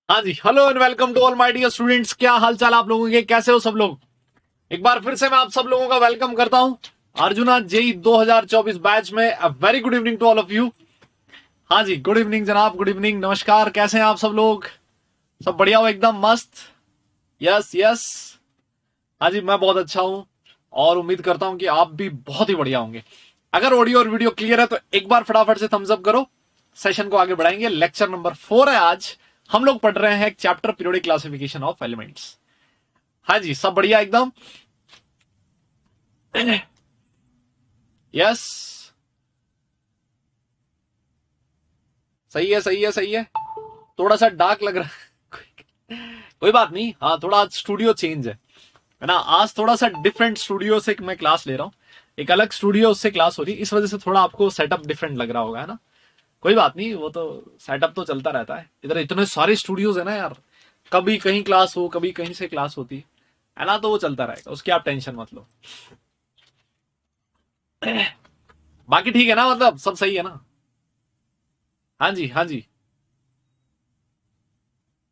हाँ जी, hello and welcome to all my dear students. क्या हाल चाल आप लोगों के, कैसे हो सब लोग। एक बार फिर से मैं आप सब लोगों का वेलकम करता हूं अर्जुना जेई 2024 बैच में। A very good evening to all of you. हाँ जी, गुड इवनिंग जनाब, गुड इवनिंग, नमस्कार, कैसे हैं आप सब लोग। सब बढ़िया हो, एकदम मस्त। Yes yes. हाँ जी, मैं बहुत अच्छा हूं और उम्मीद करता हूं कि आप भी बहुत ही बढ़िया होंगे। अगर ऑडियो और वीडियो क्लियर है तो एक बार फटाफट से थम्स अप करो। सेशन को आगे बढ़ाएंगे। लेक्चर नंबर 4 है आज। हम लोग पढ़ रहे हैं एक chapter, periodic classification of elements. हाँ जी, सब बढ़िया एकदम। यस, सही है सही है सही है। थोड़ा सा डार्क लग रहा है। कोई बात नहीं, हाँ थोड़ा आज स्टूडियो चेंज है ना। आज थोड़ा सा डिफरेंट स्टूडियो से मैं क्लास ले रहा हूँ। एक अलग स्टूडियो उससे क्लास हो रही है, इस वजह से थोड़ा आपको सेटअप डिफरेंट लग रहा होगा, है ना। कोई बात नहीं, वो तो सेटअप तो चलता रहता है। इधर इतने सारे स्टूडियोज है ना यार, कभी कहीं क्लास हो, कभी कहीं से क्लास होती है ना, तो वो चलता रहेगा, उसकी आप टेंशन मत लो। बाकी ठीक है ना, मतलब सब सही है ना। हाँ जी हाँ जी,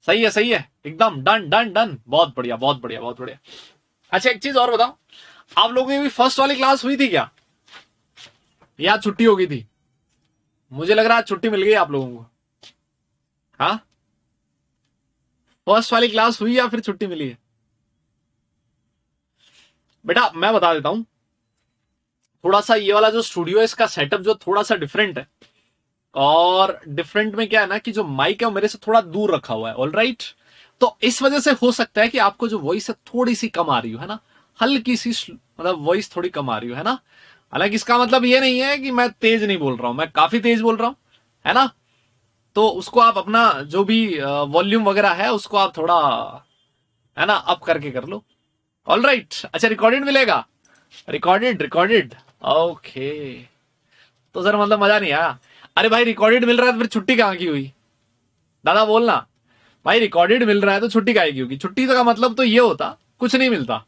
सही है एकदम, डन डन डन, बहुत बढ़िया बहुत बढ़िया बहुत बढ़िया। अच्छा एक चीज और बताओ, आप लोगों की भी फर्स्ट वाली क्लास हुई थी क्या, या छुट्टी हो गई थी। मुझे लग रहा है छुट्टी मिल गई आप लोगों को। हाँ, फर्स्ट वाली क्लास हुई या फिर छुट्टी मिली है। बेटा मैं बता देता हूं, थोड़ा सा ये वाला जो स्टूडियो है इसका सेटअप जो थोड़ा सा डिफरेंट है। और डिफरेंट में क्या है ना कि जो माइक है वो मेरे से थोड़ा दूर रखा हुआ है, ऑल राइट। तो इस वजह से हो सकता है कि आपको जो वॉइस है थोड़ी सी कम आ रही हो, है ना। हल्की सी मतलब वॉइस थोड़ी कम आ रही हो, है ना। हालांकि इसका मतलब ये नहीं है कि मैं तेज नहीं बोल रहा हूं, मैं काफी तेज बोल रहा हूं, है ना। तो उसको आप अपना जो भी वॉल्यूम वगैरह है उसको आप थोड़ा, है ना, अप करके कर लो। All right. अच्छा रिकॉर्डेड मिलेगा, रिकॉर्डेड रिकॉर्डेड। ओके, तो सर मतलब मजा नहीं आया। अरे भाई रिकॉर्डेड मिल रहा है तो फिर छुट्टी कहाँ की हुई। दादा बोलना, भाई रिकॉर्डेड मिल रहा है तो छुट्टी काहे की होगी। छुट्टी का मतलब तो ये होता कुछ नहीं मिलता,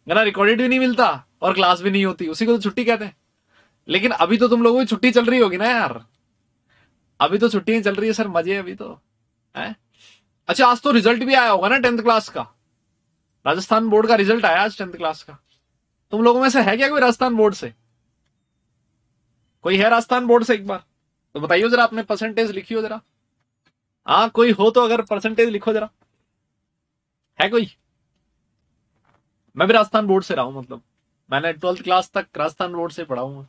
है ना। रिकॉर्डेड भी नहीं मिलता और क्लास भी नहीं होती, उसी को तो छुट्टी कहते हैं। लेकिन अभी तो तुम लोगों की छुट्टी चल रही होगी ना यार। अभी तो छुट्टियां चल रही है सर, मजे अभी तो है। अच्छा आज तो रिजल्ट भी आया होगा ना 10th क्लास का। राजस्थान बोर्ड का रिजल्ट आया आज 10th क्लास का। तुम लोगों में से है क्या कोई राजस्थान बोर्ड से, कोई है राजस्थान बोर्ड से एक बार तो बताइए जरा, अपने परसेंटेज लिखियो जरा। हाँ कोई हो तो अगर परसेंटेज लिखो जरा, है कोई। मैं भी राजस्थान बोर्ड से रहा हूं, मतलब मैंने 12th क्लास तक राजस्थान बोर्ड से पढ़ा हूं।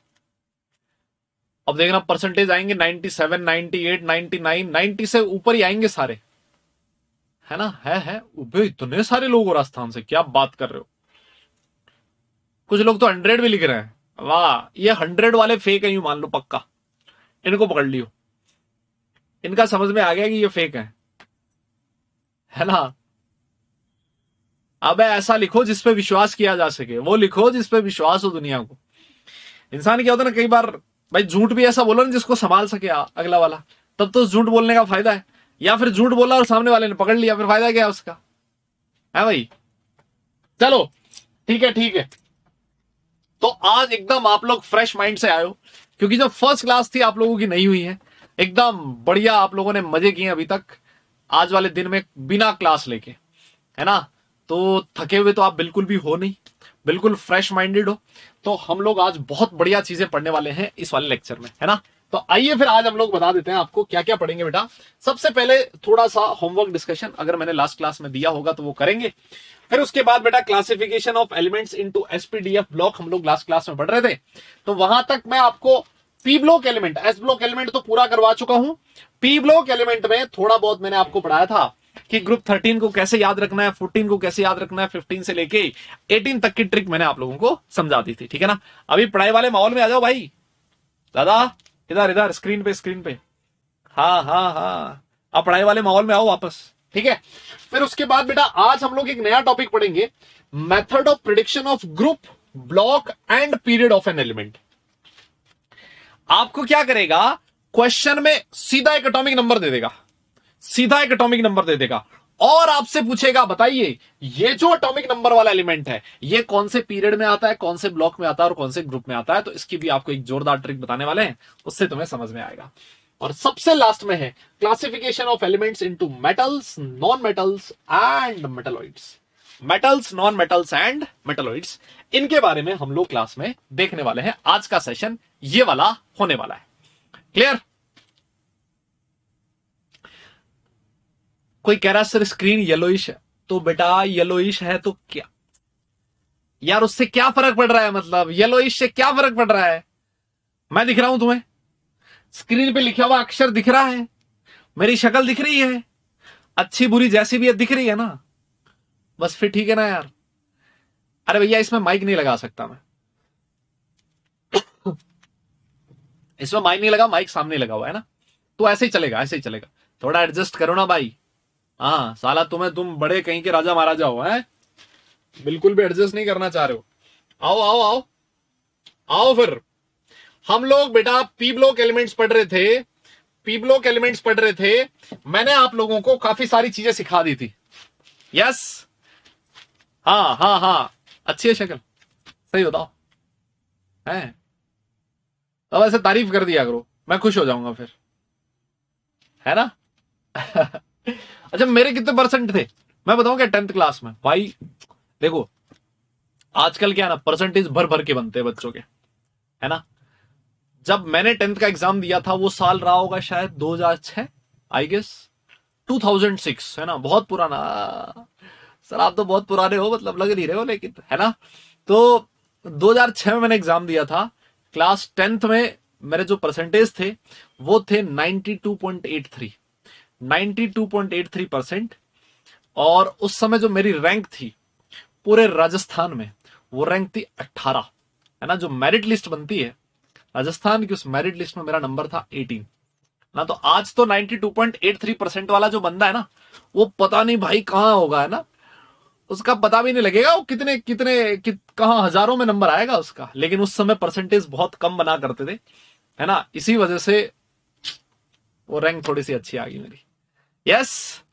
अब देखना परसेंटेज आएंगे 97, 98, 99, 90 से ऊपर ही आएंगे सारे, है ना। है उबे इतने सारे लोग हो राजस्थान से, क्या बात कर रहे हो। कुछ लोग तो 100 भी लिख रहे हैं। वाह, ये 100 वाले फेक है यूं मान लो पक्का। इनको पकड़ लियो, इनका समझ में आ गया कि ये फेक है ना। अब ऐसा लिखो जिसपे विश्वास किया जा सके, वो लिखो जिसपे विश्वास हो दुनिया को। इंसान क्या होता है ना कई बार, भाई झूठ भी ऐसा बोलो ना जिसको संभाल सके अगला वाला, तब तो झूठ बोलने का फायदा है। या फिर झूठ बोला और सामने वाले ने पकड़ लिया, फिर फायदा क्या है उसका, है भाई। चलो ठीक है ठीक है। तो आज एकदम आप लोग फ्रेश माइंड से आयो, क्योंकि जो फर्स्ट क्लास थी आप लोगों की नहीं हुई है। एकदम बढ़िया आप लोगों ने मजे किए अभी तक आज वाले दिन में बिना क्लास लेके, है ना। तो थके हुए तो आप बिल्कुल भी हो नहीं, बिल्कुल फ्रेश माइंडेड हो। तो हम लोग आज बहुत बढ़िया चीजें पढ़ने वाले हैं इस वाले लेक्चर में, है ना। तो आइए फिर आज हम लोग बता देते हैं आपको क्या क्या पढ़ेंगे बेटा। सबसे पहले थोड़ा सा होमवर्क डिस्कशन, अगर मैंने लास्ट क्लास में दिया होगा तो वो करेंगे। फिर उसके बाद बेटा classification of elements into SPDF block हम लोग लास्ट क्लास में पढ़ रहे थे, तो वहां तक मैं आपको P block element, S block element तो पूरा करवा चुका हूं। पी ब्लॉक एलिमेंट में थोड़ा बहुत मैंने आपको पढ़ाया था कि ग्रुप 13 को कैसे याद रखना है, 14 को कैसे याद रखना है, 15 से लेके 18 तक की ट्रिक मैंने आप लोगों को समझा दी थी, ठीक है ना। अभी पढ़ाई वाले माहौल में आ जाओ भाई। दादा इधर इधर स्क्रीन पे स्क्रीन पे, हाँ हाँ हाँ, आप पढ़ाई वाले माहौल में आओ वापस, ठीक है। फिर उसके बाद बेटा आज हम लोग एक नया टॉपिक पढ़ेंगे, method of prediction of group, block and period of an element. आपको क्या करेगा, क्वेश्चन में सीधा एक एटॉमिक नंबर दे देगा, सीधा एक एटॉमिक नंबर दे देगा और आपसे पूछेगा बताइए ये जो एटॉमिक नंबर वाला एलिमेंट है ये कौन से पीरियड में आता है, कौन से ब्लॉक में आता है और कौन से ग्रुप में आता है। तो इसकी भी आपको एक जोरदार ट्रिक बताने वाले हैं, उससे तुम्हें समझ में आएगा। और सबसे लास्ट में है classification of elements into metals, non metals and metalloids. Metals, non metals and metalloids, इनके बारे में हम लोग क्लास में देखने वाले हैं। आज का सेशन ये वाला होने वाला है। क्लियर? कोई कह रहा है सर स्क्रीन येलोइश है, तो बेटा येलोइश है तो क्या यार, उससे क्या फर्क पड़ रहा है? मतलब येलोइश से क्या फर्क पड़ रहा है? मैं दिख रहा हूं तुम्हें, स्क्रीन पे लिखा हुआ अक्षर दिख रहा है, मेरी शक्ल दिख रही है, अच्छी बुरी जैसी भी है दिख रही है ना, बस फिर ठीक है ना यार। अरे भैया इसमें माइक नहीं लगा सकता मैं, इसमें माइक नहीं लगा, माइक सामने लगा हुआ है ना, तो ऐसे ही चलेगा, ऐसे ही चलेगा। थोड़ा एडजस्ट करो ना भाई। हाँ साला तुम बड़े कहीं के राजा महाराजा हो हैं, बिल्कुल भी एडजस्ट नहीं करना चाह रहे हो। आओ आओ आओ आओ। फिर हम लोग बेटा पी ब्लॉक एलिमेंट्स पढ़ रहे थे, पी ब्लॉक एलिमेंट्स पढ़ रहे थे। मैंने आप लोगों को काफी सारी चीजें सिखा दी थी। यस, हाँ हाँ हाँ, अच्छी है शक्ल, सही बताओ है? अब ऐसे तारीफ कर दिया करो, मैं खुश हो जाऊंगा फिर, है ना? अच्छा मेरे कितने परसेंट थे मैं बताऊं क्या 10th क्लास में? भाई देखो आजकल क्या है ना, परसेंटेज भर भर के बनते हैं बच्चों के, है ना? जब मैंने 10th का एग्जाम दिया था वो साल रहा होगा शायद 2006, आई गेस 2006, है ना? बहुत पुराना। सर आप तो बहुत पुराने हो, मतलब लग नहीं रहे हो लेकिन, है ना? तो 2006 में मैंने एग्जाम दिया था। क्लास 10th में मेरे जो परसेंटेज थे वो थे 92.83, 92.83%। और उस समय जो मेरी रैंक थी पूरे राजस्थान में, वो रैंक थी 18, है ना? जो मेरिट लिस्ट बनती है राजस्थान की, उस मेरिट लिस्ट में मेरा नंबर था 18 ना। तो आज तो 92.83% वाला जो बंदा है ना, वो पता नहीं भाई कहां होगा, है ना? उसका पता भी नहीं लगेगा वो कितने कितने कहां हजारों में नंबर आएगा उसका। लेकिन उस समय परसेंटेज बहुत कम बना करते थे, है ना? इसी वजह से वो रैंक थोड़ी सी अच्छी आ गई मेरी। यस,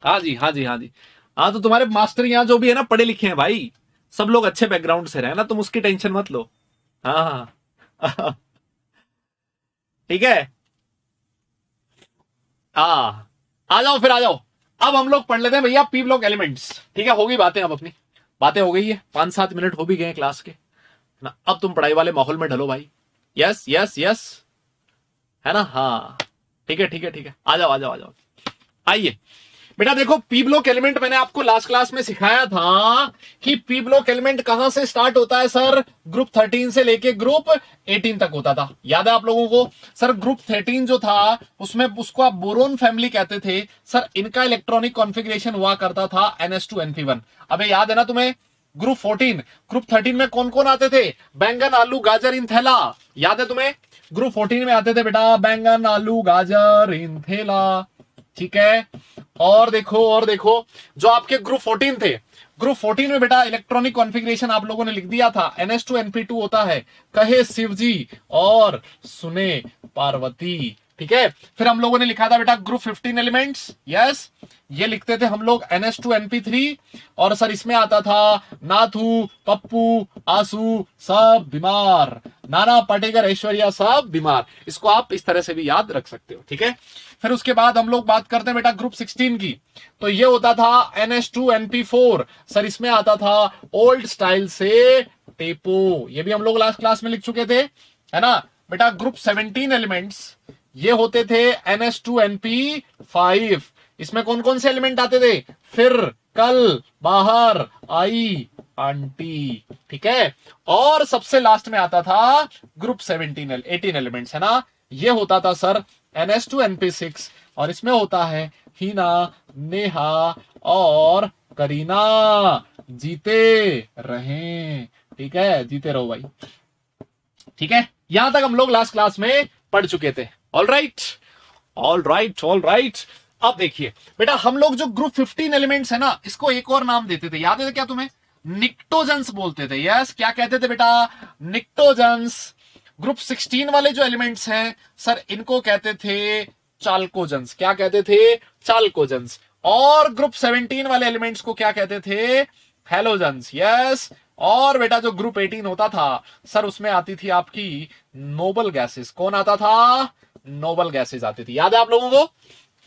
हाँ जी हाँ जी हाँ जी। हाँ तो तुम्हारे मास्टर यहाँ जो भी है ना पढ़े लिखे हैं भाई, सब लोग अच्छे बैकग्राउंड से रहे ना, तुम उसकी टेंशन मत लो। हाँ हाँ। ठीक है, हाँ आ जाओ फिर, आ जाओ। अब हम लोग पढ़ लेते हैं भैया पी ब्लॉक एलिमेंट्स। ठीक है, हो गई बातें, अब अपनी बातें हो गई है, 5-7 मिनट हो भी गए क्लास के ना। अब तुम पढ़ाई वाले माहौल में ढलो भाई। यस यस यस, है ना? हाँ ठीक है ठीक है ठीक है, आ जाओ आ जाओ आ जाओ। आइए बेटा देखो, पी ब्लॉक एलिमेंट मैंने आपको लास्ट क्लास में सिखाया था कि पी ब्लॉक एलिमेंट कहां से स्टार्ट होता है सर? ग्रुप 13 से लेके ग्रुप 18 तक होता था। याद है आप लोगों को? सर ग्रुप 13 जो था उसमें उसको आप बोरोन फैमिली कहते थे सर। इनका इलेक्ट्रॉनिक कॉन्फ़िगरेशन हुआ करता था NS2 NP1। अबे याद है ना तुम्हें? ग्रुप 14, ग्रुप 13 में कौन कौन आते थे? बैंगन आलू गाजर इंथेला। याद है तुम्हें? ग्रुप 14 में आते थे बेटा बैंगन आलू गाजर इंथेला। ठीक है, और देखो जो आपके ग्रुप 14 थे, ग्रुप 14 में बेटा इलेक्ट्रॉनिक कॉन्फ़िगरेशन आप लोगों ने लिख दिया था NS2 NP2 होता है, कहे शिवजी और सुने पार्वती। ठीक है, फिर हम लोगों ने लिखा था बेटा ग्रुप 15 एलिमेंट्स। यस, ये लिखते थे हम लोग NS2 NP3। और सर इसमें आता था नाथू पप्पू आसू सब बीमार, नाना पाटेकर ऐश्वर्या सब बीमार। इसको आप इस तरह से भी याद रख सकते हो। ठीक है, फिर उसके बाद हम लोग बात करते हैं बेटा ग्रुप 16 की। तो ये होता था NS2 NP4। सर इसमें आता था ओल्ड स्टाइल से टेपो, ये भी हम लोग लास्ट क्लास में लिख चुके थे, है ना? बेटा ग्रुप 17 एलिमेंट्स ये होते थे NS2 NP5। इसमें कौन कौन से एलिमेंट आते थे? फिर, कल, बाहर, आई, आंटी। ठीक है, और सबसे लास्ट में आता था ग्रुप 18 एलिमेंट्स, है ना? ये होता था सर NS2 NP6। और इसमें होता है हीना, नेहा और करीना। जीते रहें, ठीक है, जीते रहो भाई। ठीक है, यहां तक हम लोग लास्ट क्लास में पढ़ चुके थे। All right all right all right. अब देखिए बेटा, हम लोग जो ग्रुप 15 एलिमेंट्स है ना, इसको एक और नाम देते थे, याद है क्या तुम्हें? निक्टोजेंस बोलते थे। यस, क्या कहते थे बेटा? निक्टोजेंस। ग्रुप 16 वाले जो एलिमेंट्स हैं सर, इनको कहते थे चाल्कोजेंस। क्या कहते थे? चाल्कोजेंस। और ग्रुप 17 वाले एलिमेंट्स को क्या कहते थे? हेलोजेंस। यस, और बेटा जो ग्रुप 18 होता था सर, उसमें आती थी आपकी नोबल गैसेस। कौन आता था? नोबल गैसेज आती थी। याद है आप लोगों को?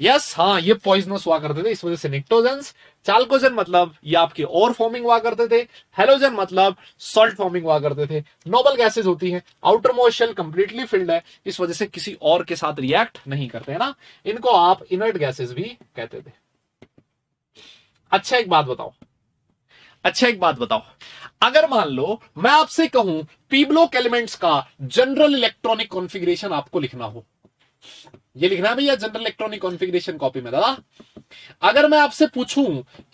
यस, हाँ, ये पॉइजनस हुआ करते थे, इस वजह से निक्टोजेंस। चाल्कोजन मतलब ये आपके और फॉर्मिंग हुआ करते थे। हेलोजन मतलब सॉल्ट फॉर्मिंग हुआ करते थे। नोबल गैसेज होती हैं, outer most shell completely filled है, इस वजह से किसी और के साथ रिएक्ट नहीं करते हैं ना, इनको आप इनर्ट गैसेज भी कहते थे। अच्छा एक बात बताओ, अगर मान लो मैं आपसे कहूं पी ब्लॉक एलिमेंट्स का जनरल इलेक्ट्रॉनिक कॉन्फ़िगरेशन आपको लिखना हो, ये लिखना है भैया जनरल इलेक्ट्रॉनिक कॉन्फ़िगरेशन कॉपी में दादा। अगर मैं आपसे पूछूं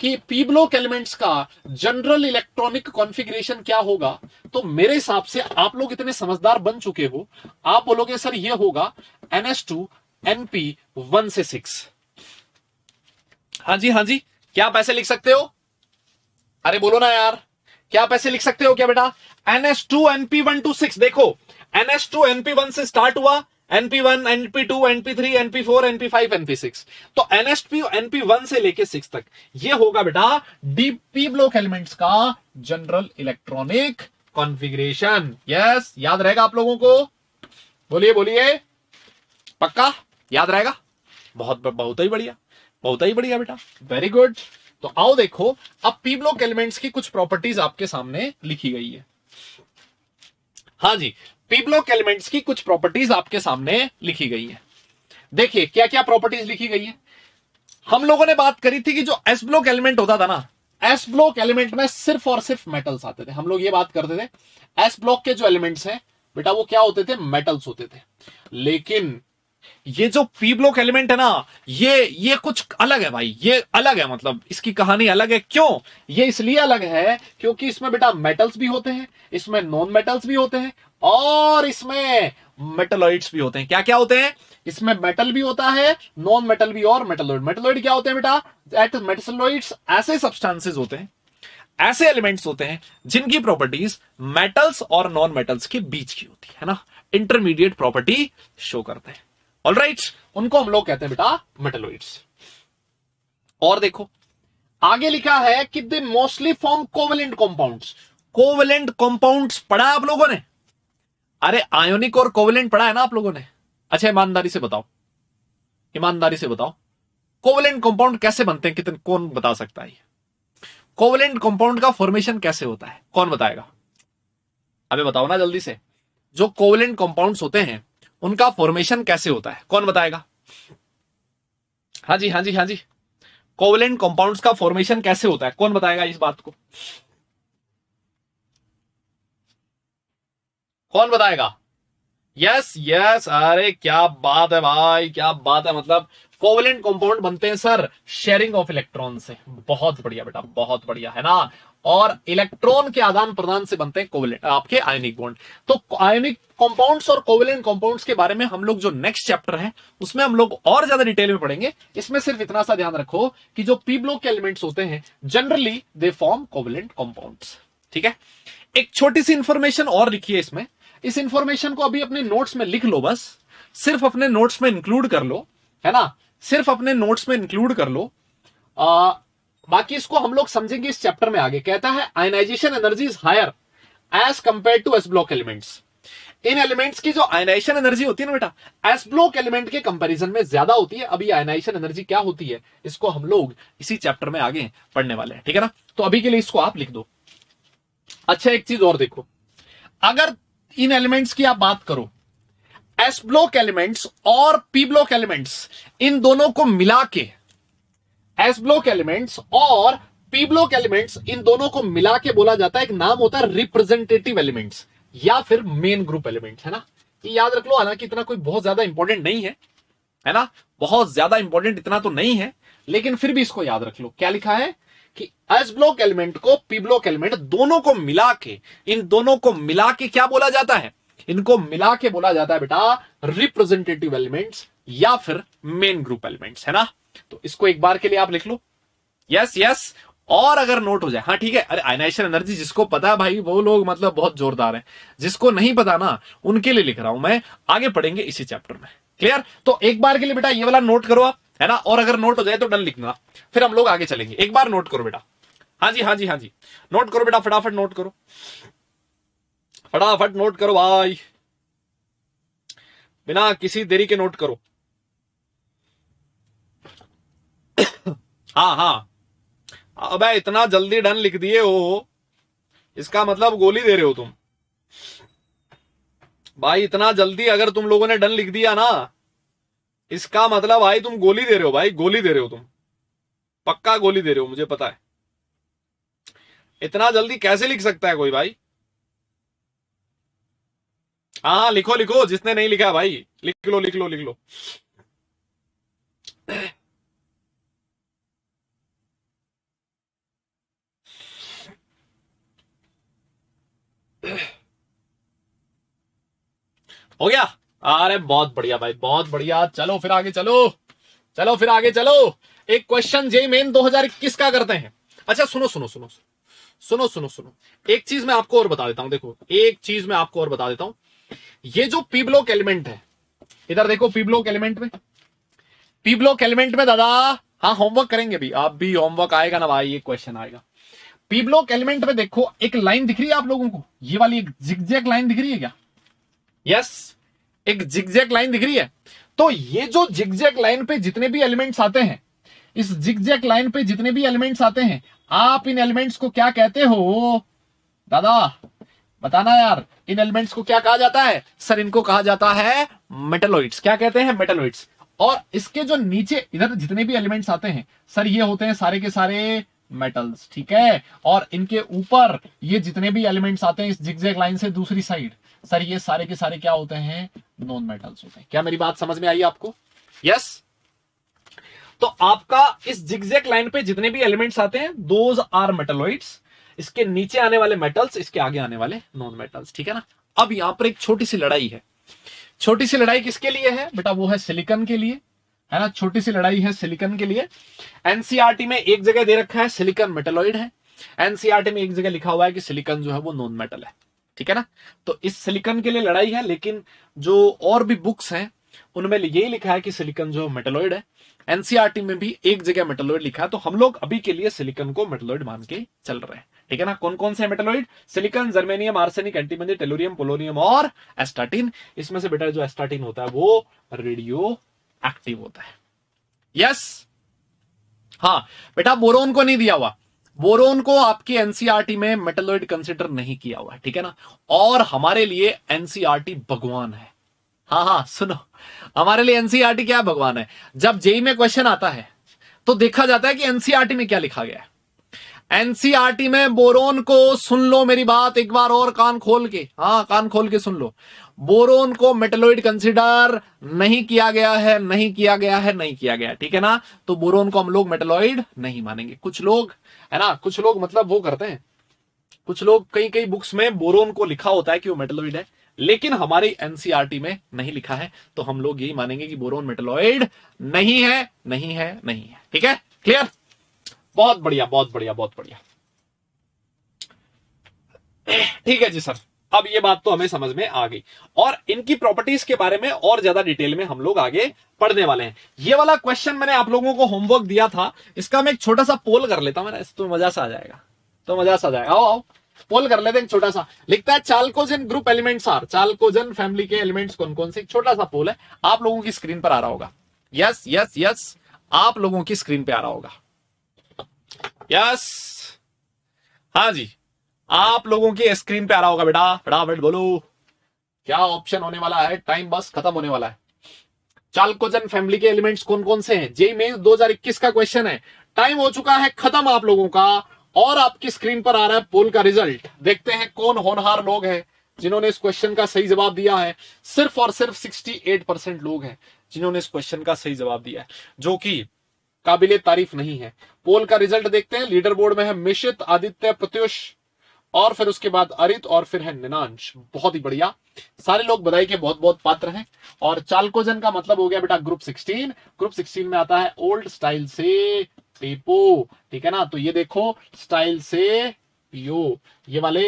कि पी ब्लॉक एलिमेंट्स का जनरल इलेक्ट्रॉनिक कॉन्फ़िगरेशन क्या होगा, तो मेरे हिसाब से आप लोग इतने समझदार बन चुके हो, आप बोलोगे सर ये होगा NH2 NP1 से 6। हाँ जी, हाँ जी, क्या आप ऐसे लिख सकते हो? अरे बोलो ना यार, क्या आप ऐसे लिख सकते हो क्या बेटा? NH2 NP1 to 6। देखो, NH2 NP1 से स्टार्ट हुआ, NP1 NP2 NP3 NP4 NP5 NP6, तो NH2 NP1 से लेके 6 तक ये होगा बेटा डीपी ब्लॉक एलिमेंट्स का जनरल इलेक्ट्रॉनिक कॉन्फ़िगरेशन। यस, याद रहेगा आप लोगों को? बोलिए बोलिए, पक्का याद रहेगा? बहुत ही बढ़िया, बहुत ही बढ़िया बेटा, वेरी गुड। तो आओ देखो, अब पी ब्लॉक एलिमेंट्स की कुछ प्रॉपर्टीज आपके सामने लिखी गई है। हाँ जी, पी ब्लॉक एलिमेंट्स की कुछ प्रॉपर्टीज आपके सामने लिखी गई है। देखिए क्या क्या प्रॉपर्टीज लिखी गई है। हम लोगों ने बात करी थी कि जो एस ब्लॉक एलिमेंट होता था ना, एस ब्लॉक एलिमेंट में सिर्फ और सिर्फ मेटल्स आते थे। हम लोग ये बात करते थे एस ब्लॉक के जो एलिमेंट्स हैं बेटा वो क्या होते थे? मेटल्स होते थे। लेकिन ये जो पी ब्लॉक एलिमेंट है ना, ये कुछ अलग है भाई, ये अलग है, मतलब इसकी कहानी अलग है। क्यों? ये इसलिए अलग है क्योंकि इसमें बेटा मेटल्स भी होते हैं, इसमें नॉन मेटल्स भी होते हैं, और इसमें मेटलॉइड्स भी होते हैं। क्या क्या होते हैं? इसमें मेटल भी होता है, नॉन मेटल भी, और मेटलॉइड। मेटलॉइड क्या होते हैं बेटा? एट मेटलॉइड्स ऐसे सब्सटेंसेस होते हैं, ऐसे एलिमेंट्स होते हैं जिनकी प्रॉपर्टीज मेटल्स और नॉन मेटल्स के बीच की होती है ना, इंटरमीडिएट प्रॉपर्टी शो करते हैं। ऑलराइट, उनको हम लोग कहते हैं बेटा मेटलॉइड्स। और देखो आगे लिखा है कि they mostly form covalent compounds. Covalent compounds पढ़ा है आप लोगों ने? अरे आयोनिक और कोवेलेंट पढ़ा है ना आप लोगों ने? अच्छा ईमानदारी से बताओ, ईमानदारी से बताओ, कोवेलेंट कंपाउंड कैसे बनते हैं? कितने, कौन बता सकता है? कोवेलेंट कंपाउंड का फॉर्मेशन कैसे होता है, कौन बताएगा? अबे बताओ ना जल्दी से, जो कोवेलेंट कंपाउंड्स होते हैं उनका फॉर्मेशन कैसे होता है, कौन बताएगा? हाँ जी, हाँ जी, हाँ जी, कोवेलेंट कंपाउंड्स का फॉर्मेशन कैसे होता है, कौन बताएगा इस बात को? कौन बताएगा? यस यस, अरे क्या बात है भाई, क्या बात है। मतलब कोवेलेंट कंपाउंड बनते हैं सर शेयरिंग ऑफ इलेक्ट्रॉन से। बहुत बढ़िया बेटा, बहुत बढ़िया, है ना। और इलेक्ट्रॉन के आदान प्रदान से बनते हैं कोवेलेंट आपके आयनिक बॉन्ड। तो आयनिक कंपाउंड्स और कोवेलेंट कंपाउंड्स के बारे में हम लोग जो नेक्स्ट चैप्टर है उसमें हम लोग और ज्यादा डिटेल में पढ़ेंगे। इसमें सिर्फ इतना सा ध्यान रखो कि जो पी ब्लॉक के एलिमेंट्स होते हैं generally they form covalent compounds. ठीक है, एक छोटी सी इंफॉर्मेशन और लिखिए इसमें, इस इंफॉर्मेशन को अभी अपने नोट्स में लिख लो, बस सिर्फ अपने नोट्स में इंक्लूड कर लो, है ना, सिर्फ अपने नोट्स में इंक्लूड कर लो। बाकी इसको हम लोग समझेंगे इस चैप्टर में आगे। कहता है ionization energy is higher as compare to S block elements. इन एलिमेंट्स की जो आयनाइजेशन एनर्जी होती है ना बेटा, एस ब्लॉक एलिमेंट के कंपैरिजन में ज्यादा होती है। अभी आयनाइजेशन एनर्जी क्या होती है इसको हम लोग इसी चैप्टर में आगे पढ़ने वाले हैं, ठीक है ना। तो अभी के लिए इसको आप लिख दो। अच्छा एक चीज और देखो, अगर इन एलिमेंट्स की आप बात करो, एस ब्लॉक एलिमेंट्स और पी ब्लॉक एलिमेंट्स, इन दोनों को मिला के, एस ब्लॉक एलिमेंट्स और पी ब्लॉक एलिमेंट्स इन दोनों को मिला के बोला जाता है, एक नाम होता है रिप्रेजेंटेटिव एलिमेंट्स या फिर मेन ग्रुप एलिमेंट्स, है ना। ये याद रख लो, हालांकि इतना कोई बहुत ज्यादा इंपॉर्टेंट नहीं है ना, बहुत ज्यादा इंपॉर्टेंट इतना तो नहीं है, लेकिन फिर भी इसको याद रख लो। क्या लिखा है कि एस ब्लॉक एलिमेंट को पी ब्लॉक एलिमेंट दोनों को मिला के, इन दोनों को मिला के क्या बोला जाता है? इनको मिला के बोला जाता है बेटा रिप्रेजेंटेटिव एलिमेंट्स या फिर मेन ग्रुप एलिमेंट्स, है ना। तो इसको एक बार के लिए आप लिख लो, यस यस। और अगर नोट हो जाए, हाँ ठीक है, अरे आयनाइजेशन एनर्जी जिसको पता है भाई वो लोग मतलब बहुत जोरदार हैं, जिसको नहीं पता ना उनके लिए लिख रहा हूं मैं, आगे पढ़ेंगे इसी चैप्टर में। क्लियर? तो एक बार के लिए बेटा ये वाला नोट करो आप, है ना, और अगर नोट हो जाए तो डन लिखना, फिर हम लोग आगे चलेंगे। एक बार नोट करो बेटा, हाँ जी, हाँ जी, हाँ जी, नोट करो बेटा, फटाफट नोट करो, फटाफट नोट करो भाई। बिना किसी देरी के नोट करो। हाँ हाँ, अबे इतना जल्दी डन लिख दिए हो, इसका मतलब गोली दे रहे हो तुम भाई। इतना जल्दी अगर तुम लोगों ने डन लिख दिया ना, इसका मतलब भाई तुम गोली दे रहे हो भाई, गोली दे रहे हो तुम, पक्का गोली दे रहे हो, मुझे पता है। इतना जल्दी कैसे लिख सकता है कोई भाई? हाँ लिखो लिखो, जिसने नहीं लिखा भाई लिख लो लिख लो लिख लो। हो गया? अरे बहुत बढ़िया भाई, बहुत बढ़िया। चलो फिर आगे चलो, चलो फिर आगे चलो। एक क्वेश्चन जे मेन 2021 का करते हैं। अच्छा सुनो सुनो सुनो सुनो सुनो सुनो, एक चीज मैं आपको और बता देता हूं। देखो एक चीज मैं आपको और बता देता हूं, ये जो पी ब्लॉक एलिमेंट है, इधर देखो पी ब्लॉक एलिमेंट में, पी ब्लॉक एलिमेंट में दादा, हाँ होमवर्क करेंगे भी, आप भी होमवर्क आएगा ना भाई, ये क्वेश्चन आएगा। पी ब्लॉक एलिमेंट में देखो एक लाइन दिख रही है आप लोगों को, ये वाली एक जिगजैग लाइन दिख रही है क्या? यस, एक जिगजैग लाइन दिख रही है। तो ये जो जिगजैग लाइन पे जितने भी एलिमेंट्स आते हैं, इस जिगजैग लाइन पे जितने भी एलिमेंट्स आते हैं, आप इन एलिमेंट्स को क्या कहते हो दादा? बताना यार, इन एलिमेंट्स को क्या कहा जाता है? सर इनको कहा जाता है मेटलॉइड्स। क्या कहते हैं? मेटलॉइड्स। और इसके जो नीचे इधर जितने भी एलिमेंट्स आते हैं सर, ये होते हैं सारे के सारे मेटल्स, ठीक है। और इनके ऊपर ये जितने भी एलिमेंट्स आते हैं इस जिगजैग लाइन से दूसरी साइड, सर ये सारे के सारे क्या होते हैं? नॉन मेटल्स होते हैं। क्या मेरी बात समझ में आई आपको? यस। तो आपका इस जिगजैग लाइन पे जितने भी एलिमेंट्स आते हैं दोज आर मेटलॉइड्स। इसके नीचे आने वाले मेटल्स, इसके आगे आने वाले नॉन मेटल्स, ठीक है ना। अब यहां पर एक छोटी सी लड़ाई है। छोटी सी लड़ाई किसके लिए है बेटा? वो है सिलिकॉन के लिए, है ना। छोटी सी लड़ाई है सिलिकॉन के लिए। एनसीईआरटी में एक जगह दे रखा है सिलिकॉन मेटलॉइड है, एनसीईआरटी में एक जगह लिखा हुआ है कि सिलिकॉन जो है वो नॉन मेटल है, ठीक है ना। तो इस सिलिकॉन के लिए लड़ाई है, लेकिन जो और भी बुक्स हैं उनमें यही लिखा है कि सिलिकॉन जो मेटलॉइड है। एनसीईआरटी में भी एक जगह मेटलॉइड लिखा है, तो हम लोग अभी के लिए सिलिकॉन को मेटलॉइड मान के चल रहे हैं, ठीक है ना। कौन कौन से metalloid? Silicon, germanium, arsenic, antimony, tellurium, polonium और एस्टाटिन। इसमें से बेटा जो एस्टाटिन होता है वो रेडियो एक्टिव होता है। यस। हाँ बेटा, बोरोन को नहीं दिया हुआ, बोरोन को आपकी एनसीईआरटी में मेटलॉइड कंसिडर नहीं किया हुआ है, ठीक है ना। और हमारे लिए एनसीईआरटी भगवान है। हाँ हाँ सुनो, हमारे लिए एनसीईआरटी क्या भगवान है। जब जेई में क्वेश्चन आता है तो देखा जाता है कि एनसीईआरटी में क्या लिखा गया है। एनसीईआरटी में बोरोन को, सुन लो मेरी बात एक बार और कान खोल के, हाँ कान खोल के सुन लो, बोरोन को मेटलॉइड कंसीडर नहीं किया गया है, नहीं किया गया है, नहीं किया गया, ठीक है ना। तो बोरोन को हम लोग मेटलॉइड नहीं मानेंगे। कुछ लोग, है ना, कुछ लोग मतलब वो करते हैं, कुछ लोग कई कई बुक्स में बोरोन को लिखा होता है कि वो मेटलॉइड है, लेकिन हमारी एनसीईआरटी में नहीं लिखा है, तो हम लोग यही मानेंगे कि बोरोन मेटलॉइड नहीं है, नहीं है, नहीं है, ठीक है। क्लियर? बहुत बढ़िया बहुत बढ़िया बहुत बढ़िया, ठीक है जी सर। अब ये बात तो हमें समझ में आ गई, और इनकी प्रॉपर्टीज के बारे में और ज्यादा डिटेल में हम लोग आगे पढ़ने वाले हैं। ये वाला क्वेश्चन मैंने आप लोगों को होमवर्क दिया था, इसका मैं एक छोटा सा पोल कर लेता हूं, तो मजा सा आ जाएगा, तो मजा सा आ जाएगा। आओ आओ पोल कर लेते हैं छोटा सा। लिखता है चाल्कोजेन ग्रुप एलिमेंट्स आर, चाल्कोजेन फैमिली के एलिमेंट्स कौन कौन से, छोटा सा पोल है, आप लोगों की स्क्रीन पर आ रहा होगा। यस यस यस, आप लोगों की स्क्रीन पे आ रहा होगा। यस, हाँ जी, आप लोगों की स्क्रीन पे आ रहा होगा बेटा, फटाफट बोलो क्या ऑप्शन होने वाला है, टाइम बस खत्म होने वाला है। चाल्कोजेन फैमिली के एलिमेंट्स कौन कौन से हैं? जेईई मेंस 2021 का क्वेश्चन है, टाइम हो चुका है खत्म आप लोगों का, और आपकी स्क्रीन पर आ रहा है पोल का रिजल्ट। देखते हैं कौन होनहार लोग हैं जिन्होंने इस क्वेश्चन का सही जवाब दिया है। सिर्फ और सिर्फ 68% लोग हैं जिन्होंने इस क्वेश्चन का सही जवाब दिया है, जो कि काबिले तारीफ नहीं है। पोल का रिजल्ट देखते हैं। लीडर बोर्ड में है मिशित, आदित्य, प्रत्युष, और फिर उसके बाद अरित, और फिर है निनांश। बहुत ही बढ़िया, सारे लोग बधाई के बहुत बहुत पात्र हैं। और चाल्कोजेन का मतलब हो गया बेटा ग्रुप 16। ग्रुप 16 में आता है ओल्ड स्टाइल से टेपो, ठीक है ना। तो ये देखो स्टाइल से पियो, ये वाले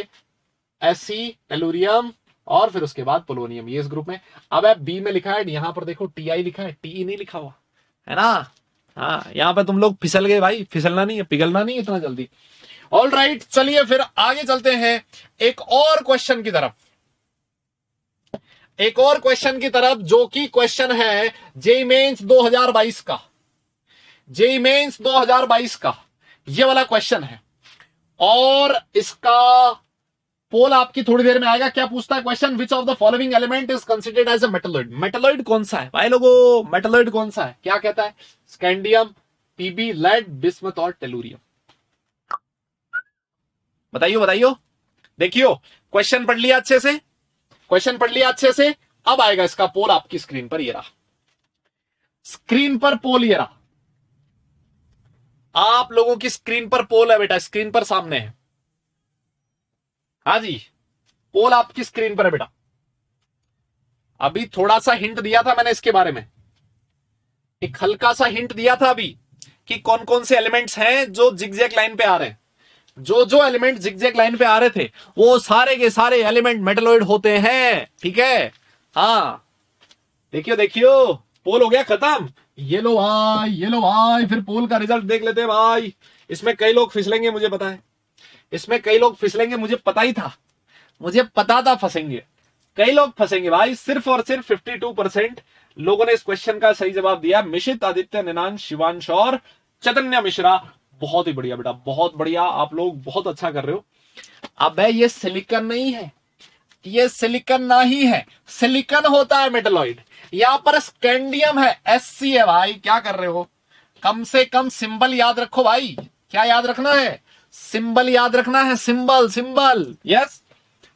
एससी, टेलुरियम, और फिर उसके बाद पोलोनियम, ये इस ग्रुप में। अब बी में लिखा है, यहां पर देखो टीआई लिखा है, टीई नहीं लिखा हुआ है ना। हाँ यहां पर तुम लोग फिसल गए भाई, फिसलना नहीं है, पिघलना नहीं है इतना जल्दी। ऑल राइट, चलिए फिर आगे चलते हैं एक और क्वेश्चन की तरफ। एक और क्वेश्चन की तरफ, जो कि क्वेश्चन है जेईई मेंस 2022 का, जेईई मेंस 2022 का ये वाला क्वेश्चन है, और इसका पोल आपकी थोड़ी देर में आएगा। क्या पूछता है question? Which of the following element is considered as a metalloid? Metalloid कौन सा है भाई लोगों? मेटलॉइड कौन सा है? क्या कहता है? स्कैंडियम, पीबी, लेड, बिस्मथ और टेलुरियम। बताइयो बताइयो। देखियो, क्वेश्चन पढ़ लिया अच्छे से, क्वेश्चन पढ़ लिया अच्छे से। अब आएगा इसका पोल आपकी स्क्रीन पर, ये रहा स्क्रीन पर पोल, ये रहा आप लोगों की स्क्रीन पर पोल है बेटा, स्क्रीन पर सामने है। हाँ जी, पोल आपकी स्क्रीन पर है बेटा। अभी थोड़ा सा हिंट दिया था मैंने इसके बारे में, एक हल्का सा हिंट दिया था अभी कि कौन कौन से एलिमेंट्स हैं जो जिगजैग लाइन पे आ रहे हैं। जो जो एलिमेंट जिगजैग लाइन पे आ रहे थे वो सारे के सारे एलिमेंट मेटलॉइड होते हैं, ठीक है। हाँ देखियो देखियो, पोल हो गया खत्म। ये लो भाई, ये लो भाई, फिर पोल का रिजल्ट देख लेते हैं भाई। इसमें कई लोग फिसलेंगे मुझे पता है, इसमें कई लोग फिसलेंगे, मुझे पता ही था, मुझे पता था फंसेंगे, कई लोग फंसेंगे भाई। सिर्फ और सिर्फ 52% लोगों ने इस क्वेश्चन का सही जवाब दिया। मिशित, आदित्य, निनांश, शिवांश और चैतन्य मिश्रा। बहुत ही बढ़िया बेटा, बहुत बढ़िया, आप लोग बहुत अच्छा कर रहे हो। अब ये सिलिकॉन नहीं है, ये सिलिकॉन नहीं है, सिलिकॉन होता है मेटलॉइड। यहां पर स्कैंडियम है, SC है भाई। क्या कर रहे हो? कम से कम सिंबल याद रखो भाई। क्या याद रखना है? सिंबल याद रखना है, सिंबल सिंबल, यस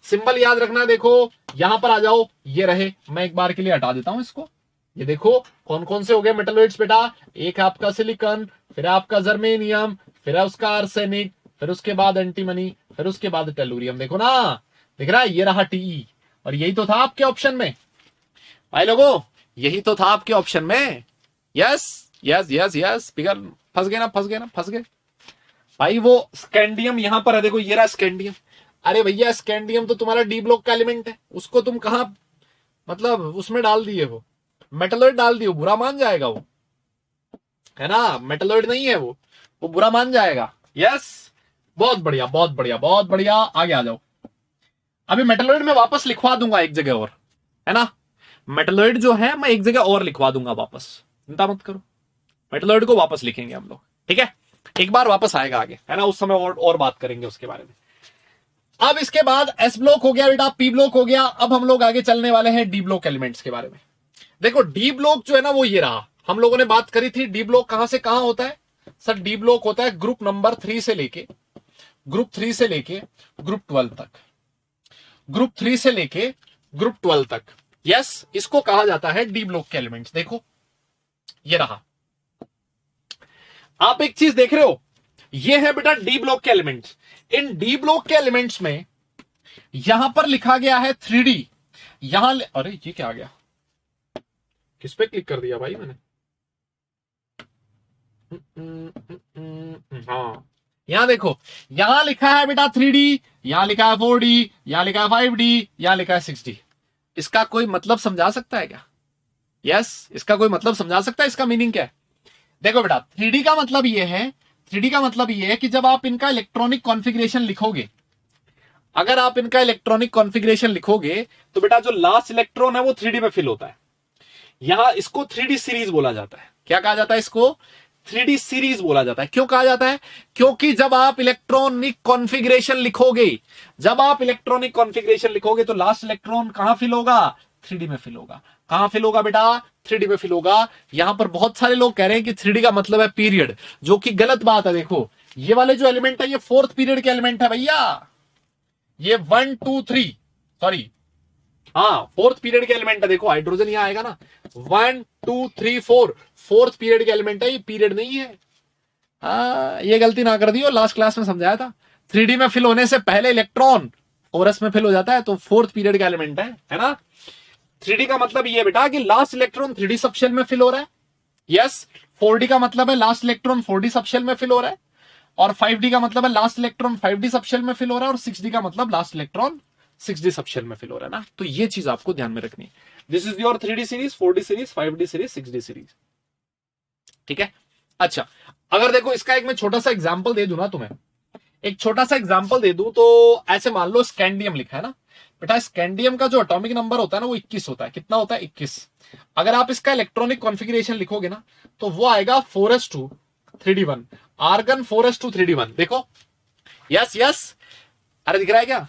सिंबल याद रखना है। देखो यहां पर आ जाओ, ये रहे, मैं एक बार के लिए हटा देता हूं इसको। ये देखो कौन कौन से हो गए मेटलॉइड्स बेटा। एक आपका सिलिकॉन, फिर आपका जर्मेनियम, फिर उसका आर्सेनिक, फिर उसके बाद एंटीमनी, फिर उसके बाद टेलुरियम। देखो ना, दिख रहा है? ये रहा टी, और यही तो था आपके ऑप्शन में भाई लोगों, यही तो था आपके ऑप्शन में। यस यस यस यस, बिगर फंस गए ना, फंस गए ना, फंस गए भाई। वो स्कैंडियम यहां पर है, देखो ये रहा स्कैंडियम। अरे भैया स्कैंडियम तो तुम्हारा डी ब्लॉक का एलिमेंट है, उसको तुम कहां मतलब उसमें डाल दिए हो, मेटलॉइड डाल दिए, बुरा मान जाएगा वो, है ना। मेटलॉइड नहीं है वो बुरा मान जाएगा। यस, बहुत बढ़िया बहुत बढ़िया बहुत बढ़िया, आगे आ जाओ। अभी मेटलॉइड में वापस लिखवा दूंगा एक जगह और, है ना। मेटलॉइड जो है मैं एक जगह और लिखवा दूंगा वापस, चिंता मत करो। मेटलॉइड को वापस लिखेंगे हम लोग, ठीक है। एक बार वापस आएगा आगे, है ना, उस समय और बात करेंगे उसके बारे में। अब इसके बाद एस ब्लॉक हो गया बेटा, पी ब्लॉक हो गया। अब हम लोग आगे चलने वाले हैं डी ब्लॉक एलिमेंट्स के बारे में। देखो डी ब्लॉक जो है ना वो ये रहा, हम लोगों ने बात करी थी डी ब्लॉक कहां से कहां होता है। सर डी ब्लॉक होता है ग्रुप नंबर 3 से लेके, ग्रुप 3 से लेके ग्रुप 12 तक, ग्रुप 3 से लेके ग्रुप 12 तक। यस, इसको कहा जाता है डी ब्लॉक के एलिमेंट्स। देखो ये रहा, आप एक चीज देख रहे हो, ये है बेटा डी ब्लॉक के एलिमेंट्स। इन डी ब्लॉक के एलिमेंट्स में यहां पर लिखा गया है 3D। यहां अरे ये क्या आ गया, किस पे क्लिक कर दिया भाई मैंने? हाँ, यहां देखो, यहां लिखा है बेटा 3D, यहां लिखा है 4D, यहां लिखा है 5D, यहां लिखा है 6D। इसका कोई मतलब समझा सकता है क्या? यस, इसका कोई मतलब समझा सकता है? इसका मीनिंग क्या है? देखो बेटा 3D का मतलब ये है, 3D का मतलब ये है कि जब आप इनका इलेक्ट्रॉनिक कॉन्फ़िगरेशन लिखोगे, अगर आप इनका इलेक्ट्रॉनिक कॉन्फ़िगरेशन लिखोगे तो बेटा जो लास्ट इलेक्ट्रॉन है वो 3D में फिल होता है। यहां इसको 3D सीरीज बोला जाता है। क्या कहा जाता है इसको? 3D सीरीज बोला जाता है। क्यों कहा जाता है? क्योंकि जब आप इलेक्ट्रॉनिक कॉन्फ़िगरेशन लिखोगे, जब आप इलेक्ट्रॉनिक कॉन्फ़िगरेशन लिखोगे तो लास्ट इलेक्ट्रॉन कहां फिल होगा? 3D में फिल होगा। कहां फिल होगा बेटा? 3D में फिल होगा। यहां पर बहुत सारे लोग कह रहे हैं कि 3D का मतलब है पीरियड, जो कि गलत बात है। देखो ये वाले जो एलिमेंट है ये 4th पीरियड के एलिमेंट है भैया, ये 1 2 3 सॉरी, हाँ 4th पीरियड के एलिमेंट है। देखो हाइड्रोजन यहां आएगा ना, 1 2 3 4, 4th पीरियड के एलिमेंट है, ये पीरियड नहीं है। ये गलती ना कर दियो, लास्ट क्लास में समझाया था। 3D में फिल होने से पहले इलेक्ट्रॉन 4s में फिल हो जाता है, तो 4th पीरियड का एलिमेंट है ना। 3D का मतलब ये बेटा कि लास्ट इलेक्ट्रॉन 3D सबशेल में फिल हो रहा है। यस, 4D का मतलब है लास्ट इलेक्ट्रॉन 4D सबशेल में फिल हो रहा है, और 5D का मतलब है लास्ट इलेक्ट्रॉन 5D सबशेल में फिल हो रहा है, और 6D का मतलब लास्ट इलेक्ट्रॉन 6D सबशेल में फिल हो रहा है ना। तो ये चीज आपको ध्यान में रखनी है। This is your 3D series, 4D series, 5D series, 6D series, ठीक है। अच्छा, अगर देखो इसका एक मैं छोटा सा एग्जांपल दे दूं ना तुम्हें, एक छोटा सा एग्जांपल दे दूं तो ऐसे मान लो स्कैंडियम लिखा है ना, बेटा स्कैंडियम का जो एटॉमिक नंबर होता है ना वो 21 होता है। कितना होता है? 21। अगर आप इसका इलेक्ट्रॉनिक कॉन्फ़िगरेशन लिखोगे ना तो वो आएगा 4s2 3d1। Argon 4s2 3d1। देखो, यस यस, अरे दिख रहा है क्या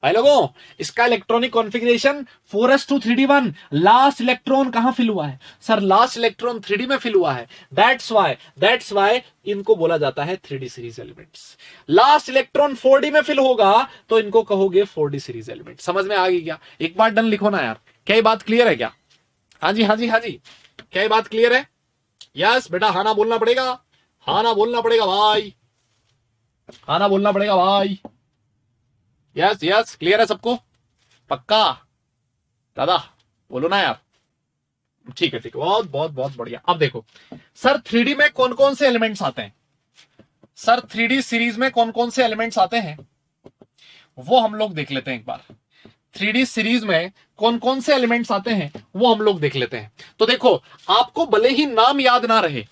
भाई लोगों? इसका electronic configuration 4s2 3d1। Last electron कहां फिल हुआ है सर? लास्ट इलेक्ट्रॉन 3d में फिल हुआ है। दैट्स वाई इनको बोला जाता है 3d series elements. Last electron 4d में फिल होगा तो इनको कहोगे 4d सीरीज एलिमेंट। समझ में आ गई क्या? एक बार डन लिखो ना यार। क्या ये बात क्लियर है क्या? हाँ जी हाँ जी हाँ जी, क्या ये बात क्लियर है? यस बेटा, हाँ ना बोलना पड़ेगा, हाँ ना बोलना पड़ेगा भाई, हाँ ना बोलना पड़ेगा भाई। यस यस, क्लियर है सबको? पक्का दादा बोलो ना यार। ठीक है ठीक है, बहुत बहुत बहुत बढ़िया। अब देखो सर 3D में कौन कौन से एलिमेंट्स आते हैं? सर 3D सीरीज में कौन कौन से एलिमेंट्स आते हैं वो हम लोग देख लेते हैं एक बार। 3D सीरीज में कौन कौन से एलिमेंट्स आते हैं वो हम लोग देख लेते हैं। तो देखो, आपको भले ही नाम याद ना रहे,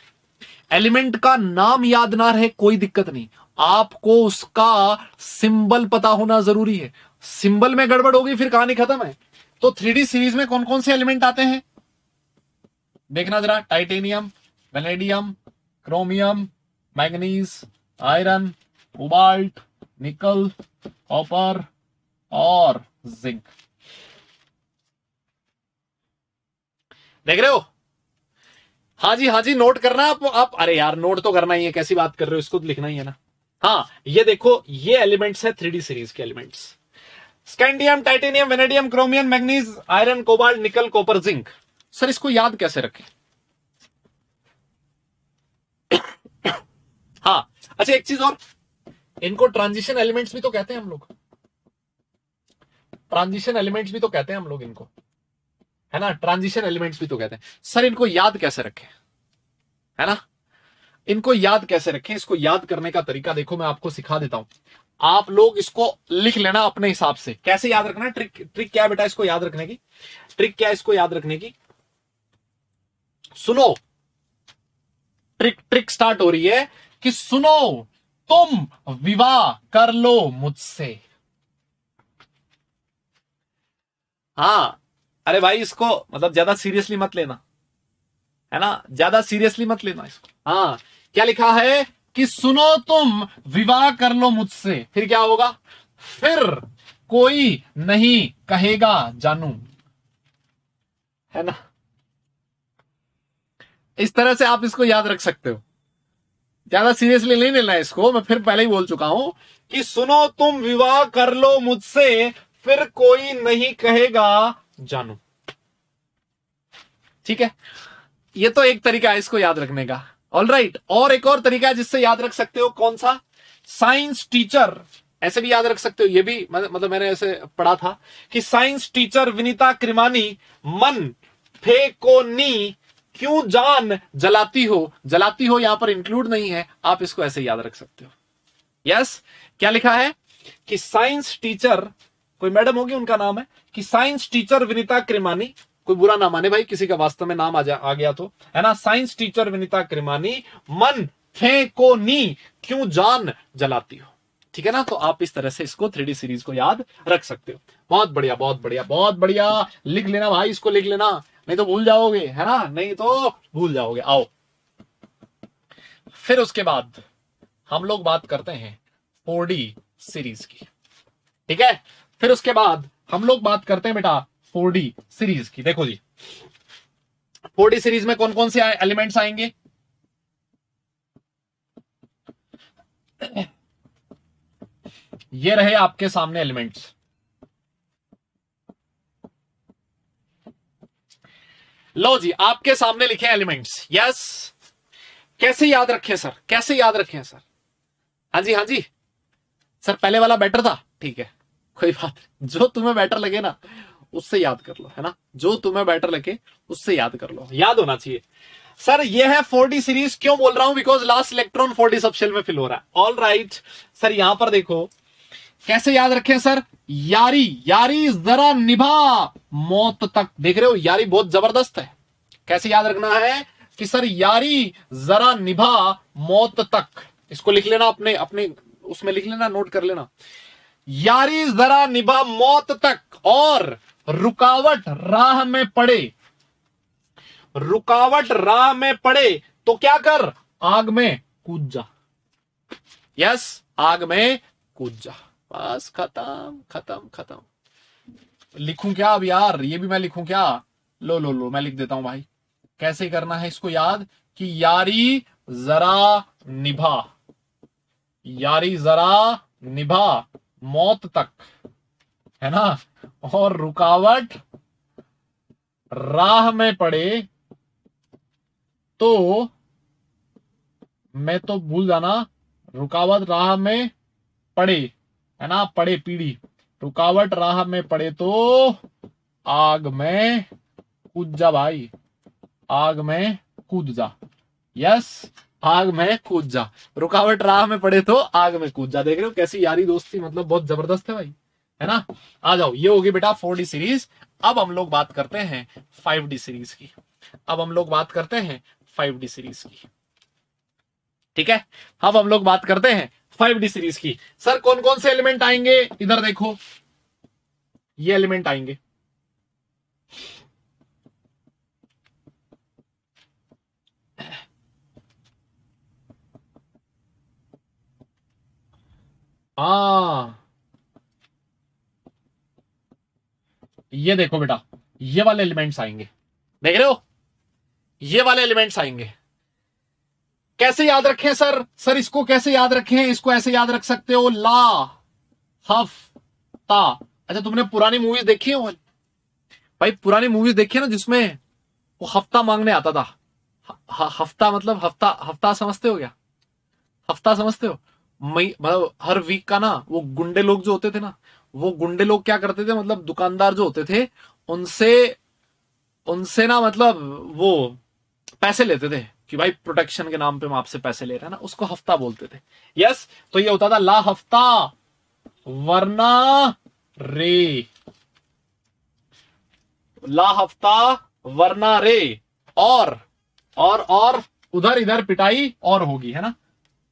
एलिमेंट का नाम याद ना रहे, कोई दिक्कत नहीं, आपको उसका सिंबल पता होना जरूरी है। सिंबल में गड़बड़ होगी फिर कहानी खत्म है। तो 3D सीरीज में कौन कौन से एलिमेंट आते हैं देखना जरा। Titanium, vanadium, chromium, manganese, iron, cobalt, निकल, कॉपर और जिंक। देख रहे हो? हाँ जी नोट करना आप। अरे यार नोट तो करना ही है, कैसी बात कर रहे हो, इसको तो लिखना ही है ना। हाँ ये देखो, ये एलिमेंट्स है 3D सीरीज के elements. Scandium, titanium, vanadium, chromium, manganese, iron, cobalt, निकल, कॉपर, जिंक। सर इसको याद कैसे रखें? हाँ अच्छा, एक चीज और, इनको ट्रांजिशन एलिमेंट्स भी तो कहते हैं हम लोग। ट्रांजिशन एलिमेंट्स भी तो कहते हैं हम लोग इनको, है ना? ट्रांजिशन एलिमेंट्स भी तो कहते हैं। सर इनको याद कैसे रखें, है ना? इनको याद कैसे रखें? इसको याद करने का तरीका देखो, मैं आपको सिखा देता हूं। आप लोग इसको लिख लेना अपने हिसाब से। कैसे याद रखना? ट्रिक क्या है बेटा इसको याद रखने की? ट्रिक क्या है इसको याद रखने की? सुनो, ट्रिक स्टार्ट हो रही है कि सुनो, तुम विवाह कर लो मुझसे। हाँ, अरे भाई इसको मतलब ज्यादा सीरियसली मत लेना, है ना? ज्यादा सीरियसली मत लेना इसको। हाँ, क्या लिखा है कि सुनो तुम विवाह कर लो मुझसे, फिर क्या होगा? फिर कोई नहीं कहेगा जानू, है ना? इस तरह से आप इसको याद रख सकते हो। ज्यादा सीरियसली नहीं लेना है इसको, मैं फिर पहले ही बोल चुका हूं कि सुनो तुम विवाह कर लो मुझसे, फिर कोई नहीं कहेगा जानू। ठीक है, ये तो एक तरीका है इसको याद रखने का। ऑल राइट, और एक और तरीका है जिससे याद रख सकते हो। कौन सा? साइंस टीचर, ऐसे भी याद रख सकते हो। ये भी मतलब मैंने ऐसे पढ़ा था कि साइंस टीचर विनीता कृमानी मन फेको नी क्यों जान जलाती हो। जलाती हो यहां पर इंक्लूड नहीं है, आप इसको ऐसे याद रख सकते हो। यस, क्या लिखा है कि साइंस टीचर, कोई मैडम होगी उनका नाम है कि साइंस टीचर विनीता कृमानी, कोई बुरा ना माने भाई किसी का वास्तव में नाम आ गया तो, है ना? साइंस टीचर विनीता कृमानी मन फेंको नी क्यों जान जलाती हो। ठीक है ना? तो आप इस तरह से इसको 3D सीरीज को याद रख सकते हो। बहुत बढ़िया बहुत बढ़िया बहुत बढ़िया, लिख लेना भाई, इसको लिख लेना, नहीं तो भूल जाओगे, है ना? नहीं तो भूल जाओगे। आओ फिर उसके बाद हम लोग बात करते हैं 4D सीरीज की। ठीक है, फिर उसके बाद हम लोग बात करते हैं बेटा 4D सीरीज की। देखो जी, 4D सीरीज में कौन कौन से एलिमेंट्स आएंगे? ये रहे आपके सामने एलिमेंट्स। लो जी, आपके सामने लिखे एलिमेंट्स। यस, कैसे याद रखें सर? कैसे याद रखें सर? हाँ जी हाँ जी सर, पहले वाला बेटर था। ठीक है, कोई बात नहीं, जो तुम्हें बेटर लगे ना उससे याद कर लो, है ना? जो तुम्हें बेटर लगे उससे याद कर लो, याद होना चाहिए। सर ये है 4D सीरीज। क्यों बोल रहा हूं? Because last electron 4D subshell में फिल हो रहा है। ऑल राइट सर, यहां पर देखो कैसे याद रखें सर? यारी, यारी जरा निभा मौत तक। देख रहे हो, यारी बहुत जबरदस्त है। कैसे याद रखना है कि सर यारी जरा निभा मौत तक। इसको लिख लेना, अपने अपने उसमें लिख लेना, नोट कर लेना। यारी जरा निभा मौत तक और रुकावट राह में पड़े, रुकावट राह में पड़े तो क्या कर, आग में कूद जा। यस, आग में कूद जा। बस खत्म खत्म खत्म। लिखूं क्या अब यार, ये भी मैं लिखूं क्या? लो लो लो, मैं लिख देता हूं भाई। कैसे करना है इसको याद कि यारी जरा निभा, यारी जरा निभा मौत तक, है ना, और रुकावट राह में पड़े तो, मैं तो भूल जाना, रुकावट राह में पड़े, है ना, पड़े पीढ़ी, रुकावट राह में पड़े तो आग में कूद जा भाई, आग में कूद जा। यस, आग में कूद जा, रुकावट राह में पड़े तो आग में कूद जा। देख रहे हो कैसी यारी दोस्ती, मतलब बहुत जबरदस्त है भाई, है ना। आ जाओ, ये होगी बेटा 4D सीरीज। अब हम लोग बात करते हैं 5D सीरीज की। अब हम लोग बात करते हैं 5D सीरीज की, ठीक है। अब हम लोग बात करते हैं 5D सीरीज की। सर कौन कौन से एलिमेंट आएंगे, इधर देखो, ये एलिमेंट आएंगे। ये देखो बेटा, ये वाले एलिमेंट्स आएंगे, देख रहे हो, ये वाले एलिमेंट्स आएंगे। कैसे याद रखें सर? सर इसको कैसे याद रखें? इसको ऐसे याद रख सकते हो, ला हफ्ता। अच्छा, तुमने पुरानी मूवीज देखी है भाई? पुरानी मूवीज देखी है ना, जिसमें वो हफ्ता मांगने आता था। हफ्ता मतलब हफ्ता, हफ्ता समझते हो क्या? हफ्ता समझते हो? मई मतलब हर वीक का ना, वो गुंडे लोग जो होते थे ना, वो गुंडे लोग क्या करते थे, मतलब दुकानदार जो होते थे, उनसे उनसे ना, मतलब वो पैसे लेते थे कि भाई प्रोटेक्शन के नाम पे हम आपसे पैसे ले रहे हैं ना, उसको हफ्ता बोलते थे। यस, तो ये होता था ला हफ्ता वरना रे, ला हफ्ता वरना रे, और उधर इधर पिटाई और होगी, है ना,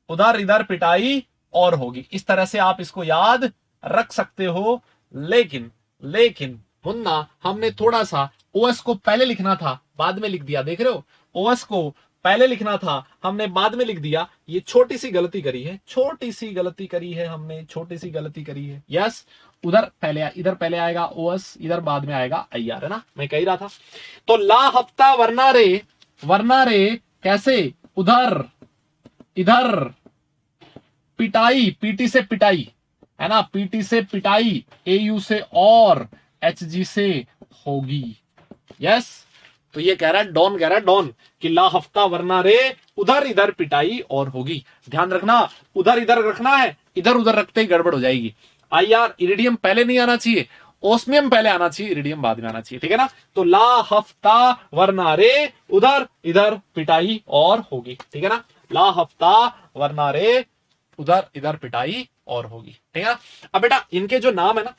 उधर इधर पिटाई और होगी। इस तरह से आप इसको याद रख सकते हो। लेकिन लेकिन मुन्ना, हमने थोड़ा सा ओएस को पहले लिखना था, बाद में लिख दिया। देख रहे हो, ओएस को पहले लिखना था, हमने बाद में लिख दिया। ये छोटी सी गलती करी है, छोटी सी गलती करी है हमने, छोटी सी गलती करी है। यस, उधर पहले, इधर पहले आएगा ओएस, इधर बाद में आएगा आईआर, है ना, मैं कह रहा था। तो ला हफ्ता वरना रे कैसे, उधर इधर पिटाई, पीटी से पिटाई, है ना, पीटी से पिटाई, एयू से और, एचजी से होगी। यस, तो ये कह रहा है डॉन, कह रहा है डॉन कि ला हफ्ता वरना रे उधर इधर पिटाई और होगी। ध्यान रखना, उधर इधर रखना है, इधर उधर रखते ही गड़बड़ हो जाएगी। आईआर इरिडियम पहले नहीं आना चाहिए, ओस्मियम पहले आना चाहिए, इरिडियम बाद में आना चाहिए, ठीक है ना। तो ला हफ्ता वरना रे उधर इधर पिटाई और होगी, ठीक है ना। ला हफ्ता वरना रे उधर इधर पिटाई और होगी, ठीक है ना। अब बेटा इनके जो नाम है ना,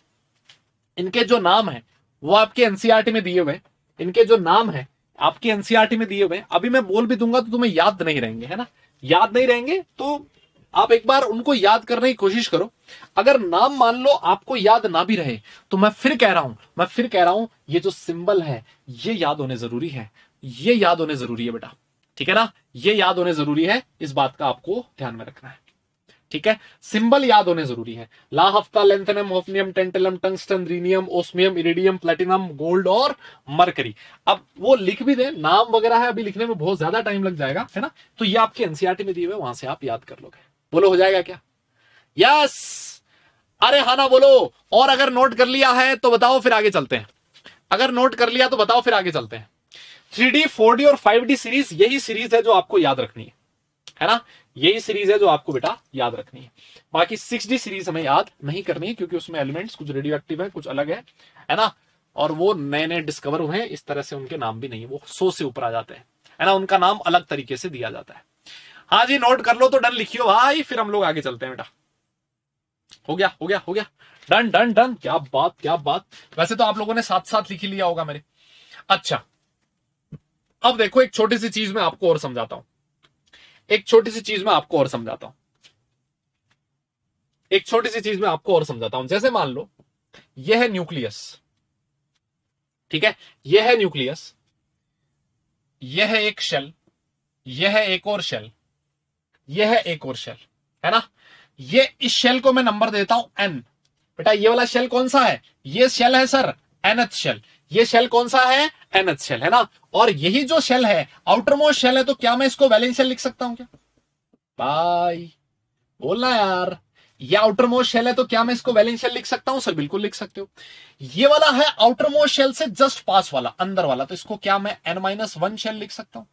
इनके जो नाम है वो आपके एनसीईआरटी में दिए हुए, इनके जो नाम है आपकी एनसीईआरटी में दिए हुए। अभी मैं बोल भी दूंगा तो तुम्हें याद नहीं रहेंगे, है ना, याद नहीं रहेंगे। तो आप एक बार उनको याद करने की कोशिश करो। अगर नाम मान लो आपको याद ना भी रहे, तो मैं फिर कह रहा हूं, ये जो सिंबल है ये याद होने जरूरी है, ये याद होने जरूरी है बेटा, ठीक है ना, ये याद होने जरूरी है। इस बात का आपको ध्यान में रखना है, ठीक है। सिंबल याद होने जरूरी है। ला हफ्ता, lanthanum, hafnium, tantalum, tungsten, rhenium, osmium, iridium, platinum, gold और मरकरी। अब वो लिख भी दे, नाम वगैरह है, अभी लिखने में बहुत ज्यादा टाइम लग जाएगा, है ना। तो ये आपके एनसीईआरटी में दिए हुए, वहां से आप याद कर लोगे। बोलो, हो जाएगा क्या? यस, अरे हाँ ना बोलो। और अगर नोट कर लिया है तो बताओ, फिर आगे चलते हैं। अगर नोट कर लिया तो बताओ, फिर आगे चलते हैं। 3D, 4D और 5D सीरीज, यही सीरीज है जो आपको याद रखनी है ना, यही सीरीज है जो आपको बेटा याद रखनी है। बाकी 6D सीरीज हमें याद नहीं करनी है, क्योंकि उसमें एलिमेंट्स कुछ रेडियो एक्टिव है, कुछ अलग है ना, और वो नए नए डिस्कवर हुए हैं, इस तरह से उनके नाम भी नहीं है, वो 100 से ऊपर आ जाते हैं, है ना, उनका नाम अलग तरीके से दिया जाता है। हाँ जी, नोट कर लो तो डन लिखियो भाई, फिर हम लोग आगे चलते हैं बेटा। हो गया हो गया हो गया, डन डन डन, क्या बात क्या बात। वैसे तो आप लोगों ने साथ साथ लिख ही लिया होगा मेरे। अच्छा, अब देखो एक छोटी सी चीज मैं आपको और समझाता हूं, एक छोटी सी चीज मैं आपको और समझाता हूं। एक छोटी सी चीज मैं आपको और समझाता हूं। जैसे मान लो यह है न्यूक्लियस, ठीक है, यह है न्यूक्लियस, यह है एक शेल, यह है एक और शेल, यह है एक और शेल, है ना। ये इस शेल को मैं नंबर देता हूं एन। बेटा ये वाला शेल कौन सा है? ये शेल है सर एनथ शेल। ये शेल कौन सा है? एनथ शेल, है ना। और यही जो शेल है आउटर मोस्ट शेल है, तो क्या मैं इसको वैलेंस शेल लिख सकता हूं क्या? भाई बोलना यार, ये आउटर मोस्ट शेल है तो क्या मैं इसको वैलेंस शेल लिख सकता हूं? सर बिल्कुल लिख सकते हो। ये वाला है आउटर मोस्ट शेल से जस्ट पास वाला, अंदर वाला, तो इसको क्या मैं n-1 शेल लिख सकता हूं?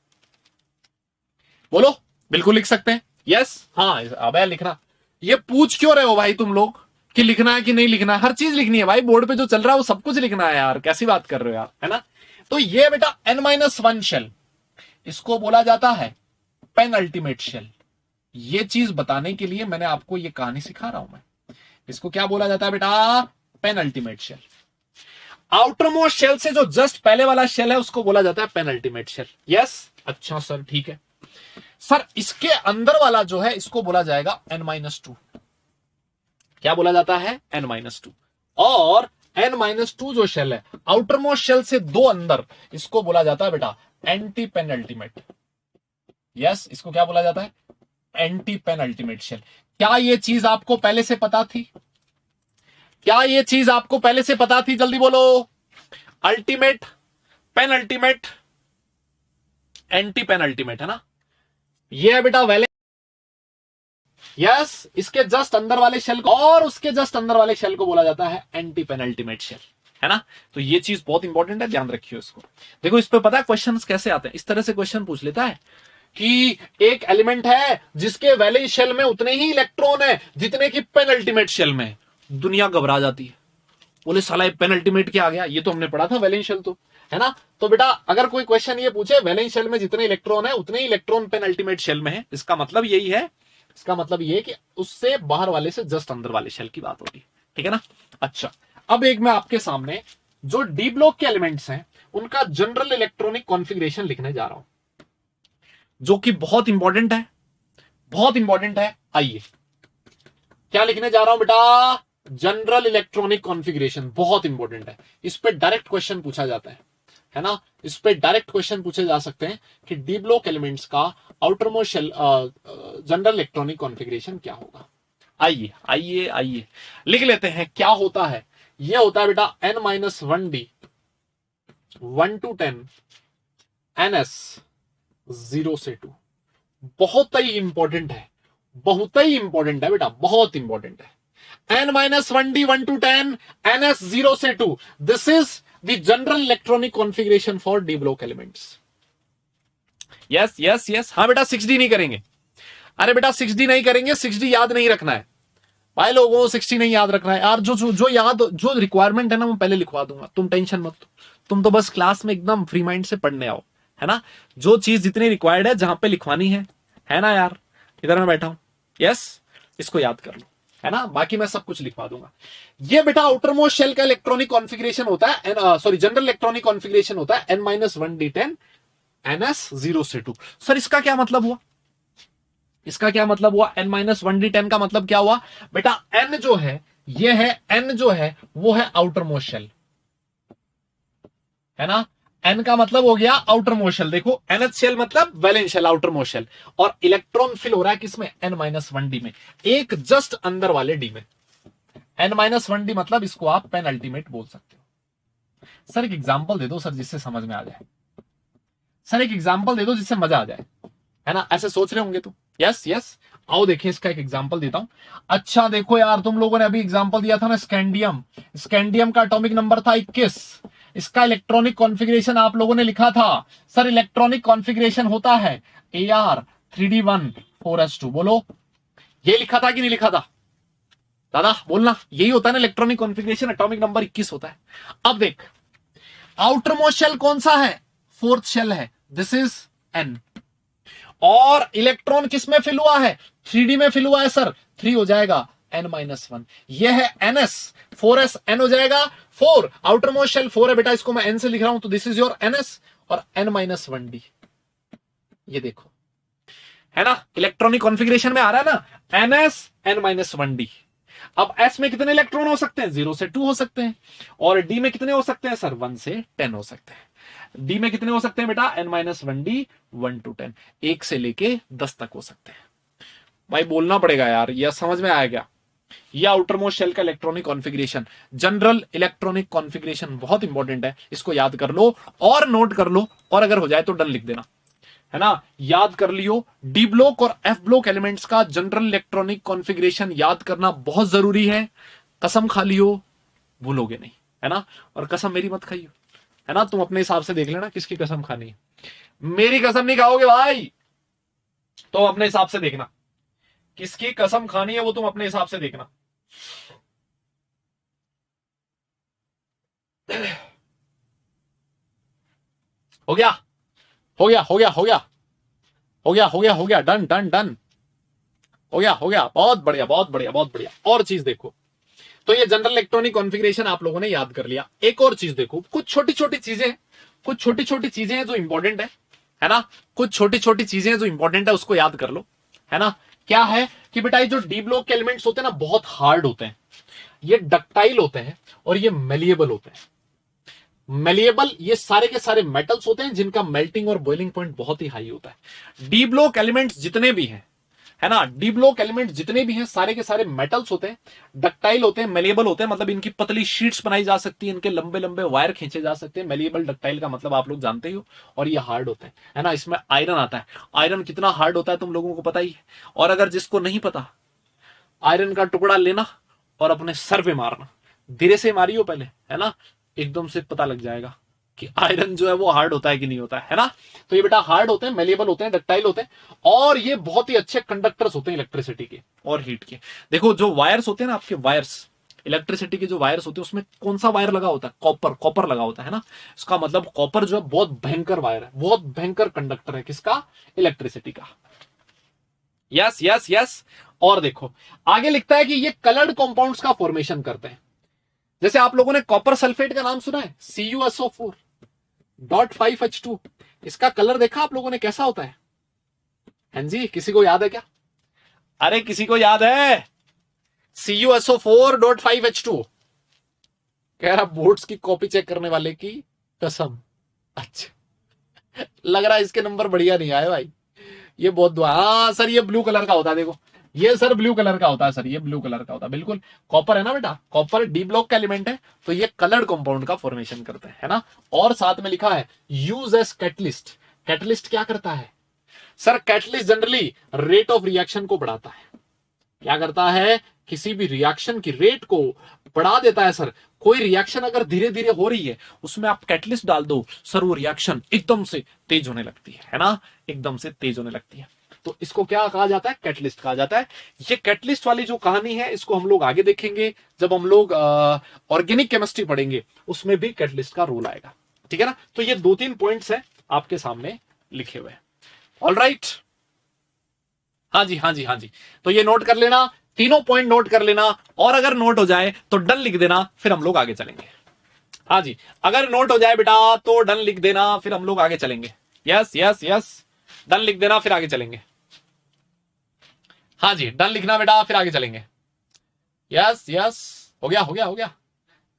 बोलो, बिल्कुल लिख सकते हैं। यस, हाँ। अब लिखना, ये पूछ क्यों रहे हो भाई तुम लोग कि लिखना है कि नहीं लिखना है? हर चीज लिखनी है भाई, बोर्ड पे जो चल रहा है वो सब कुछ लिखना है यार, कैसी बात कर रहे हो यार, है ना। तो ये बेटा n-1 शेल, इसको बोला जाता है पेन अल्टीमेट शेल। ये चीज बताने के लिए मैंने आपको ये कहानी सिखा रहा हूं मैं। इसको क्या बोला जाता है बेटा? Pen ultimate shell. Outer most shell से जो जस्ट पहले वाला शेल है उसको बोला जाता है पेन अल्टीमेट शेल। यस, अच्छा सर, ठीक है सर। इसके अंदर वाला जो है इसको बोला जाएगा n-2। क्या बोला जाता है? n-2। और n-2 जो शेल है आउटर मोस्ट शेल से दो अंदर, इसको बोला जाता है बेटा एंटी पेन अल्टीमेट। यस, इसको क्या बोला जाता है? Anti pen ultimate shell. क्या ये चीज आपको पहले से पता थी? क्या ये चीज आपको पहले से पता थी? जल्दी बोलो। Ultimate, penultimate, antepenultimate, है ना। ये है बेटा वैलेंस। यस, इसके जस्ट अंदर वाले शेल को और उसके जस्ट अंदर वाले शेल को बोला जाता है एंटी पेन अल्टीमेट शेल, है ना। तो ये चीज बहुत इंपॉर्टेंट है, ध्यान रखियो इसको। देखो इस पे पता है क्वेश्चंस कैसे आते हैं? इस तरह से क्वेश्चन पूछ लेता है कि एक एलिमेंट है जिसके वैलेंस शेल में उतने ही इलेक्ट्रॉन है जितने की पेन अल्टीमेट शेल में। दुनिया घबरा जाती है, बोले साला पेन अल्टीमेट क्या आ गया, ये तो हमने पढ़ा था वैलेंस शेल तो, है ना। तो बेटा अगर कोई क्वेश्चन ये पूछे वैलेंस शेल में जितने इलेक्ट्रॉन है उतने ही इलेक्ट्रॉन पेन अल्टीमेट शेल में है, इसका मतलब यही है, इसका मतलब ये कि उससे बाहर वाले से जस्ट अंदर वाले शेल की बात हो रही है, ठीक है ना। अच्छा, अब एक मैं आपके सामने जो डी ब्लॉक के एलिमेंट्स हैं उनका जनरल इलेक्ट्रॉनिक कॉन्फ़िगरेशन लिखने जा रहा हूं, जो कि बहुत इंपॉर्टेंट है, बहुत इंपॉर्टेंट है। आइए, क्या लिखने जा रहा हूं बेटा? जनरल इलेक्ट्रॉनिक कॉन्फ़िगरेशन, बहुत इंपॉर्टेंट है। इस पे डायरेक्ट क्वेश्चन पूछा जाता है ना। इस पे डायरेक्ट क्वेश्चन पूछे जा सकते हैं कि डी ब्लॉक एलिमेंट्स का outer most shell general electronic configuration क्या होगा। आइए आइए आइए लिख लेते हैं क्या होता है। यह होता है बेटा n-1d 1 to 10 ns 0 से 2। बहुत ही इंपॉर्टेंट है, बहुत ही इंपॉर्टेंट है बेटा, बहुत इंपॉर्टेंट है। n-1d 1 to 10 ns 0 से 2, this is the general electronic configuration for D block elements. Yes yes yes, हाँ बेटा 6d नहीं करेंगे। अरे बेटा 6d नहीं करेंगे, 6d याद नहीं रखना है भाई लोगों को, 6d नहीं याद रखना है यार। जो याद, जो रिक्वायरमेंट है ना वो पहले लिखवा दूंगा, तुम टेंशन मत लो। तुम तो बस क्लास में एकदम फ्री माइंड से पढ़ने आओ, है ना। जो चीज जितनी रिक्वायर्ड है जहां पे लिखवानी है ना यार। इधर मैं बैठा हूं, यस, इसको याद कर लो, है ना। बाकी मैं सब कुछ लिखवा दूंगा। ये बेटा आउटर मोस्ट शेल का इलेक्ट्रॉनिक कॉन्फ़िगरेशन होता है, सॉरी जनरल इलेक्ट्रॉनिक कॉन्फ़िगरेशन होता है n-1d10 ns 0 से 2। सर इसका क्या मतलब हुआ? इसका क्या मतलब हुआ? n-1d10 का मतलब क्या हुआ बेटा? n जो है, ये है n जो है वो है आउटर मोस्ट शेल, है ना। n का मतलब हो गया आउटर मोस्ट शेल। देखो nth शेल मतलब valence shell, outer most shell, और इलेक्ट्रॉन फिल हो रहा है किसमें? n-1d में, एक जस्ट अंदर वाले d में। n-1d मतलब इसको आप पेन अल्टीमेट बोल सकते हो। सर एक एग्जांपल दे दो सर जिससे समझ में आ जाए। सर एक एग्जांपल दे दो जिससे मजा आ जाए, है ना। ऐसे सोच रहे होंगे तुम। यस यस, आओ देखिए इसका एक एग्जांपल देता हूं। अच्छा देखो यार, तुम लोगों ने अभी एग्जांपल दिया था ना स्कैंडियम, स्कैंडियम का एटॉमिक नंबर था 21। इसका इलेक्ट्रॉनिक कॉन्फ़िगरेशन आप लोगों ने लिखा था। सर इलेक्ट्रॉनिक कॉन्फ़िगरेशन होता है Ar3d1 4s2। बोलो, ये लिखा था कि नहीं लिखा था? दादा बोलना, यही होता है ना इलेक्ट्रॉनिक कॉन्फ़िगरेशन, एटॉमिक नंबर 21 होता है। अब देख, आउटर मोस्ट शेल कौन सा है? फोर्थ शेल है, दिस इज n। और इलेक्ट्रॉन किस में फिल हुआ है? 3d में फिल हुआ है सर, 3 हो जाएगा n-1। यह है ns, 4s n हो जाएगा 4। आउटर मोस्ट शेल 4 है बेटा, इसको मैं n से लिख रहा हूं, तो दिस इज योर ns और n-1d। ये देखो, है ना, इलेक्ट्रॉनिक कॉन्फ़िगरेशन में आ रहा है ना ns n-1d। अब s में कितने इलेक्ट्रॉन हो सकते हैं? 0 से 2 हो सकते हैं। और d में कितने हो सकते हैं सर? 1 से 10 हो सकते हैं। d में कितने हो सकते हैं बेटा? n-1d 1 to 10, 1 से लेके 10 तक हो सकते हैं। भाई बोलना पड़ेगा यार, यह समझ में आया क्या? या आउटर मोस्ट शेल का electronic configuration, general electronic configuration बहुत इंपॉर्टेंट है, इसको याद कर लो और नोट कर लो, और अगर हो जाए तो डन लिख देना, है ना। याद कर लियो, डी ब्लॉक और एफ ब्लॉक एलिमेंट्स का जनरल इलेक्ट्रॉनिक कॉन्फ़िगरेशन याद करना बहुत जरूरी है। कसम खा लियो, भूलोगे नहीं, है ना। और कसम मेरी मत खाइयो, है ना। तुम अपने हिसाब से देख लेना किसकी कसम खानी है, मेरी कसम नहीं खाओगे भाई, तो अपने हिसाब से देखना किसकी कसम खानी है, वो तुम अपने हिसाब से देखना। हो गया हो गया हो गया हो गया हो गया हो गया हो गया, डन डन डन, हो गया हो गया, बहुत बढ़िया बहुत बढ़िया बहुत बढ़िया। और चीज देखो, तो ये जनरल इलेक्ट्रॉनिक कॉन्फ़िगरेशन आप लोगों ने याद कर लिया। एक और चीज देखो, कुछ छोटी छोटी चीजें, कुछ छोटी छोटी चीजें हैं जो इंपॉर्टेंट है ना। कुछ छोटी छोटी चीजें हैं जो इंपॉर्टेंट है, उसको याद कर लो, है ना। क्या है कि बेटा ये जो डी ब्लॉक के एलिमेंट्स होते हैं ना, बहुत हार्ड होते हैं, ये डक्टाइल होते हैं और ये मेलिएबल होते हैं। मेलिएबल, ये सारे के सारे मेटल्स होते हैं जिनका मेल्टिंग और बॉइलिंग पॉइंट बहुत ही हाई होता है। डी ब्लॉक एलिमेंट्स जितने भी हैं, है ना, डी ब्लॉक एलिमेंट जितने भी हैं सारे के सारे मेटल्स होते हैं, डक्टाइल होते हैं, मेलिएबल होते हैं, मतलब इनकी पतली शीट्स बनाई जा सकती है, इनके लंबे लंबे वायर खींचे जा सकते हैं। मेलिएबल डक्टाइल का मतलब आप लोग जानते ही हो। और ये हार्ड होते हैं, है ना। इसमें आयरन आता है, आयरन कितना हार्ड होता है तुम लोगों को पता ही है। और अगर जिसको नहीं पता, आयरन का टुकड़ा लेना और अपने सर पे मारना, धीरे से मारियो पहले, है ना, एकदम से पता लग जाएगा कि आयरन जो है वो हार्ड होता है कि नहीं होता है ना। तो ये बेटा हार्ड होते हैं, मेलिएबल होते हैं, डक्टाइल होते हैं, और ये बहुत ही अच्छे कंडक्टर्स होते हैं इलेक्ट्रिसिटी के और हीट के। देखो जो वायर्स होते हैं ना आपके, वायर्स, इलेक्ट्रिसिटी के जो वायर्स होते हैं उसमें कौन सा वायर लगा होता है? कॉपर, कॉपर लगा होता है ना। इसका मतलब कॉपर जो है बहुत भयंकर वायर है, बहुत भयंकर कंडक्टर है, किसका? इलेक्ट्रिसिटी का। Yes yes yes. और देखो आगे लिखता है कि ये कलर्ड कंपाउंड्स का फॉर्मेशन करते हैं। जैसे आप लोगों ने कॉपर सल्फेट का नाम सुना है, CuSO4.5H2, इसका कलर देखा आप लोगों ने कैसा होता है? हाँ जी, किसी को याद है क्या? अरे किसी को याद है? CuSO4.5H2 कह रहा, बोर्ड्स की कॉपी चेक करने वाले की कसम। अच्छा, लग रहा है इसके नंबर बढ़िया नहीं आए भाई, ये बहुत दुआ। हाँ सर ये ब्लू कलर का होता है, देखो ये सर ब्लू कलर का होता है सर, ये ब्लू कलर का होता है, बिल्कुल कॉपर है ना बेटा, कॉपर डी ब्लॉक का एलिमेंट है, तो ये कलर्ड कंपाउंड का फॉर्मेशन करते हैं, है ना। और साथ में लिखा है यूज एज कैटलिस्ट। कैटलिस्ट क्या करता है sir? Catalyst generally rate of reaction को बढ़ाता है। क्या करता है? किसी भी रिएक्शन की रेट को बढ़ा देता है सर। कोई रिएक्शन अगर धीरे धीरे हो रही है, उसमें आप कैटलिस्ट डाल दो सर, वो रिएक्शन एकदम से तेज होने लगती है ना, एकदम से तेज होने लगती है। तो इसको क्या कहा जाता है? कैटलिस्ट कहा जाता है। ये कैटलिस्ट वाली जो कहानी है इसको हम लोग आगे देखेंगे, जब हम लोग ऑर्गेनिक केमिस्ट्री पढ़ेंगे, उसमें भी कैटलिस्ट का रोल आएगा, ठीक है ना। तो ये 2-3 पॉइंट्स हैं आपके सामने लिखे हुए। ऑल राइट, हाँ जी हाँ जी हाँ जी। तो ये नोट कर लेना, तीनों पॉइंट नोट कर लेना, और अगर नोट हो जाए तो डन लिख देना, फिर हम लोग आगे चलेंगे। हाँ जी, अगर नोट हो जाए बेटा तो डन लिख देना, फिर हम लोग आगे चलेंगे। यस यस यस, डन लिख देना, फिर आगे चलेंगे। हाँ जी, डन लिखना बेटा, फिर आगे चलेंगे। यस यस, हो गया हो गया हो गया।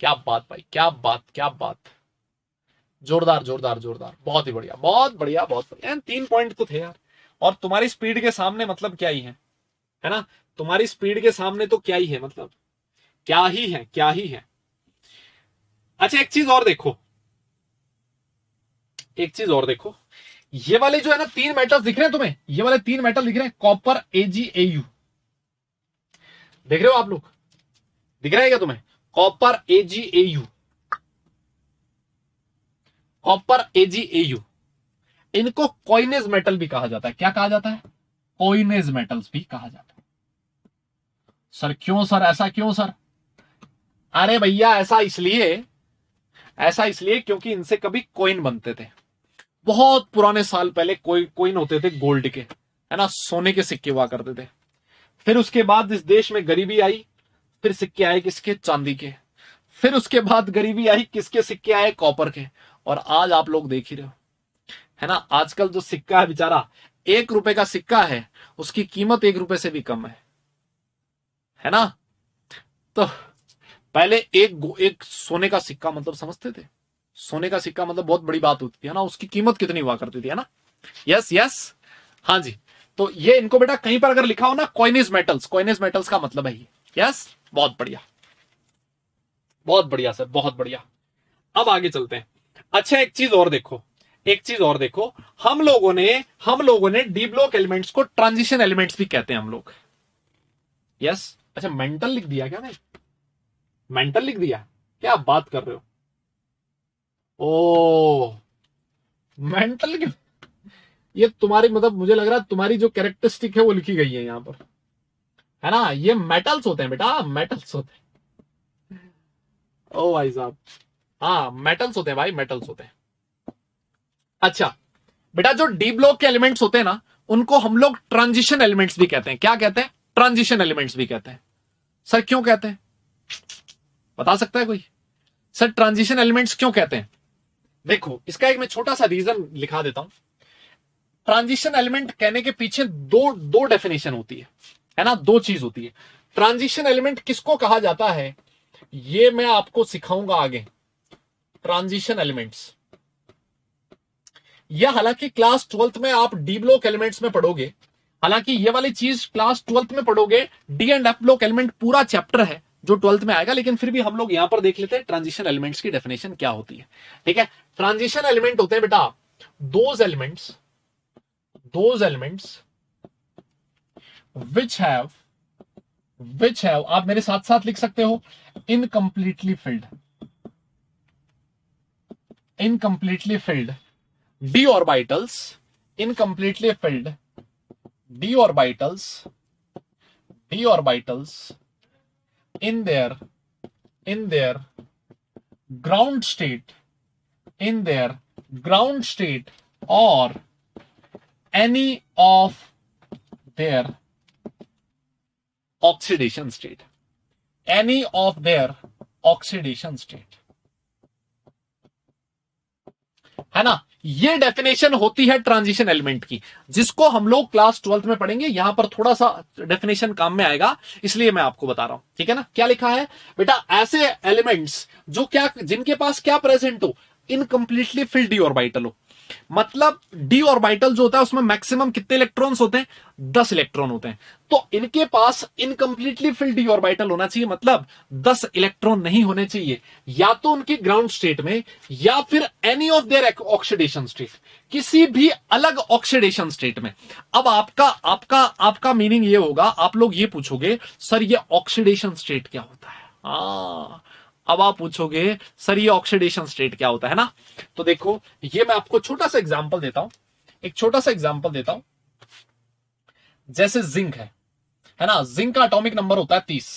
क्या बात भाई, क्या बात क्या बात, जोरदार जोरदार जोरदार, बहुत ही बढ़िया बहुत बढ़िया बहुत बढ़िया। 3 पॉइंट तो थे यार, और तुम्हारी स्पीड के सामने मतलब क्या ही है ना। तुम्हारी स्पीड के सामने तो क्या ही है, मतलब क्या ही है, क्या ही है। अच्छा एक चीज और देखो, एक चीज और देखो, ये वाले जो है ना 3 मेटल्स दिख रहे हैं तुम्हें, ये वाले 3 मेटल दिख रहे हैं, कॉपर AgAu, देख रहे हो आप लोग? दिख रहा है क्या तुम्हें? कॉपर AgAu, कॉपर AgAu, इनको कॉइनेज मेटल भी कहा जाता है। क्या कहा जाता है? कॉइनेज मेटल्स भी कहा जाता है। सर क्यों सर, ऐसा क्यों सर? अरे भैया ऐसा इसलिए, ऐसा इसलिए क्योंकि इनसे कभी कॉइन बनते थे, बहुत पुराने साल पहले। कोई कॉइन होते थे गोल्ड के, है ना, सोने के सिक्के हुआ करते थे। फिर उसके बाद इस देश में गरीबी आई, फिर सिक्के आए किसके? चांदी के। फिर उसके बाद गरीबी आई, किसके सिक्के आए? कॉपर के। और आज आप लोग देख ही रहे हो, है ना, आजकल जो सिक्का है बेचारा, 1 रुपए का सिक्का है, उसकी कीमत 1 रुपए से भी कम है ना। तो पहले एक सोने का सिक्का मतलब समझते थे? सोने का सिक्का मतलब बहुत बड़ी बात होती है ना, उसकी कीमत कितनी हुआ करती थी, है ना? यस यस, हाँ जी। तो ये इनको बेटा कहीं पर अगर लिखा हो ना कॉइनेज मेटल्स, कॉइनेज मेटल्स का मतलब है ये। यस, बहुत बढ़िया, बहुत बढ़िया सर, बहुत बढ़िया। अब आगे चलते हैं। अच्छा एक चीज और देखो, एक चीज और देखो, हम लोगों ने डी ब्लॉक एलिमेंट्स को ट्रांजिशन एलिमेंट्स भी कहते हैं हम लोग। यस, अच्छा मेंटल लिख दिया क्या मैं? मेंटल लिख दिया? क्या आप बात कर रहे हो? ओ, मेंटल क्यों? ये तुम्हारी मतलब मुझे लग रहा है तुम्हारी जो कैरेक्टरिस्टिक है वो लिखी गई है यहां पर, है ना? ये मेटल्स होते हैं बेटा, मेटल्स होते हैं। ओ भाई साहब, हाँ मेटल्स होते हैं भाई, मेटल्स होते हैं। अच्छा बेटा, जो डी ब्लॉक के एलिमेंट्स होते हैं ना, उनको हम लोग ट्रांजिशन एलिमेंट्स भी कहते हैं। क्या कहते हैं? ट्रांजिशन एलिमेंट्स भी कहते हैं। सर क्यों कहते हैं, बता सकता है कोई? सर ट्रांजिशन एलिमेंट्स क्यों कहते हैं? देखो इसका एक मैं छोटा सा रीजन लिखा देता हूं। ट्रांजिशन एलिमेंट कहने के पीछे दो दो डेफिनेशन होती है ना, दो चीज होती है। ट्रांजिशन एलिमेंट किसको कहा जाता है ये मैं आपको सिखाऊंगा आगे। ट्रांजिशन एलिमेंट्स, यह हालांकि क्लास 12th में आप डी ब्लॉक एलिमेंट्स में पढ़ोगे, हालांकि ये वाली चीज क्लास 12th में पढ़ोगे। D and F block element पूरा चैप्टर है जो 12th में आएगा, लेकिन फिर भी हम लोग यहां पर देख लेते हैं ट्रांजिशन एलिमेंट्स की डेफिनेशन क्या होती है। ठीक है, ट्रांजिशन एलिमेंट होते हैं बेटा those elements, those elements which have, आप मेरे साथ साथ लिख सकते हो, incompletely field, incompletely field d orbitals, incompletely filled d orbitals, d orbitals in their ground state, in their ground state or any of their oxidation state, any of their oxidation state, है ना? ये definition होती है transition element की, जिसको हम लोग class 12th में पढ़ेंगे। यहां पर थोड़ा सा डेफिनेशन काम में आएगा, इसलिए मैं आपको बता रहा हूं। ठीक है ना? क्या लिखा है बेटा? ऐसे एलिमेंट्स जो क्या, जिनके पास क्या प्रेजेंट हो, इनकम्प्लीटली फिल्ड डी ऑर्बिटल हो। मतलब डी ऑर्बिटल जो होता है उसमें मैक्सिमम कितने इलेक्ट्रॉन्स होते हैं? 10 इलेक्ट्रॉन होते हैं। तो इनके पास इनकम्प्लीटली फिल्ड डी ऑर्बिटल होना चाहिए, मतलब 10 इलेक्ट्रॉन नहीं होने चाहिए, या तो उनकी ग्राउंड स्टेट में या फिर any of their oxidation state, किसी भी अलग ऑक्सीडेशन स्टेट में। अब आपका आपका आपका मीनिंग ये होगा, आप लोग ये पूछोगे सर ये ऑक्सीडेशन स्टेट क्या होता है? अब आप पूछोगे सर ये ऑक्सीडेशन स्टेट क्या होता है ना? तो देखो ये मैं आपको छोटा सा एग्जांपल देता हूं, एक छोटा सा एग्जांपल देता हूं। जैसे जिंक है ना? जिंक का एटॉमिक नंबर होता है 30।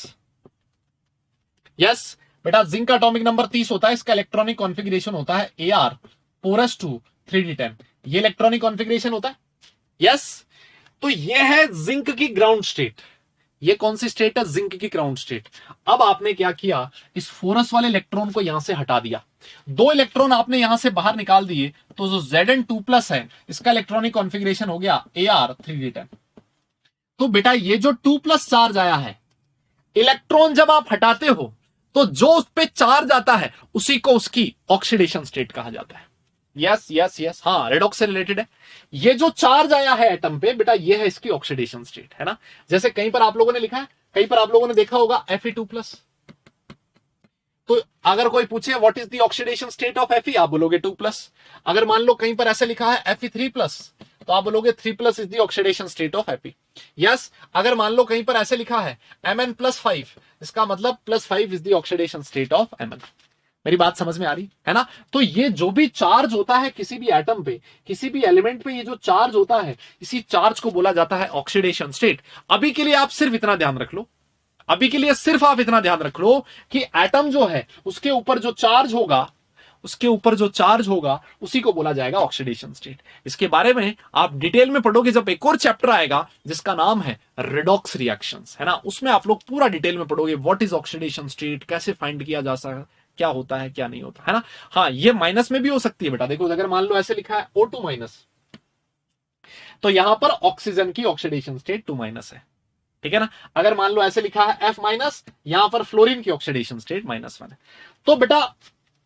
यस बेटा, जिंक का एटॉमिक नंबर 30 होता है। इसका इलेक्ट्रॉनिक कॉन्फ़िगरेशन होता है Ar4s2 3d10। ये इलेक्ट्रॉनिक कॉन्फ़िगरेशन होता है। यस, तो ये है जिंक की ग्राउंड स्टेट। ये कौन सी स्टेट है? जिंक की ग्राउंड स्टेट। अब आपने क्या किया, इस फोरस वाले इलेक्ट्रॉन को यहां से हटा दिया, 2 इलेक्ट्रॉन आपने यहां से बाहर निकाल दिए, तो जो Zn2+ है इसका इलेक्ट्रॉनिक कॉन्फ़िगरेशन हो गया Ar3d10। तो बेटा ये जो 2+ चार्ज आया है, इलेक्ट्रॉन जब आप हटाते हो तो जो उस पे चार्ज आता है उसी को उसकी ऑक्सीडेशन स्टेट कहा जाता है। यस यस यस, हाँ रेडॉक्स से रिलेटेड है। ये जो चार्ज आया है एटम पे बेटा, ये है इसकी ऑक्सीडेशन स्टेट, है ना? जैसे कहीं पर आप लोगों ने लिखा है, कहीं पर आप लोगों ने देखा होगा Fe2+। तो अगर कोई पूछे what is the oxidation state of Fe, आप बोलोगे 2+। अगर मान लो कहीं पर ऐसे लिखा है Fe3+, तो आप बोलोगे 3+ is the oxidation state of Fe। Yes, अगर मान लो कहीं पर ऐसे लिखा है Mn+5, इसका मतलब +5 is the oxidation state of Mn। मेरी बात समझ में आ रही है ना? तो ये जो भी चार्ज होता है किसी भी एटम पे, किसी भी एलिमेंट पे, ये जो चार्ज होता है, इसी चार्ज को बोला जाता है ऑक्सीडेशन स्टेट। अभी के लिए आप सिर्फ इतना ध्यान रख लो, अभी के लिए सिर्फ आप इतना ध्यान रख लो कि एटम जो है उसके ऊपर जो चार्ज होगा, उसके ऊपर जो चार्ज होगा उसी को बोला जाएगा ऑक्सीडेशन स्टेट। इसके बारे में आप डिटेल में पढ़ोगे जब एक और चैप्टर आएगा जिसका नाम है रेडॉक्स रिएक्शंस, है ना? उसमें आप लोग पूरा डिटेल में पढ़ोगे व्हाट इज ऑक्सीडेशन स्टेट, कैसे फाइंड किया जा सकता है, क्या होता है क्या नहीं होता, है ना? हाँ, ये माइनस में भी हो सकती है बेटा। देखो अगर मान लो ऐसे लिखा है O2-, तो यहां पर ऑक्सीजन की ऑक्सीडेशन स्टेट 2- है। ठीक है ना। अगर मान लो ऐसे लिखा है F माइनस, यहां पर फ्लोरीन की ऑक्सीडेशन स्टेट -1 है, तो बेटा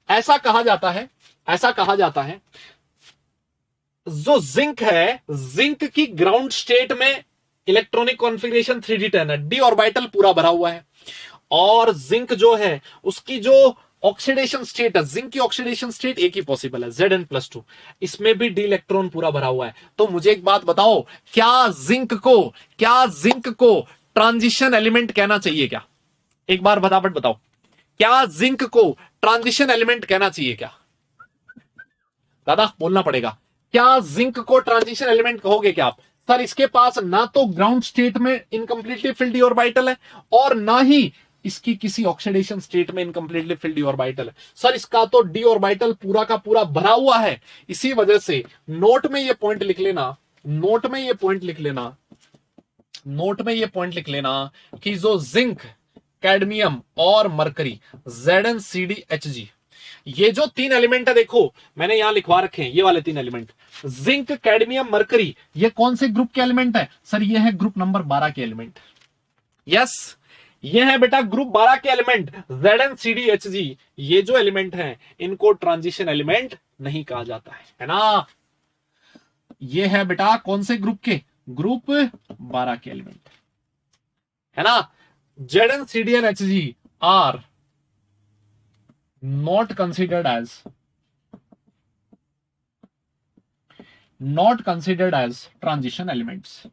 ऐसा कहा जाता है, ऐसा कहा जाता है जो जिंक है, जिंक की ग्राउंड स्टेट में इलेक्ट्रॉनिक कॉन्फ़िगरेशन 3d10 है, डी ऑर्बिटल पूरा भरा हुआ है, और जिंक जो है उसकी जो ऑक्सीडेशन स्टेट है, जिंक की ऑक्सीडेशन स्टेट एक ही पॉसिबल है, Zn+2, इसमें भी डी इलेक्ट्रॉन पूरा भरा हुआ है। तो मुझे एक बात बताओ, क्या जिंक को ट्रांजिशन एलिमेंट कहना चाहिए क्या? एक बार फटाफट बताओ, क्या जिंक को ट्रांजिशन एलिमेंट कहना चाहिए क्या? दादा बोलना पड़ेगा, क्या जिंक को ट्रांजिशन एलिमेंट कहोगे क्या आप? सर इसके पास ना तो ग्राउंड स्टेट में इनकम्प्लीटली फिल्ड डी ऑर्बिटल है, और ना ही इसकी किसी ऑक्सीडेशन स्टेट में इनकम्प्लीटली फिल्ड डी ऑर्बिटल है। सर इसका तो डी ऑर्बिटल पूरा का पूरा भरा हुआ है। इसी वजह से नोट में ये पॉइंट लिख लेना, नोट में ये पॉइंट लिख लेना, नोट में ये पॉइंट लिख लेना कि जो जिंक, कैडमियम और मरकरी, ZnCdHg, ये जो 3 एलिमेंट है, देखो मैंने यहां लिखवा रखे हैं ये वाले 3 एलिमेंट, जिंक, कैडमियम, मरकरी, ये कौन से ग्रुप के एलिमेंट है? सर ये है ग्रुप नंबर 12 के एलिमेंट। यस, ये है बेटा ग्रुप 12 के एलिमेंट ZnCdHg। ये जो एलिमेंट हैं इनको ट्रांजिशन एलिमेंट नहीं कहा जाता है ना। ये है बेटा कौन से ग्रुप के? ग्रुप 12 के एलिमेंट, है ना। ZnCdHg are not considered as transition elements.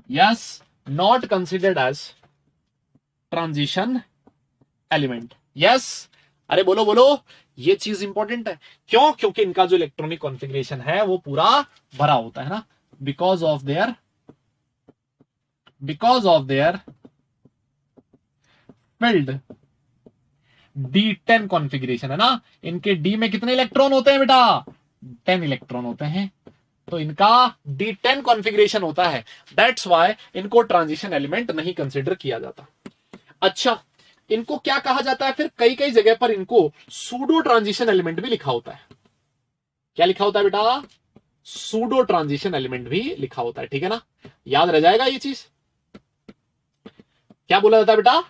Yes, not considered as transition element. Yes, अरे बोलो बोलो, ये चीज इंपॉर्टेंट है। क्यों? क्योंकि इनका जो इलेक्ट्रॉनिक कॉन्फ़िगरेशन है वो पूरा भरा होता है ना, because of their field D10 configuration, है ना। इनके D में कितने इलेक्ट्रॉन होते हैं बेटा? 10 इलेक्ट्रॉन होते हैं, तो इनका D10 कॉन्फ़िगरेशन होता है, दैट्स वाई इनको ट्रांजिशन एलिमेंट नहीं कंसिडर किया जाता। अच्छा, इनको क्या कहा जाता है फिर? कई कई जगह पर इनको सूडो ट्रांजिशन एलिमेंट भी लिखा होता है। क्या लिखा होता है बेटा? सूडो ट्रांजिशन एलिमेंट भी लिखा होता है, ठीक है ना। याद रह जाएगा ये चीज। क्या बोला जाता है बेटा?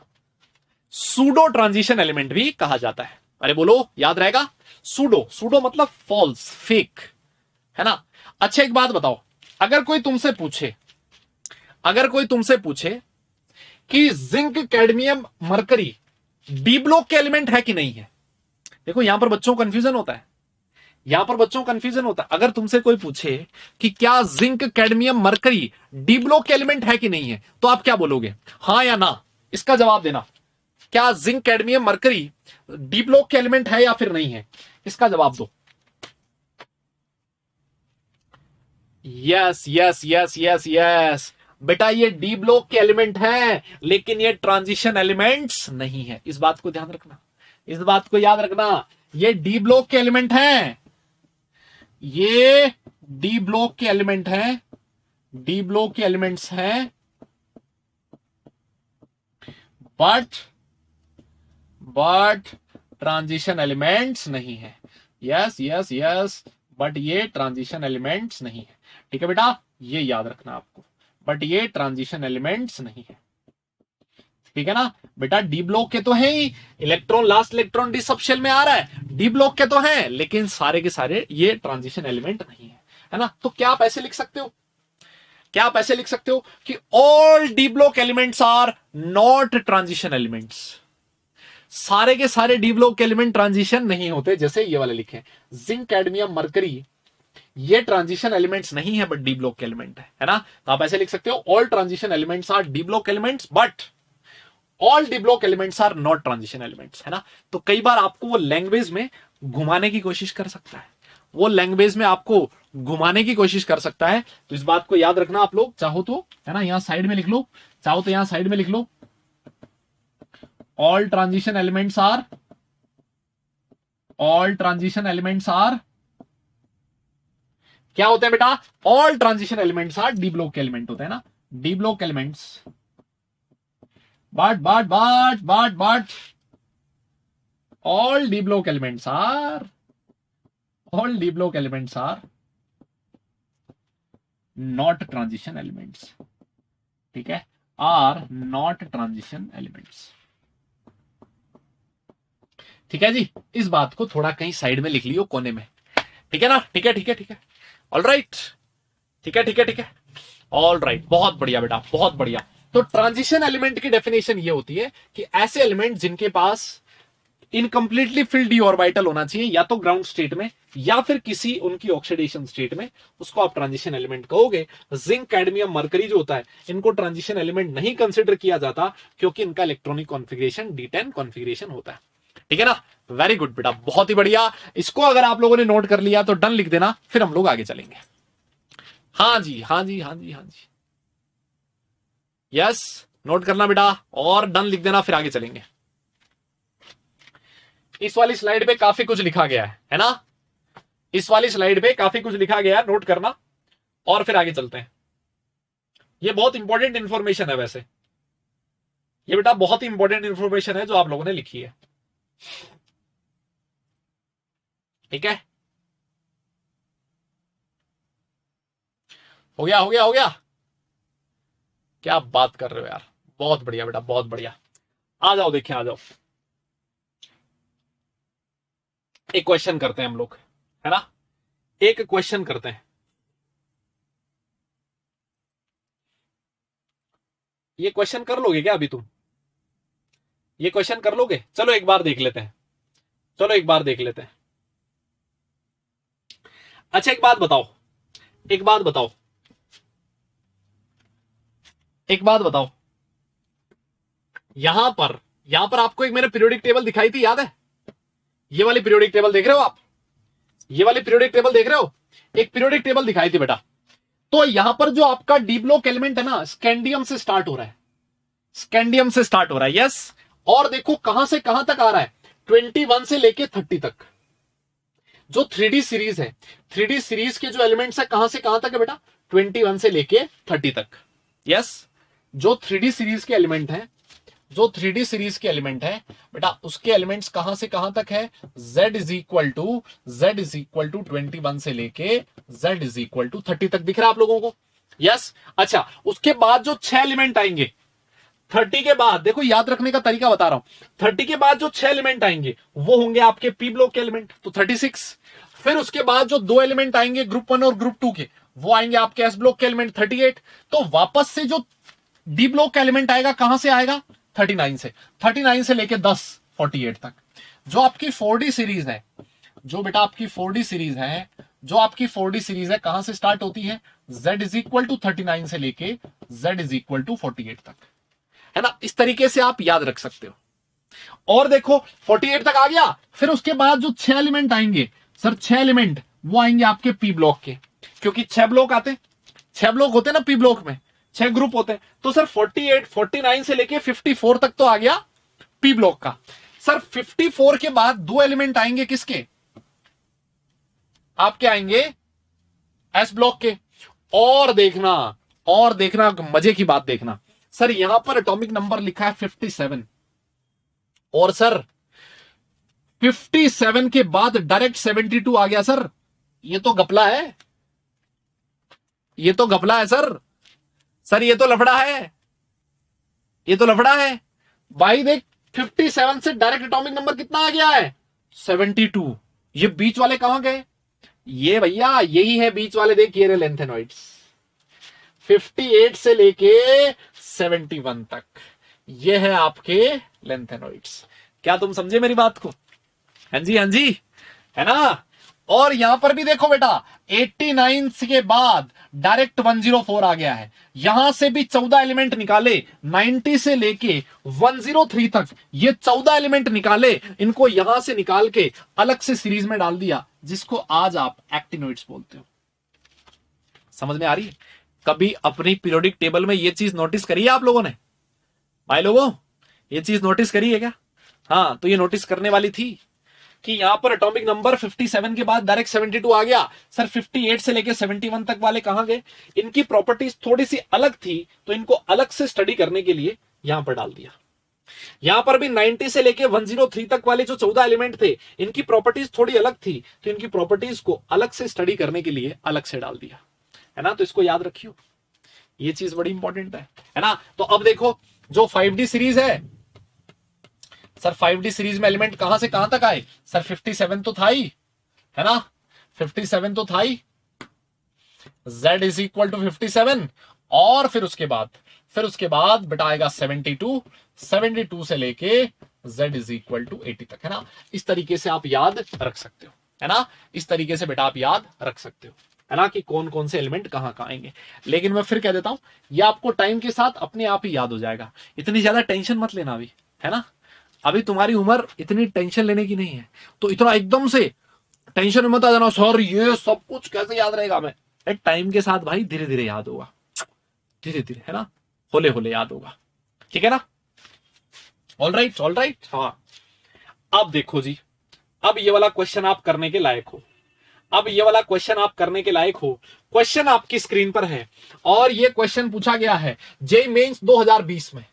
सूडो ट्रांजिशन एलिमेंट भी कहा जाता है। अरे बोलो, याद रहेगा? सूडो, सूडो मतलब फॉल्स, फेक, है ना। अच्छा एक बात बताओ, अगर कोई तुमसे पूछे कि zinc, cadmium, mercury D block के एलिमेंट है कि नहीं है? देखो यहां पर बच्चों को कंफ्यूजन होता है, अगर तुमसे कोई पूछे कि क्या zinc, cadmium, mercury D block के एलिमेंट है कि नहीं है, तो आप क्या बोलोगे? हां या ना, इसका जवाब देना। क्या zinc, cadmium, mercury D block के एलिमेंट है या फिर नहीं है? इसका जवाब दो। Yes yes yes yes yes बेटा, ये डी ब्लॉक के एलिमेंट है, लेकिन ये ट्रांजिशन एलिमेंट्स नहीं है। इस बात को ध्यान रखना, इस बात को याद रखना, ये डी ब्लॉक के एलिमेंट हैं, ये डी ब्लॉक के एलिमेंट हैं, डी ब्लॉक के एलिमेंट्स हैं, बट ट्रांजिशन एलिमेंट्स नहीं है। यस यस यस, बट ये ट्रांजिशन एलिमेंट्स नहीं है, ठीक है बेटा, ये याद रखना आपको, बट ये ट्रांजिशन एलिमेंट्स नहीं है, ठीक है ना बेटा। डी ब्लॉक के तो है ही, electron, last electron d subshell आ रहा है, डी ब्लॉक के तो है, लेकिन सारे के सारे ये ट्रांजिशन एलिमेंट नहीं है ना। तो क्या आप ऐसे लिख सकते हो, कि all D block elements are not transition elements, सारे के सारे डी ब्लॉक एलिमेंट ट्रांजिशन नहीं होते, जैसे ये वाले लिखे जिंक, कैडमियम, मरकरी, ये ट्रांजिशन एलिमेंट्स नहीं है बट डी ब्लॉक एलिमेंट है ना। तो आप ऐसे लिख सकते हो, all transition elements are D block elements but all D block elements are not transition elements, है ना। तो कई बार आपको वो लैंग्वेज में घुमाने की कोशिश कर सकता है, तो इस बात को याद रखना आप लोग। चाहो तो, है ना, यहां साइड में लिख लो, ऑल ट्रांजिशन एलिमेंट्स आर क्या होते हैं बेटा? All transition elements are D block के एलिमेंट होते हैं ना, D block elements, but all d block elements are not transition elements, ठीक है, आर नॉट ट्रांजिशन एलिमेंट्स। ठीक है जी, इस बात को थोड़ा कहीं साइड में लिख लियो कोने में, ठीक है ना, ठीक है ठीक है ठीक है, ऑल राइट, ठीक है ठीक है ठीक है, ऑल राइट, बहुत बढ़िया बेटा, बहुत बढ़िया। तो ट्रांजिशन एलिमेंट की डेफिनेशन ये होती है कि ऐसे एलिमेंट जिनके पास इनकम्प्लीटली फिल्ड डी ऑर्बिटल होना चाहिए, या तो ग्राउंड स्टेट में या फिर किसी उनकी ऑक्सीडेशन स्टेट में, उसको आप ट्रांजिशन एलिमेंट कहोगे। जिंक, कैडमियम, मरकरी जो होता है, इनको ट्रांजिशन एलिमेंट नहीं कंसिडर किया जाता क्योंकि इनका इलेक्ट्रॉनिक कॉन्फ़िगरेशन D10 कॉन्फ़िगरेशन होता है। ठीक है ना, वेरी गुड बेटा, बहुत ही बढ़िया। इसको अगर आप लोगों ने नोट कर लिया तो डन लिख देना, फिर हम लोग आगे चलेंगे। हाँ जी हाँ जी हाँ जी हाँ जी, यस, नोट करना बेटा और डन लिख देना, फिर आगे चलेंगे। इस वाली स्लाइड पे काफी कुछ लिखा गया है ना, इस वाली स्लाइड पे काफी कुछ लिखा गया है, नोट करना और फिर आगे चलते हैं। ये बहुत इंपॉर्टेंट इंफॉर्मेशन है, वैसे ये बेटा बहुत ही इंपॉर्टेंट इंफॉर्मेशन है जो आप लोगों ने लिखी है। ठीक है, हो गया हो गया हो गया, क्या बात कर रहे हो यार, बहुत बढ़िया बेटा, बहुत बढ़िया। आ जाओ, देखिए आ जाओ, एक क्वेश्चन करते हैं हम लोग, है ना, एक क्वेश्चन करते हैं। ये क्वेश्चन कर लोगे क्या अभी तुम, ये क्वेश्चन कर लोगे? चलो एक बार देख लेते हैं, चलो एक बार देख लेते हैं। अच्छा एक बात बताओ, एक बात बताओ, एक बात बताओ, यहां पर आपको एक मैंने पीरियोडिक टेबल दिखाई थी, याद है? ये वाली पीरियोडिक टेबल देख रहे हो आप, ये वाली पीरियोडिक टेबल देख रहे हो, एक पीरियोडिक टेबल दिखाई थी बेटा। तो यहां पर जो आपका डी ब्लॉक एलिमेंट है ना, स्कैंडियम से स्टार्ट हो रहा है, स्कैंडियम से स्टार्ट हो रहा है, यस। और देखो कहां से कहां तक आ रहा है, 21 से लेके 30 तक। जो 3D सीरीज है, 3D सीरीज के जो एलिमेंट्स है कहां से कहां तक है बेटा, 21 से लेके 30 तक, यस। जो 3D सीरीज के एलिमेंट है, जो 3D सीरीज के एलिमेंट है बेटा, उसके एलिमेंट्स कहां से कहां तक है, z इज इक्वल टू 21 से लेके z इज इक्वल टू 30 तक, दिख रहा है आप लोगों को, यस। अच्छा उसके बाद जो 6 एलिमेंट आएंगे 30 के बाद, देखो याद रखने का तरीका बता रहा हूं, 30 के बाद जो 6 एलिमेंट आएंगे वो होंगे आपके पी ब्लॉक के एलिमेंट, तो 36। फिर उसके बाद जो 2 एलिमेंट आएंगे ग्रुप 1 और ग्रुप 2 के, वो आएंगे आपके एस ब्लॉक के एलिमेंट 38। तो वापस से जो डी ब्लॉक का एलिमेंट आएगा कहां से आएगा, 39 से, 39 से लेके 10 48 तक। जो आपकी 4D सीरीज है, जो बेटा आपकी 4D सीरीज है, जो आपकी 4D सीरीज है कहां से स्टार्ट होती है, z इज इक्वल टू 39 से लेके z इज इक्वल टू 48 तक, है ना। इस तरीके से आप याद रख सकते हो। और देखो 48 तक आ गया, फिर उसके बाद जो 6 एलिमेंट आएंगे सर, 6 एलिमेंट वो आएंगे आपके पी ब्लॉक के, क्योंकि 6 ब्लॉक आते, 6 ब्लॉक होते ना पी ब्लॉक में, 6 ग्रुप होते हैं। तो सर 48 49 से लेके 54 तक तो आ गया पी ब्लॉक का। सर 54 के बाद 2 एलिमेंट आएंगे किसके, आपके आएंगे एस ब्लॉक के। और देखना, और देखना मजे की बात देखना, सर यहां पर एटॉमिक नंबर लिखा है 57, और सर 57 के बाद डायरेक्ट 72 आ गया सर, ये तो घपला है, ये तो घपला है सर, सर ये तो लफड़ा है, ये तो लफड़ा है भाई। देख 57 से डायरेक्ट एटॉमिक नंबर कितना आ गया है, 72। ये बीच वाले कहां गए, ये भैया यही है बीच वाले, देख ये रहे लेंथेनॉइड्स, 58 से लेके 71 तक, ये है आपके लेंथेनॉइड्स। क्या तुम समझे मेरी बात को? हाँ जी हाँ जी, है ना। और यहां पर भी देखो बेटा 89 के बाद डायरेक्ट 104 आ गया है, यहां से भी 14 एलिमेंट निकाले, 90 से लेके 103 तक ये 14 एलिमेंट निकाले, इनको यहां से निकाल के अलग से सीरीज में डाल दिया, जिसको आज आप एक्टिनोइड्स बोलते हो। समझ में आ रही है? कभी अपनी पीरियोडिक टेबल में ये चीज नोटिस करी है आप लोगों ने, भाई लोगों ये चीज नोटिस करी है क्या? हाँ तो ये नोटिस करने वाली थी कि यहां पर एटॉमिक नंबर 57 के बाद डायरेक्ट 72 आ गया। सर 58 से लेके 71 तक वाले कहां गए, इनकी प्रॉपर्टीज थोड़ी सी अलग थी, तो इनको अलग से स्टडी करने के लिए यहां पर डाल दिया। यहां पर भी 90 से लेके 103 तक वाले जो 14 एलिमेंट थे, इनकी प्रॉपर्टीज थोड़ी अलग थी, तो इनकी प्रॉपर्टीज को अलग से स्टडी करने के लिए अलग से डाल दिया, है ना। तो इसको याद रखियो, ये चीज बड़ी इंपॉर्टेंट है ना। तो अब देखो जो 5D सीरीज है सर, 5D सीरीज में एलिमेंट कहां से कहां तक आए सर, 57 तो था ही, है ना, 57 तो था ही, z इज इक्वल टू 57, और फिर उसके बाद बेटा आएगा 72 से लेके z इज इक्वल टू 80 तक, है ना। इस तरीके से आप याद रख सकते हो, है ना, इस तरीके से बेटा आप याद रख सकते हो, है ना, कि कौन कौन से एलिमेंट कहां कहां आएंगे। लेकिन मैं फिर कह देता हूं, ये आपको टाइम के साथ अपने आप ही याद हो जाएगा, इतनी ज्यादा टेंशन मत लेना अभी, है ना। अभी तुम्हारी उम्र इतनी टेंशन लेने की नहीं है, तो इतना एकदम से टेंशन में मत आ जाना, सर ये सब कुछ कैसे याद रहेगा। मैं टाइम के साथ भाई धीरे धीरे याद होगा, धीरे धीरे, है ना, होले होले याद होगा, ठीक है ना। All right. हाँ, अब देखो जी, अब ये वाला क्वेश्चन आप करने के लायक हो, क्वेश्चन आपकी स्क्रीन पर है, और ये क्वेश्चन पूछा गया है जेईई मेंस 2020 में,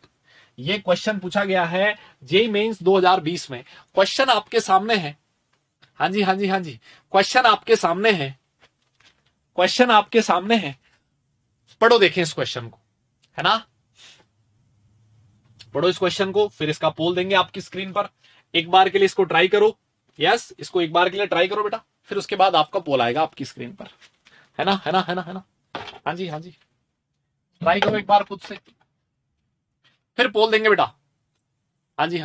ये क्वेश्चन पूछा गया है जेईई मेंस 2020 में। क्वेश्चन आपके सामने है, हाँ जी, क्वेश्चन आपके सामने है, पढ़ो, देखें इस क्वेश्चन को, है ना, पढ़ो इस क्वेश्चन को, फिर इसका पोल देंगे आपकी स्क्रीन पर। एक बार के लिए इसको ट्राई करो, यस, इसको एक बार के लिए ट्राई करो बेटा, फिर उसके बाद आपका पोल आएगा आपकी स्क्रीन पर, है ना। हाँ जी, ट्राई करो एक बार खुद से, फिर पोल देंगे बेटा। हाँ जी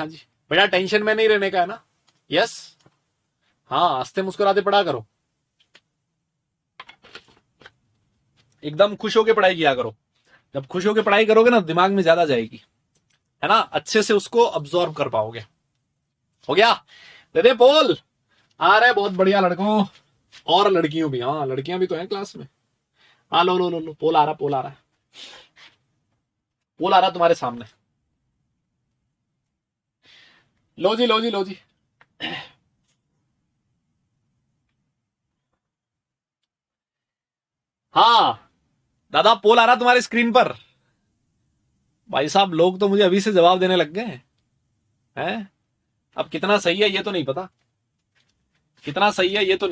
बेटा, टेंशन में नहीं रहने का, है ना, यस, हाँ, हंसते मुस्कुराते पढ़ा करो, एकदम खुश होकर पढ़ाई किया करो। जब खुश होकर पढ़ाई करोगे ना, दिमाग में ज्यादा जाएगी, है ना, अच्छे से उसको अब्सॉर्ब कर पाओगे। हो गया, दे दे पोल, आ रहे, बहुत बढ़िया लड़कों, और लड़कियों भी, हाँ लड़कियां भी तो हैं क्लास में। हाँ लो, पोल आ रहा है तुम्हारे सामने, लो जी। हाँ दादा, पोल आ रहा तुम्हारी स्क्रीन पर। भाई साहब, लोग तो मुझे अभी से जवाब देने लग गए हैं। अब कितना सही है ये तो नहीं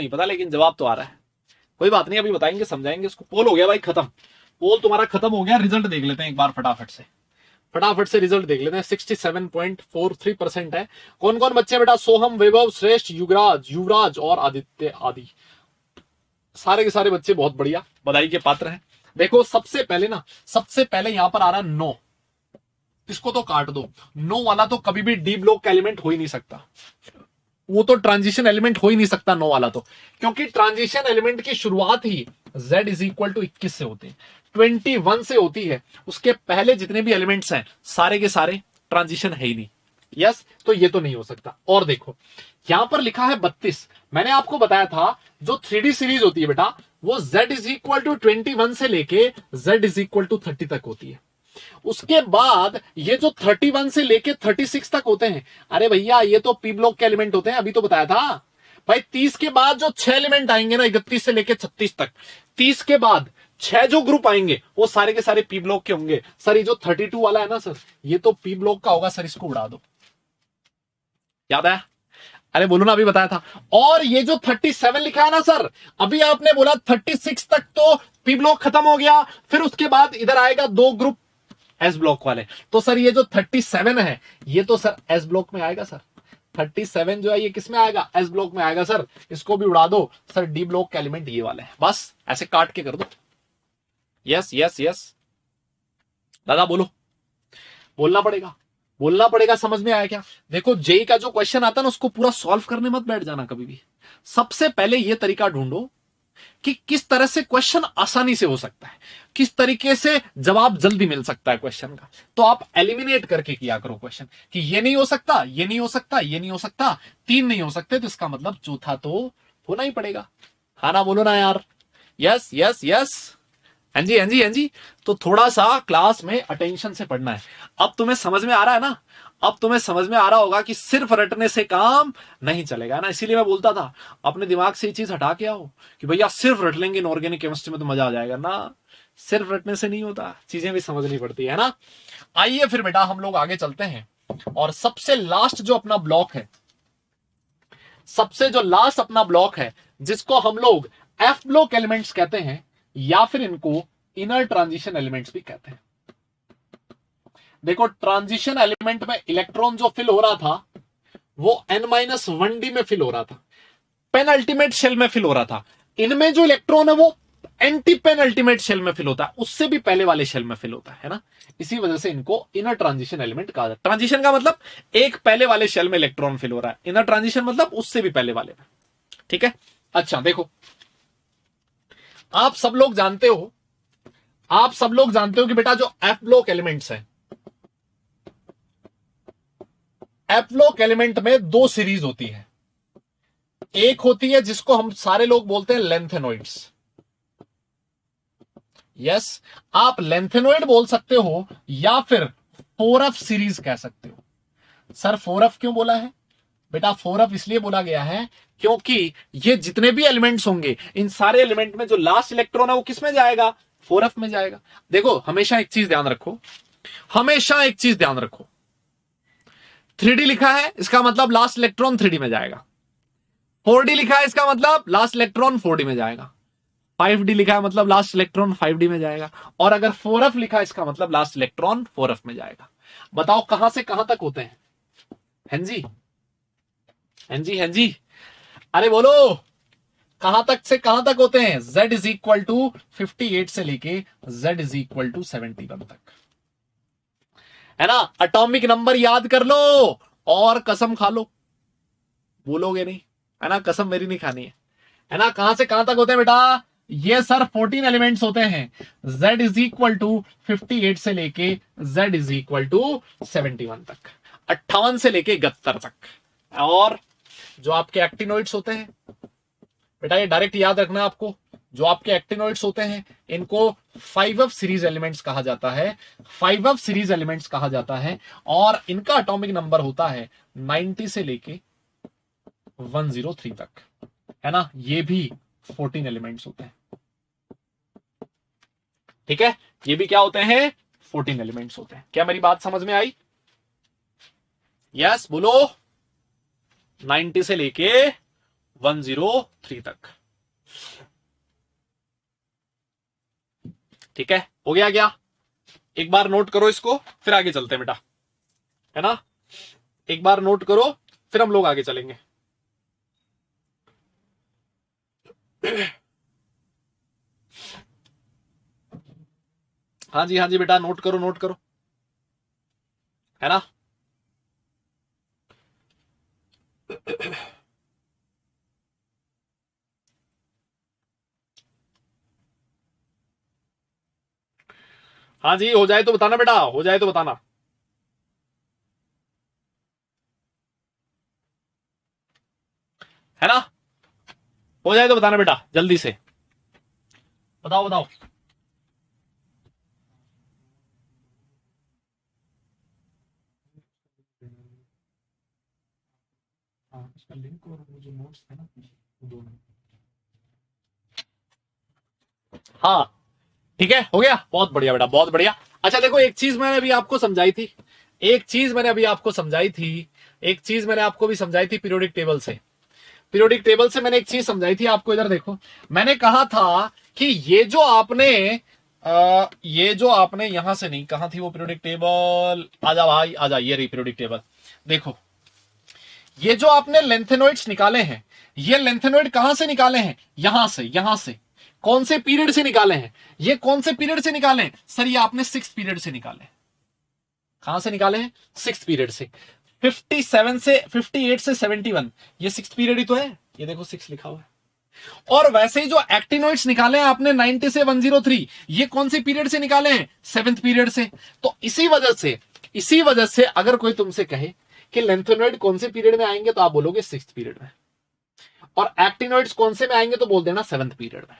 पता, लेकिन जवाब तो आ रहा है। कोई बात नहीं, अभी बताएंगे, समझाएंगे उसको। पोल हो गया भाई खत्म, पोल तुम्हारा खत्म हो गया। रिजल्ट देख लेते हैं एक बार फटाफट से रिजल्ट देख लेते हैं। 67.43% है। कौन कौन बच्चे बेटा? सोहम, वैभव, श्रेष्ठ, युवराज और आदित्य आदि, सारे के सारे बच्चे बहुत बढ़िया, बधाई के पात्र हैं। देखो सबसे पहले यहां पर आ रहा है 9, इसको तो काट दो। 9 वाला तो कभी भी डी ब्लॉक का एलिमेंट हो ही नहीं सकता, वो तो ट्रांजिशन एलिमेंट हो ही नहीं सकता 9 वाला तो, क्योंकि ट्रांजिशन एलिमेंट की शुरुआत ही z इज इक्वल टू 21 से होती है, 21 से होती है। उसके पहले जितने भी एलिमेंट्स हैं सारे के सारे ट्रांजिशन है ही नहीं, यस, तो ये तो नहीं हो सकता। और देखो यहां पर लिखा है 32, मैंने आपको बताया था जो 3D सीरीज होती है बेटा, वो z इज इक्वल टू 21 से लेके z इज इक्वल टू 30 तक होती है। उसके बाद ये जो 31 से लेके 36 तक होते हैं, अरे भैया ये तो पी ब्लॉक के एलिमेंट होते हैं, अभी तो बताया था भाई। 30 के बाद जो 6 एलिमेंट आएंगे ना, 31 से लेके 36 तक, 30 के बाद 6 जो ग्रुप आएंगे वो सारे के सारे पी ब्लॉक के होंगे। सर ये जो 32 वाला है ना सर, ये तो पी ब्लॉक का होगा सर, इसको उड़ा दो। याद है? अरे बोलो ना, अभी बताया था। और ये जो 37 लिखा है ना सर, अभी आपने बोला 36 तक तो पी ब्लॉक खत्म हो गया, फिर उसके बाद इधर आएगा 2 ग्रुप एस ब्लॉक वाले। तो सर ये जो 37 है ये तो सर एस ब्लॉक में आएगा सर। 37 जो है ये किस में आएगा? एस ब्लॉक में आएगा सर। इसको भी उड़ा दो सर, डी ब्लॉक के एलिमेंट ये वाले हैं, बस ऐसे काट के कर दो। यस दादा बोलो, बोलना पड़ेगा। समझ में आया क्या? देखो जेई का जो क्वेश्चन आता है ना, उसको पूरा सॉल्व करने मत बैठ जाना कभी भी। सबसे पहले ये तरीका ढूंढो कि किस तरह से क्वेश्चन आसानी से हो सकता है, किस तरीके से जवाब जल्दी मिल सकता है क्वेश्चन का। तो आप एलिमिनेट करके किया करो क्वेश्चन कि ये नहीं हो सकता, ये नहीं हो सकता, ये नहीं हो सकता, 3 नहीं हो सकते, तो इसका मतलब चौथा तो होना ही पड़ेगा। हाँ ना, बोलो ना यार। यस। हाँ जी। तो थोड़ा सा क्लास में अटेंशन से पढ़ना है। अब तुम्हें समझ में आ रहा है ना, अब तुम्हें समझ में आ रहा होगा कि सिर्फ रटने से काम नहीं चलेगा ना। इसीलिए मैं बोलता था अपने दिमाग से ये चीज हटा के आओ कि भैया सिर्फ रट लेंगे इनऑर्गेनिक केमिस्ट्री में तो मजा आ जाएगा ना। सिर्फ रटने से नहीं होता, चीजें भी समझनी पड़ती है ना। आइए फिर बेटा हम लोग आगे चलते हैं, और सबसे लास्ट जो अपना ब्लॉक है, सबसे जो लास्ट अपना ब्लॉक है, जिसको हम लोग एफ ब्लॉक एलिमेंट्स कहते हैं, या फिर इनको इनर ट्रांजिशन एलिमेंट्स भी कहते हैं। देखो ट्रांजिशन एलिमेंट में इलेक्ट्रॉन जो फिल हो रहा था वो n-1d में फिल हो रहा था, पेन अल्टीमेट शेल में फिल हो रहा था। इनमें जो इलेक्ट्रॉन है वो एंटी पेन अल्टीमेट शेल में फिल होता है, उससे भी पहले वाले शेल में फिल होता है ना। इसी वजह से इनको इनर ट्रांजिशन एलिमेंट कहा जाता है। ट्रांजिशन का मतलब एक पहले वाले शेल में इलेक्ट्रॉन फिल हो रहा है, इनर ट्रांजिशन मतलब उससे भी पहले वाले में। ठीक है, अच्छा देखो आप सब लोग जानते हो, आप सब लोग जानते हो कि बेटा जो एफ ब्लॉक एलिमेंट्स है, एफ ब्लॉक एलिमेंट में दो सीरीज होती है। एक होती है जिसको हम सारे लोग बोलते हैं लेंथेनॉइड्स। यस, आप लेंथेनॉइड बोल सकते हो या फिर 4f सीरीज कह सकते हो। सर 4f क्यों बोला है बेटा? 4f इसलिए बोला गया है क्योंकि ये जितने भी एलिमेंट्स होंगे इन सारे एलिमेंट में जो लास्ट इलेक्ट्रॉन है वो किस में जाएगा? 4f में जाएगा। देखो हमेशा एक चीज ध्यान रखो, हमेशा एक चीज ध्यान रखो, 3d लिखा है इसका मतलब लास्ट इलेक्ट्रॉन 3d में जाएगा, 4d लिखा है इसका मतलब लास्ट इलेक्ट्रॉन 4d में जाएगा, 5d लिखा है मतलब लास्ट इलेक्ट्रॉन 5d में जाएगा, और अगर 4f लिखा है इसका मतलब लास्ट इलेक्ट्रॉन 4f में जाएगा। बताओ कहां से कहां तक होते हैं? हैं जी, अरे बोलो कहां तक से कहां तक होते हैं? z इज इक्वल टू 58 से लेके z इज इक्वल टू 71 तक, है ना। एटॉमिक नंबर याद कर लो और कसम खा लो, बोलोगे नहीं, है ना, कसम मेरी नहीं खानी है ना। कहां से कहां तक होते हैं बेटा? ये सर 14 एलिमेंट्स होते हैं, z इज इक्वल टू 58 से लेके z इज इक्वल टू 71 तक, 58 से लेके 71 तक। और जो आपके एक्टिनोइड्स होते हैं बेटा, ये डायरेक्ट याद रखना है आपको, जो आपके एक्टिनोइड्स होते हैं इनको 5f सीरीज एलिमेंट्स कहा जाता है, 5f सीरीज एलिमेंट्स कहा जाता है, और इनका एटॉमिक नंबर होता है 90 से लेके 103 तक, है ना। ये भी 14 एलिमेंट्स होते हैं, ठीक है, ये भी क्या होते हैं? 14 एलिमेंट्स होते हैं। क्या मेरी बात समझ में आई? यस बोलो, 90 से लेके 103 तक, ठीक है, हो गया क्या? एक बार नोट करो इसको फिर आगे चलते हैं बेटा, है ना। एक बार नोट करो फिर हम लोग आगे चलेंगे। हाँ जी बेटा, नोट करो नोट करो, है ना। हाँ जी, हो जाए तो बताना बेटा, हो जाए तो बताना, है ना। हो जाए तो बताना बेटा जल्दी से, बताओ बताओ। हाँ, इसका लिंक और वो जो नोट्स है ना दोनों। हाँ ठीक है, हो गया, बहुत बढ़िया बेटा, बहुत बढ़िया। अच्छा देखो एक चीज मैंने अभी आपको समझाई थी, एक चीज मैंने अभी आपको समझाई थी, एक चीज मैंने आपको भी समझाई थी पीरियोडिक टेबल से, पीरियोडिक टेबल से मैंने एक चीज समझाई थी आपको, इधर देखो। मैंने कहा था कि ये जो आपने यहां से नहीं, कहां थी वो पीरियोडिक टेबल? आजा भाई आजा, ये रही पीरियोडिक टेबल। देखो ये जो आपने लेंथेनोइड्स निकाले हैं, ये लेंथेनोइड कहां से निकाले हैं? यहां से, यहां से। कौन से पीरियड से निकाले हैं? ये कौन से पीरियड से निकाले हैं? सर ये आपने 6th पीरियड से निकाले। कहां से निकाले हैं? 6th पीरियड से। 57 से 58 से 71, ये 6th पीरियड ही तो है, ये देखो 6 लिखा हुआ है। और वैसे ही जो एक्टिनोइड्स निकाले हैं आपने 90 से 103, ये कौन से पीरियड से निकाले हैं? 7th पीरियड से। तो इसी वजह से अगर कोई तुमसे कहे कि लेंथेनोइड कौन से पीरियड में आएंगे तो आप बोलोगे 6th पीरियड में, और एक्टिनोइड्स कौन से में आएंगे तो बोल देना 7th पीरियड में,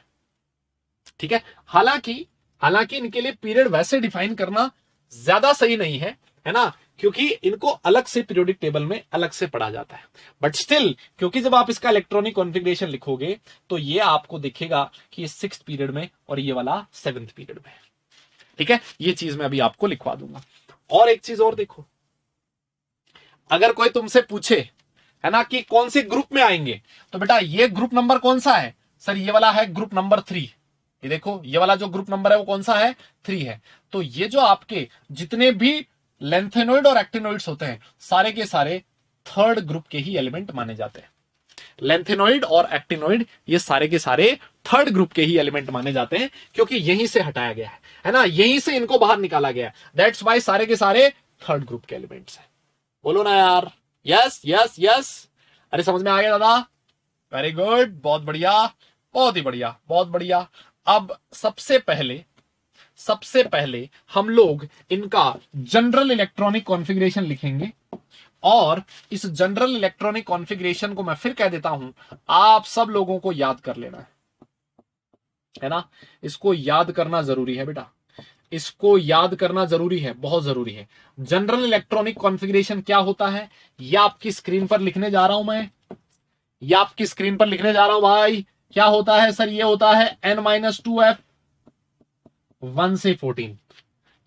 ठीक है। हालांकि इनके लिए पीरियड वैसे डिफाइन करना ज्यादा सही नहीं है ना, क्योंकि इनको अलग से पीरियोडिक टेबल में अलग से पढ़ा जाता है। बट स्टिल, क्योंकि जब आप इसका इलेक्ट्रॉनिक कॉन्फ़िगरेशन लिखोगे तो ये आपको दिखेगा कि ये 6th पीरियड में और ये वाला 7th पीरियड में, ठीक है। ये चीज मैं अभी आपको लिखवा दूंगा। और एक चीज और देखो, अगर कोई तुमसे पूछे, है ना, कि कौन से ग्रुप में आएंगे, तो बेटा ये ग्रुप नंबर कौन सा है? सर ये वाला है ग्रुप नंबर 3, ये देखो ये वाला जो ग्रुप नंबर है वो कौन सा है, 3 है। तो ये जो आपके जितने भी लेंथेनॉइड और एक्टिनॉइड्स होते हैं सारे के सारे थर्ड ग्रुप के ही एलिमेंट माने जाते हैं। लेंथेनॉइड और एक्टिनॉइड ये सारे के सारे थर्ड ग्रुप के ही एलिमेंट माने जाते हैं, क्योंकि यहीं से हटाया गया है ना, यहीं से इनको बाहर निकाला गया है। दैट्स वाई सारे के सारे थर्ड ग्रुप के एलिमेंट्स हैं। बोलो ना यार, यस यस यस। अरे समझ में आ गया दादा, वेरी गुड, बहुत बढ़िया, बहुत ही बढ़िया, बहुत बढ़िया। अब सबसे पहले हम लोग इनका जनरल इलेक्ट्रॉनिक कॉन्फ़िगरेशन लिखेंगे, और इस जनरल इलेक्ट्रॉनिक कॉन्फ़िगरेशन को मैं फिर कह देता हूं, आप सब लोगों को याद कर लेना है ना। इसको याद करना जरूरी है बेटा, इसको याद करना जरूरी है, बहुत जरूरी है। जनरल इलेक्ट्रॉनिक कॉन्फ़िगरेशन क्या होता है, यह आपकी स्क्रीन पर लिखने जा रहा हूं मैं, यह आपकी स्क्रीन पर लिखने जा रहा हूं भाई। क्या होता है सर, ये होता है n-2f 1 से 14।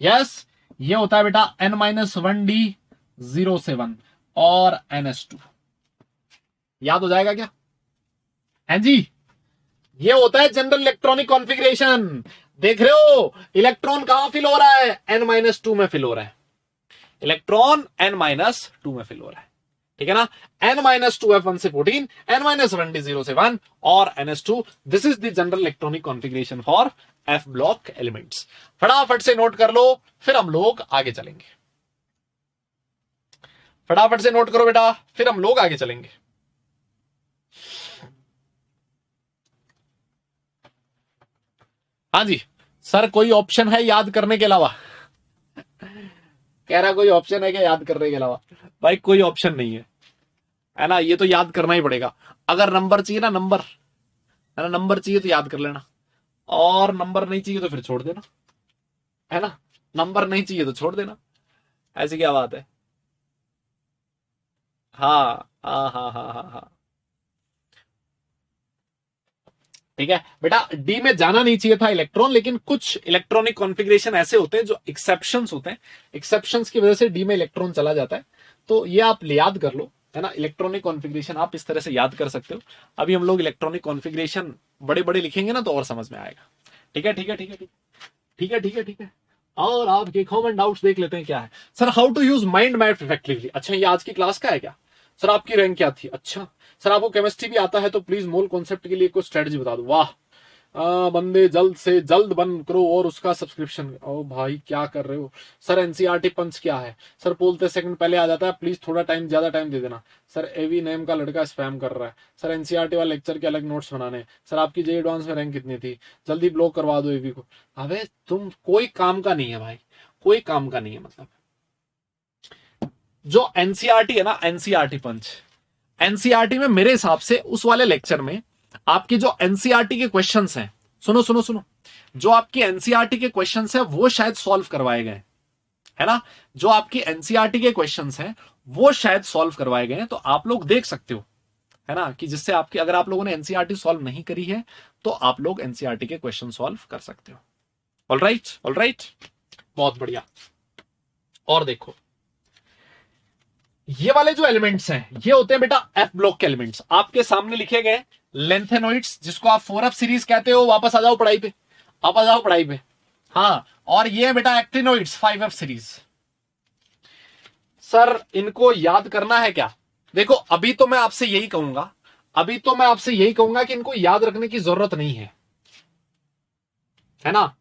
यस, ये होता है बेटा n-1d 0 से 1 और ns2। याद हो जाएगा क्या? हैं जी, ये होता है जनरल इलेक्ट्रॉनिक कॉन्फ़िगरेशन। देख रहे हो इलेक्ट्रॉन कहां फिल हो रहा है, n-2 में फिल हो रहा है, इलेक्ट्रॉन n-2 में फिल हो रहा है, ठीक है ना। n-2f 1 से 14, n-1d 0 से 1 और ns2। This is the general electronic configuration for f block elements. फटाफट से नोट कर लो, फिर हम लोग आगे चलेंगे। फटाफट से नोट करो बेटा, फिर हम लोग आगे चलेंगे। हाँ जी सर, कोई ऑप्शन है याद करने के अलावा? कह रहा कोई ऑप्शन है क्या याद करने के अलावा? भाई कोई ऑप्शन नहीं है ना, ये तो याद करना ही पड़ेगा। अगर नंबर चाहिए ना, नंबर है ना, नंबर चाहिए तो याद कर लेना, और नंबर नहीं चाहिए तो फिर छोड़ देना, है ना। नंबर नहीं चाहिए तो छोड़ देना, ऐसी क्या बात है। हाँ हाँ हाँ हाँ हाँ हाँ, ठीक है बेटा। डी में जाना नहीं चाहिए था इलेक्ट्रॉन, लेकिन कुछ इलेक्ट्रॉनिक कॉन्फ़िगरेशन ऐसे होते हैं जो एक्सेप्शंस होते हैं, एक्सेप्शंस की वजह से डी में इलेक्ट्रॉन चला जाता है। तो ये आप याद कर लो, है ना। इलेक्ट्रॉनिक कॉन्फ़िगरेशन आप इस तरह से याद कर सकते हो। अभी हम लोग इलेक्ट्रॉनिक कॉन्फ़िगरेशन बड़े बड़े लिखेंगे ना तो और समझ में आएगा। ठीक है ठीक है ठीक है ठीक है ठीक है ठीक है। और आपके कॉमन डाउट्स देख लेते हैं क्या है। Sir how to use mind map effectively, अच्छा ये आज की क्लास का है क्या? सर आपकी रैंक क्या थी? अच्छा सर आपको केमिस्ट्री भी आता है तो प्लीज मोल कॉन्सेप्ट के लिए कोई स्ट्रेटजी बता दो। वाह, बंदे जल्द से जल्द बंद करो और उसका सब्सक्रिप्शन। ओ भाई क्या कर रहे हो सर, एनसीईआरटी पंच क्या है सर, बोलते सेकंड पहले आ जाता है, प्लीज थोड़ा टाइम ज्यादा टाइम दे देना। सर एवी नेम का लड़का स्पैम कर रहा है। सर एनसीईआरटी वाले लेक्चर के अलग नोट्स बनाने। सर आपकी जे एडवांस में रैंक कितनी थी, जल्दी ब्लॉक करवा दो एवी को। अबे तुम कोई काम का नहीं है भाई, कोई काम का नहीं है। मतलब जो एनसीईआरटी है ना, एनसीईआरटी पंच, एनसीईआरटी में मेरे हिसाब से उस वाले लेक्चर में आपकी जो एनसीईआरटी के क्वेश्चंस हैं, सुनो सुनो सुनो, जो आपकी एनसीईआरटी के क्वेश्चंस हैं वो शायद सॉल्व करवाए गए, है ना। जो आपकी एनसीईआरटी के क्वेश्चंस हैं वो शायद सॉल्व करवाए गए हैं, तो आप लोग देख सकते हो, है ना, कि जिससे आपकी, अगर आप लोगों ने एनसीईआरटी सॉल्व नहीं करी है तो आप लोग एनसीईआरटी के क्वेश्चन सॉल्व कर सकते हो। ऑल राइट ऑल राइट, बहुत बढ़िया। और देखो ये वाले जो एलिमेंट्स हैं ये होते हैं बेटा एफ ब्लॉक के एलिमेंट्स, आपके सामने लिखे गए लेंथेनोइड्स, जिसको आप 4F सीरीज कहते हो। वापस आ जाओ पढ़ाई पे, आप आ जाओ पढ़ाई पे। हाँ, और ये बेटा एक्टिनोइड्स 5F सीरीज। सर इनको याद करना है क्या? देखो अभी तो मैं आपसे यही कहूंगा, अभी तो मैं आपसे यही कहूंगा कि इनको याद रखने की जरूरत नहीं है ना।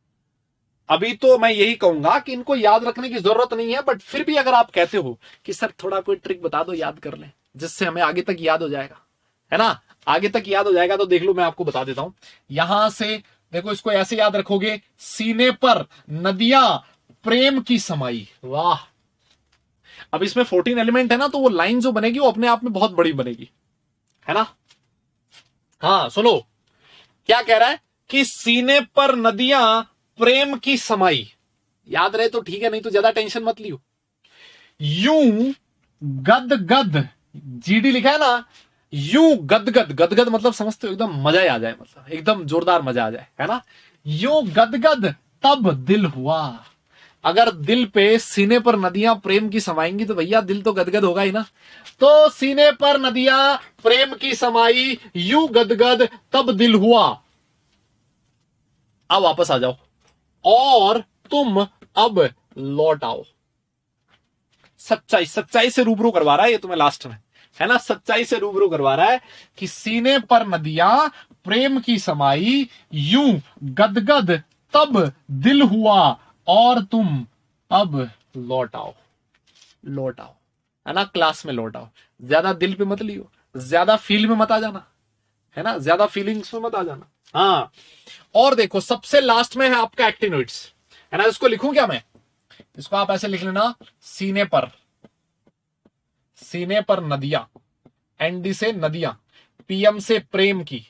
अभी तो मैं यही कहूंगा कि इनको याद रखने की जरूरत नहीं है, बट फिर भी अगर आप कहते हो कि सर थोड़ा कोई ट्रिक बता दो याद कर लें जिससे हमें आगे तक याद हो जाएगा, है ना, आगे तक याद हो जाएगा, तो देख लो मैं आपको बता देता हूं। यहां से देखो, इसको ऐसे याद रखोगे, सीने पर नदियां प्रेम की समाई। वाह, अब इसमें 14 एलिमेंट है ना, तो वो लाइन जो बनेगी वो अपने आप में बहुत बड़ी बनेगी, है ना। हाँ सुनो, क्या कह रहा है कि सीने पर नदियां प्रेम की समाई। याद रहे तो ठीक है, नहीं तो ज्यादा टेंशन मत लियो। यूं गद गद, जीडी लिखा है ना, यूं गदगद, गदगद मतलब समझते हो, एकदम मजा ही आ जाए, मतलब एकदम जोरदार मजा आ जाए, है ना। यूं गदगद तब दिल हुआ। अगर दिल पे, सीने पर नदियां प्रेम की समाएंगी तो भैया दिल तो गदगद होगा ही ना। तो सीने पर नदियां प्रेम की समाई, यूं गदगद तब दिल हुआ। अब वापस आ जाओ और तुम अब लौट आओ। सच्चाई, सच्चाई से रूबरू करवा रहा है ये तुम्हें लास्ट में, है ना, सच्चाई से रूबरू करवा रहा है कि सीने पर नदियां प्रेम की समाई, यूं गदगद तब दिल हुआ, और तुम अब लौट आओ। लौट आओ, है ना, क्लास में लौट आओ। ज्यादा दिल पे मत लियो, ज्यादा फील में मत आ जाना, है ना, ज्यादा फीलिंग्स में मत आ जाना। हाँ, और देखो सबसे लास्ट में है आपका एक्टिनोइड्स, है ना, इसको लिखूं क्या मैं, इसको आप ऐसे लिख लेना, सीने पर, सीने पर नदियां, एनडी से नदियां, पीएम से प्रेम की,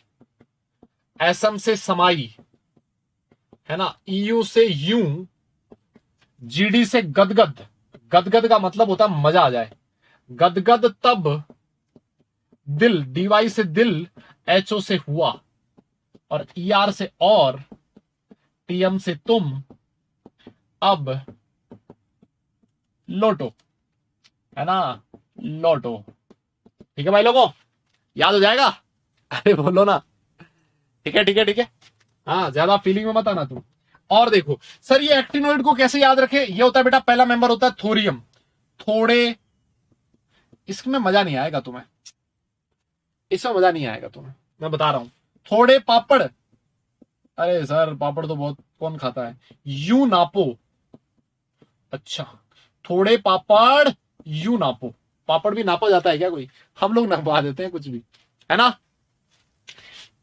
एसएम से समाई, है ना, ईयू से यूं, जीडी से गदगद, गदगद का मतलब होता है मजा आ जाए, गदगद तब दिल, डीवाई से दिल, एचओ से हुआ, और ईआर से और, टीएम से तुम अब लौटो, है ना, लौटो। ठीक है भाई लोगों, याद हो जाएगा? अरे बोलो ना। ठीक है ठीक है ठीक है, हाँ, ज्यादा फीलिंग में मत आना तुम। और देखो सर, ये एक्टिनोइड को कैसे याद रखे, ये होता है बेटा, पहला मेंबर होता है थोरियम, थोड़े, इसमें मजा नहीं आएगा तुम्हें, इसमें मजा नहीं आएगा तुम्हें, मैं बता रहा हूं। थोड़े पापड़, अरे सर पापड़ तो बहुत कौन खाता है, यू नापो, अच्छा, थोड़े पापड़ यू नापो, पापड़ भी नापा जाता है क्या कोई, हम लोग नापा देते हैं कुछ भी, है ना।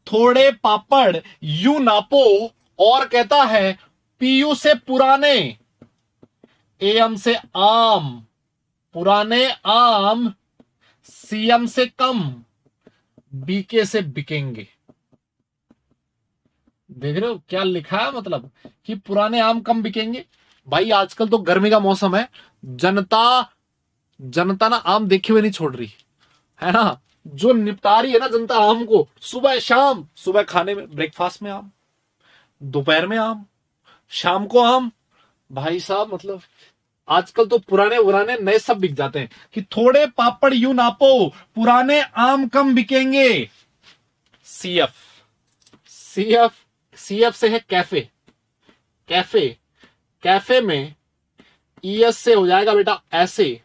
थोड़े पापड़ यू नापो, और कहता है पीयू से पुराने, एएम से आम, पुराने आम, सीएम से कम, बीके से बिकेंगे। देख रहे हो क्या लिखा है, मतलब कि पुराने आम कम बिकेंगे। भाई आजकल तो गर्मी का मौसम है, जनता जनता ना आम देखे हुए नहीं छोड़ रही, है ना, जो निपटा रही है ना जनता आम को, सुबह शाम, सुबह खाने में ब्रेकफास्ट में आम, दोपहर में आम, शाम को आम। भाई साहब मतलब आजकल तो पुराने पुराने नए सब बिक जाते हैं कि थोड़े पापड़ यूं नापो, पुराने आम कम बिकेंगे। सीएफ, सीएफ, सीएफ से है कैफे, कैफे, कैफे में ईएस से हो जाएगा बेटा ऐसे,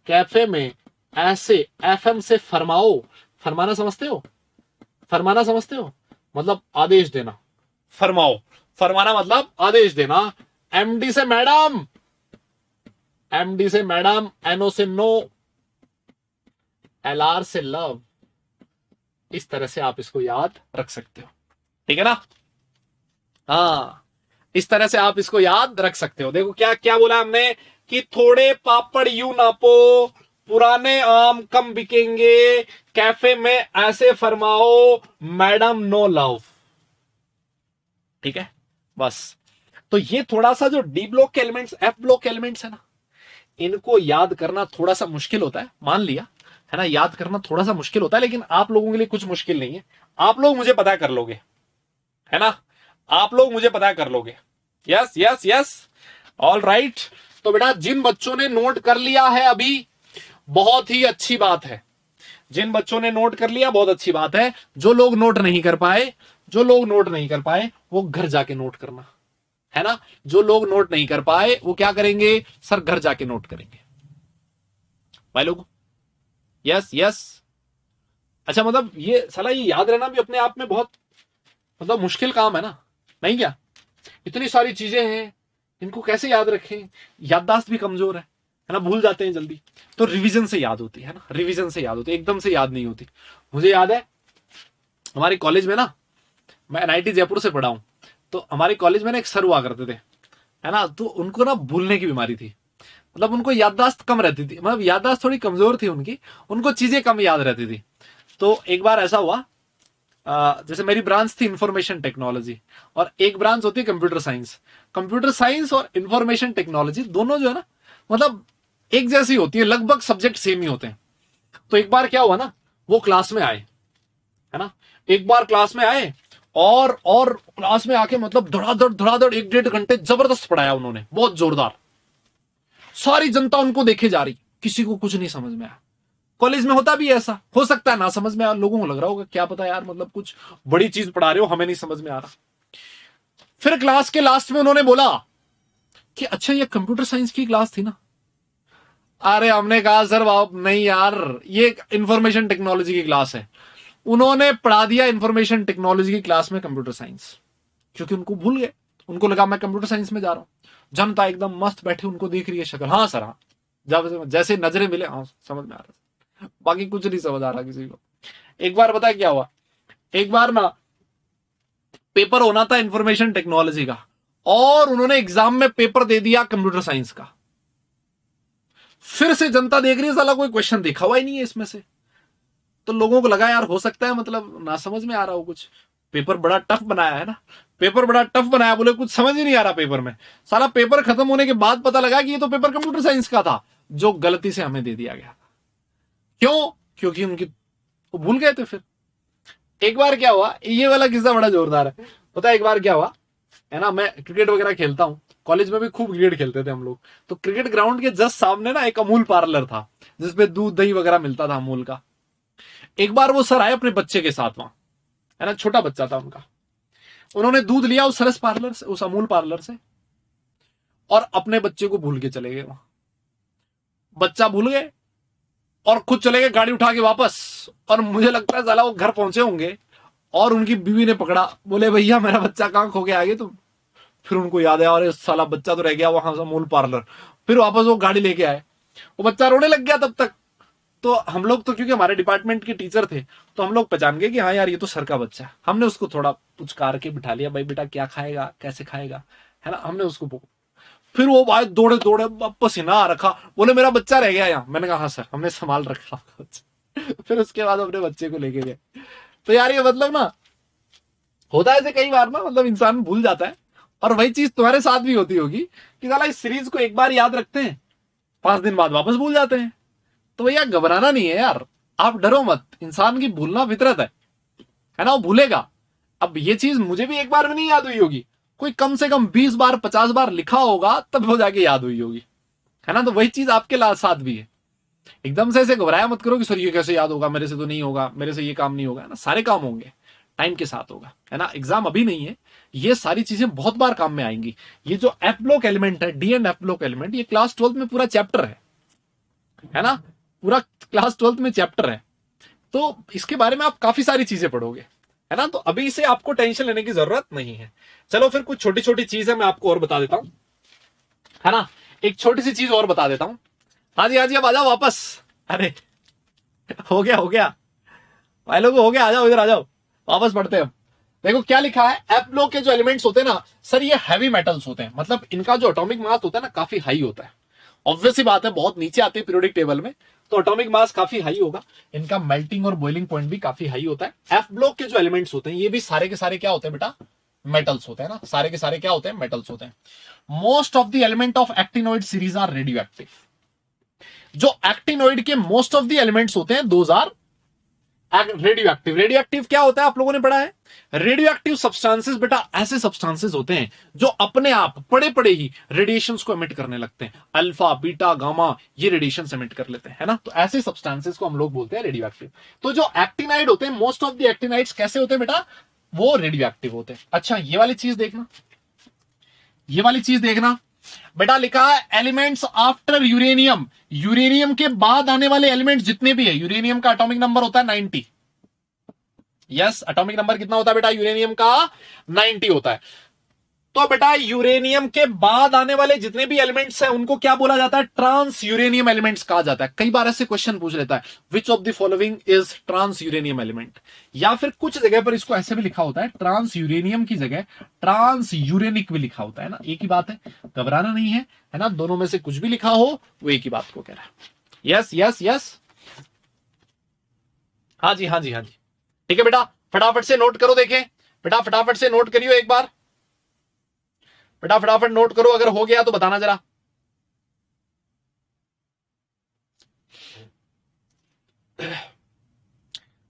कैफे में ऐसे, एफएम से फरमाओ, फरमाना समझते हो, फरमाना समझते हो, मतलब आदेश देना, फरमाओ, फरमाना मतलब आदेश देना। एमडी से मैडम, एमडी से मैडम, एनओ से नो, एलआर से लव। इस तरह से आप इसको याद रख सकते हो, ठीक है ना। हाँ, इस तरह से आप इसको याद रख सकते हो। देखो क्या क्या बोला हमने कि थोड़े पापड़ यूं नापो, पुराने आम कम बिकेंगे, कैफे में ऐसे फरमाओ, मैडम नो लव। ठीक है, बस। तो ये थोड़ा सा जो डी ब्लॉक के एलिमेंट्स, एफ ब्लॉक के एलिमेंट्स है ना, इनको याद करना थोड़ा सा मुश्किल होता है, मान लिया, है ना, याद करना थोड़ा सा मुश्किल होता है, लेकिन आप लोगों के लिए कुछ मुश्किल नहीं है, आप लोग मुझे पता कर लोगे, है ना, आप लोग मुझे पता कर लोगे। Yes yes yes, all right. तो बेटा जिन बच्चों ने नोट कर लिया है अभी, बहुत ही अच्छी बात है, जिन बच्चों ने नोट कर लिया बहुत अच्छी बात है। जो लोग नोट नहीं कर पाए, जो लोग नोट नहीं कर पाए वो घर जाके नोट करना, है ना, जो लोग नोट नहीं कर पाए वो क्या करेंगे सर, घर जाके नोट करेंगे भाई लोग। यस यस, अच्छा, मतलब ये साला ये याद रहना भी अपने आप में बहुत मतलब मुश्किल काम है ना, नहीं क्या, इतनी सारी चीजें हैं, इनको कैसे याद रखें, याददाश्त भी कमजोर है ना, भूल जाते हैं जल्दी। तो रिवीजन से याद होती है ना, रिवीजन से याद होती है, एकदम से याद नहीं होती। मुझे याद है हमारे कॉलेज में ना, मैं एनआईटी जयपुर से पढ़ा हूं, तो हमारे कॉलेज में ना एक सर हुआ करते थे, है ना, तो उनको ना भूलने की बीमारी थी, मतलब उनको याददाश्त कम रहती थी, मतलब याददाश्त थोड़ी कमजोर थी उनकी, उनको चीजें कम याद रहती थी। तो एक बार ऐसा हुआ, जैसे मेरी ब्रांच थी इंफॉर्मेशन टेक्नोलॉजी, और एक ब्रांच होती है कंप्यूटर साइंस। कंप्यूटर साइंस और इंफॉर्मेशन टेक्नोलॉजी दोनों जो है ना, मतलब एक जैसी होती है, लगभग सब्जेक्ट सेम ही होते हैं। तो एक बार क्या हुआ ना, वो क्लास में आए, है ना, एक बार क्लास में आए, और क्लास में आके मतलब धड़ाधड़ 1-1.5 घंटे जबरदस्त पढ़ाया उन्होंने, बहुत जोरदार। सारी जनता उनको देखे जा रही, किसी को कुछ नहीं समझ में आया। कॉलेज में होता भी है ऐसा, हो सकता है ना समझ में आया, लोगों को लग रहा होगा क्या पता यार, मतलब कुछ बड़ी चीज पढ़ा रहे हो, हमें नहीं समझ में आ रहा। फिर क्लास के लास्ट में उन्होंने बोला कि अच्छा ये कंप्यूटर साइंस की क्लास थी ना। अरे हमने कहा सर बाप नहीं यार, ये इंफॉर्मेशन टेक्नोलॉजी की क्लास है। उन्होंने पढ़ा दिया इंफॉर्मेशन टेक्नोलॉजी की क्लास में कंप्यूटर साइंस, क्योंकि उनको भूल गए, उनको लगा मैं कंप्यूटर साइंस में जा रहा हूं। जनता एकदम मस्त बैठे, उनको देख रही है शक्ल, हाँ सर हाँ, जब जैसे नजरें मिले हाँ समझ में आ रहा, बाकी कुछ नहीं समझ आ रहा किसी को। एक बार पता है क्या हुआ, एक बार ना पेपर होना था इंफॉर्मेशन टेक्नोलॉजी का, और उन्होंने एग्जाम में पेपर दे दिया कंप्यूटर साइंस का। फिर से जनता देख रही है, साला कोई क्वेश्चन देखा हुआ ही नहीं है इसमें से। तो लोगों को लगा यार हो सकता है मतलब ना समझ में आ रहा हो कुछ, पेपर बड़ा टफ बनाया है ना, पेपर बड़ा टफ बनाया, बोले कुछ समझ ही नहीं आ रहा पेपर में। साला पेपर खत्म होने के बाद पता लगा कि ये तो पेपर कंप्यूटर साइंस का था, जो गलती से हमें दे दिया गया। क्यों? क्योंकि उनकी वो भूल गए थे। फिर एक बार क्या हुआ, ये वाला किस्सा बड़ा जोरदार है। पता है एक बार क्या हुआ है ना, मैं क्रिकेट वगैरह खेलता हूँ, कॉलेज में भी खूब क्रिकेट खेलते थे हम लोग। तो क्रिकेट ग्राउंड के जस्ट सामने ना एक अमूल पार्लर था, जिसपे दूध दही वगैरह मिलता था अमूल का। एक बार वो सर आए अपने बच्चे के साथ वहां, है ना, छोटा बच्चा था उनका। उन्होंने दूध लिया उस सरस पार्लर से, उस अमूल पार्लर से, और अपने बच्चे को भूल के चले गए वहां। बच्चा भूल गए और खुद चले गए गाड़ी उठा के वापस। और मुझे लगता है साला वो घर पहुंचे होंगे और उनकी बीवी ने पकड़ा, बोले भैया मेरा बच्चा कहां खो के आ गए तुम। फिर उनको याद आया, अरे साला बच्चा तो रह गया वहां अमूल पार्लर। फिर वापस वो गाड़ी लेके आए, वो बच्चा रोने लग गया तब तक। तो हम लोग तो क्योंकि हमारे डिपार्टमेंट के टीचर थे, तो हम लोग पहचान गए कि हाँ यार ये तो सर का बच्चा है। हमने उसको थोड़ा पुचकार के बिठा लिया, भाई बेटा क्या खाएगा, कैसे खाएगा, है ना, हमने उसको। फिर वो भाई दौड़े दौड़े, पसीना आ रखा, बोले मेरा बच्चा रह गया यहाँ। मैंने कहा हाँ सर हमने संभाल रखा आपका बच्चा। फिर उसके बाद अपने बच्चे को लेके गए। तो यार ये मतलब ना होता है ऐसे कई बार ना, मतलब इंसान भूल जाता है। और वही चीज तुम्हारे साथ भी होती होगी कि साला इस सीरीज को एक बार याद रखते हैं, 5 दिन बाद वापस भूल जाते हैं। तो भैया घबराना नहीं है यार, आप डरो मत, इंसान की भूलना फितरत है ना, वो भूलेगा। अब ये चीज मुझे भी एक बार में नहीं याद हुई होगी, कोई कम से कम 20 बार 50 बार लिखा होगा तब हो जाके याद हुई होगी, है ना। तो वही चीज आपके साथ भी है। एकदम से ऐसे घबराया मत करो कि सर ये कैसे याद होगा, मेरे से तो नहीं होगा, मेरे से ये काम नहीं होगा, है ना। सारे काम होंगे, टाइम के साथ होगा, है ना। एग्जाम अभी नहीं है, ये सारी चीजें बहुत बार काम में आएंगी। ये जो एफ ब्लॉक एलिमेंट है, D and F block element, ये क्लास 12 में पूरा चैप्टर है ना, पूरा क्लास 12 में चैप्टर है। तो इसके बारे में आप काफी सारी चीजें पढ़ोगे, है ना। तो अभी से आपको टेंशन लेने की जरूरत नहीं है। चलो फिर कुछ छोटी छोटी चीज है मैं आपको और बता देता हूं, है ना। एक छोटी सी चीज और बता देता हूं। हाँ जी अब आ जाओ वापस। अरे हो गया भाई लोग, हो गया, आ जाओ इधर, आ जाओ वापस पढ़ते हैं। देखो क्या लिखा है, एफ ब्लॉक के जो एलिमेंट्स होते हैं ना सर, ये हैवी मेटल्स होते हैं, मतलब इनका जो एटॉमिक मास होता है ना काफी हाई होता है। ऑब्वियस सी बात है, बहुत नीचे आते हैं पीरियोडिक टेबल में, तो एटॉमिक मास काफी हाई होगा, इनका मेल्टिंग और बॉइलिंग पॉइंट भी काफी हाई होता है। एफ ब्लॉक के जो एलिमेंट्स होते हैं ये भी सारे के सारे क्या होते हैं बेटा, मेटल्स होते हैं ना, सारे के सारे क्या होते हैं, मेटल्स होते हैं। Most of the element of actinide series are radioactive. जो एक्टिनोइड के मोस्ट ऑफ द एलिमेंट्स होते हैं those are radioactive. Radioactive क्या होता है आप लोगों ने पढ़ा है, रेडियो एक्टिव सब्सटेंसेस बेटा ऐसे सब्सटेंसेस होते हैं जो अपने आप पड़े पड़े ही रेडिएशंस को एमिट करने लगते हैं, अल्फा बीटा गामा ये रेडिएशन एमिट कर लेते हैं, है ना। तो ऐसे सब्सटेंसेस को हम लोग बोलते हैं रेडियो एक्टिव। तो जो एक्टिनाइड होते हैं, मोस्ट ऑफ द एक्टिनाइड्स कैसे होते हैं बेटा, वो रेडियो एक्टिव होते हैं। अच्छा ये वाली चीज देखना, ये वाली चीज देखना बेटा, लिखा है एलिमेंट्स आफ्टर यूरेनियम, यूरेनियम के बाद आने वाले एलिमेंट्स जितने भी है, यूरेनियम का एटॉमिक नंबर होता है 90। यस, एटॉमिक नंबर कितना होता है बेटा यूरेनियम का, 90 होता है। तो बेटा यूरेनियम के बाद आने वाले जितने भी एलिमेंट्स हैं उनको क्या बोला जाता है, ट्रांस यूरेनियम एलिमेंट्स कहा जाता है। कई बार ऐसे क्वेश्चन पूछ लेता है, which of the following is transuranium element, या फिर कुछ जगह पर इसको ऐसे भी लिखा होता है, ट्रांस यूरेनियम की जगह ट्रांस यूरेनिक भी लिखा होता है ना, एक ही बात है, घबराना नहीं है ना। दोनों में से कुछ भी लिखा हो वो एक ही बात को कह रहा है। यस यस यस, हाँ जी हाँ जी हाँ जी, ठीक है बेटा, फटाफट से नोट करो, देखें बेटा फटाफट से नोट करियो एक बार, बेटा फटाफट नोट करो, अगर हो गया तो बताना जरा।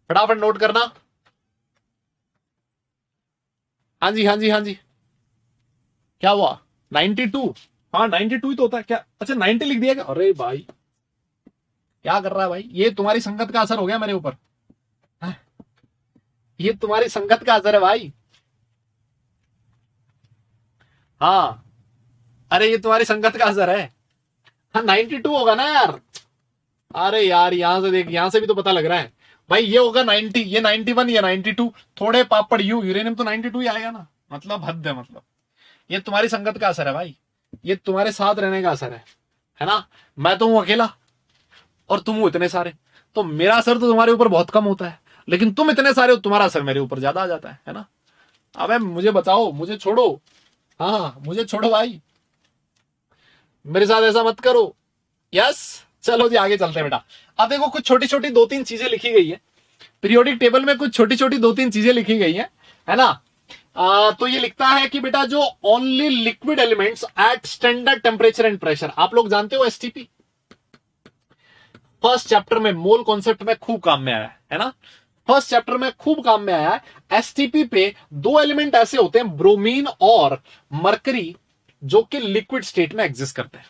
फटाफट नोट करना। हाँ जी हाँ जी हाँ जी, क्या हुआ 92, हाँ 92 ही तो होता है क्या, अच्छा 90 लिख दिया क्या, अरे भाई क्या कर रहा है भाई, ये तुम्हारी संगत का असर हो गया मेरे ऊपर, ये तुम्हारी संगत का असर है भाई। हाँ, अरे ये तुम्हारी संगत का असर है। हाँ 92 होगा ना यार। अरे यार यहां से देख, यहां से भी तो पता लग रहा है भाई, ये होगा 90, ये 91 या 92, थोड़े पापड़ यूरेनियम तो 92 ही आएगा ना। मतलब हद है, मतलब ये तुम्हारी संगत का असर है भाई, ये तुम्हारे साथ रहने का असर है ना। मैं तो हूं अकेला और तुम हो इतने सारे, तो मेरा असर तो तुम्हारे ऊपर बहुत कम होता है, लेकिन तुम इतने सारे हो, तुम्हारा असर मेरे ऊपर ज्यादा आ जाता है ना। अबे मुझे बताओ, मुझे छोड़ो। हाँ मुझे छोड़ो भाई, मेरे साथ ऐसा मत करो। यस, चलो जी आगे चलते हैं बेटा। अब देखो कुछ छोटी छोटी दो तीन चीजें लिखी गई है पीरियोडिक टेबल में, कुछ छोटी छोटी दो तीन चीजें लिखी गई है ना। तो ये लिखता है कि बेटा जो only liquid elements at standard temperature and pressure, आप लोग जानते हो एसटीपी, फर्स्ट चैप्टर में मोल कॉन्सेप्ट में खूब काम में आया है ना। फर्स्ट चैप्टर में खूब काम में आया है। एसटीपी पे दो एलिमेंट ऐसे होते हैं, ब्रोमीन और मरकरी, जो कि लिक्विड स्टेट में एग्जिस्ट करते हैं।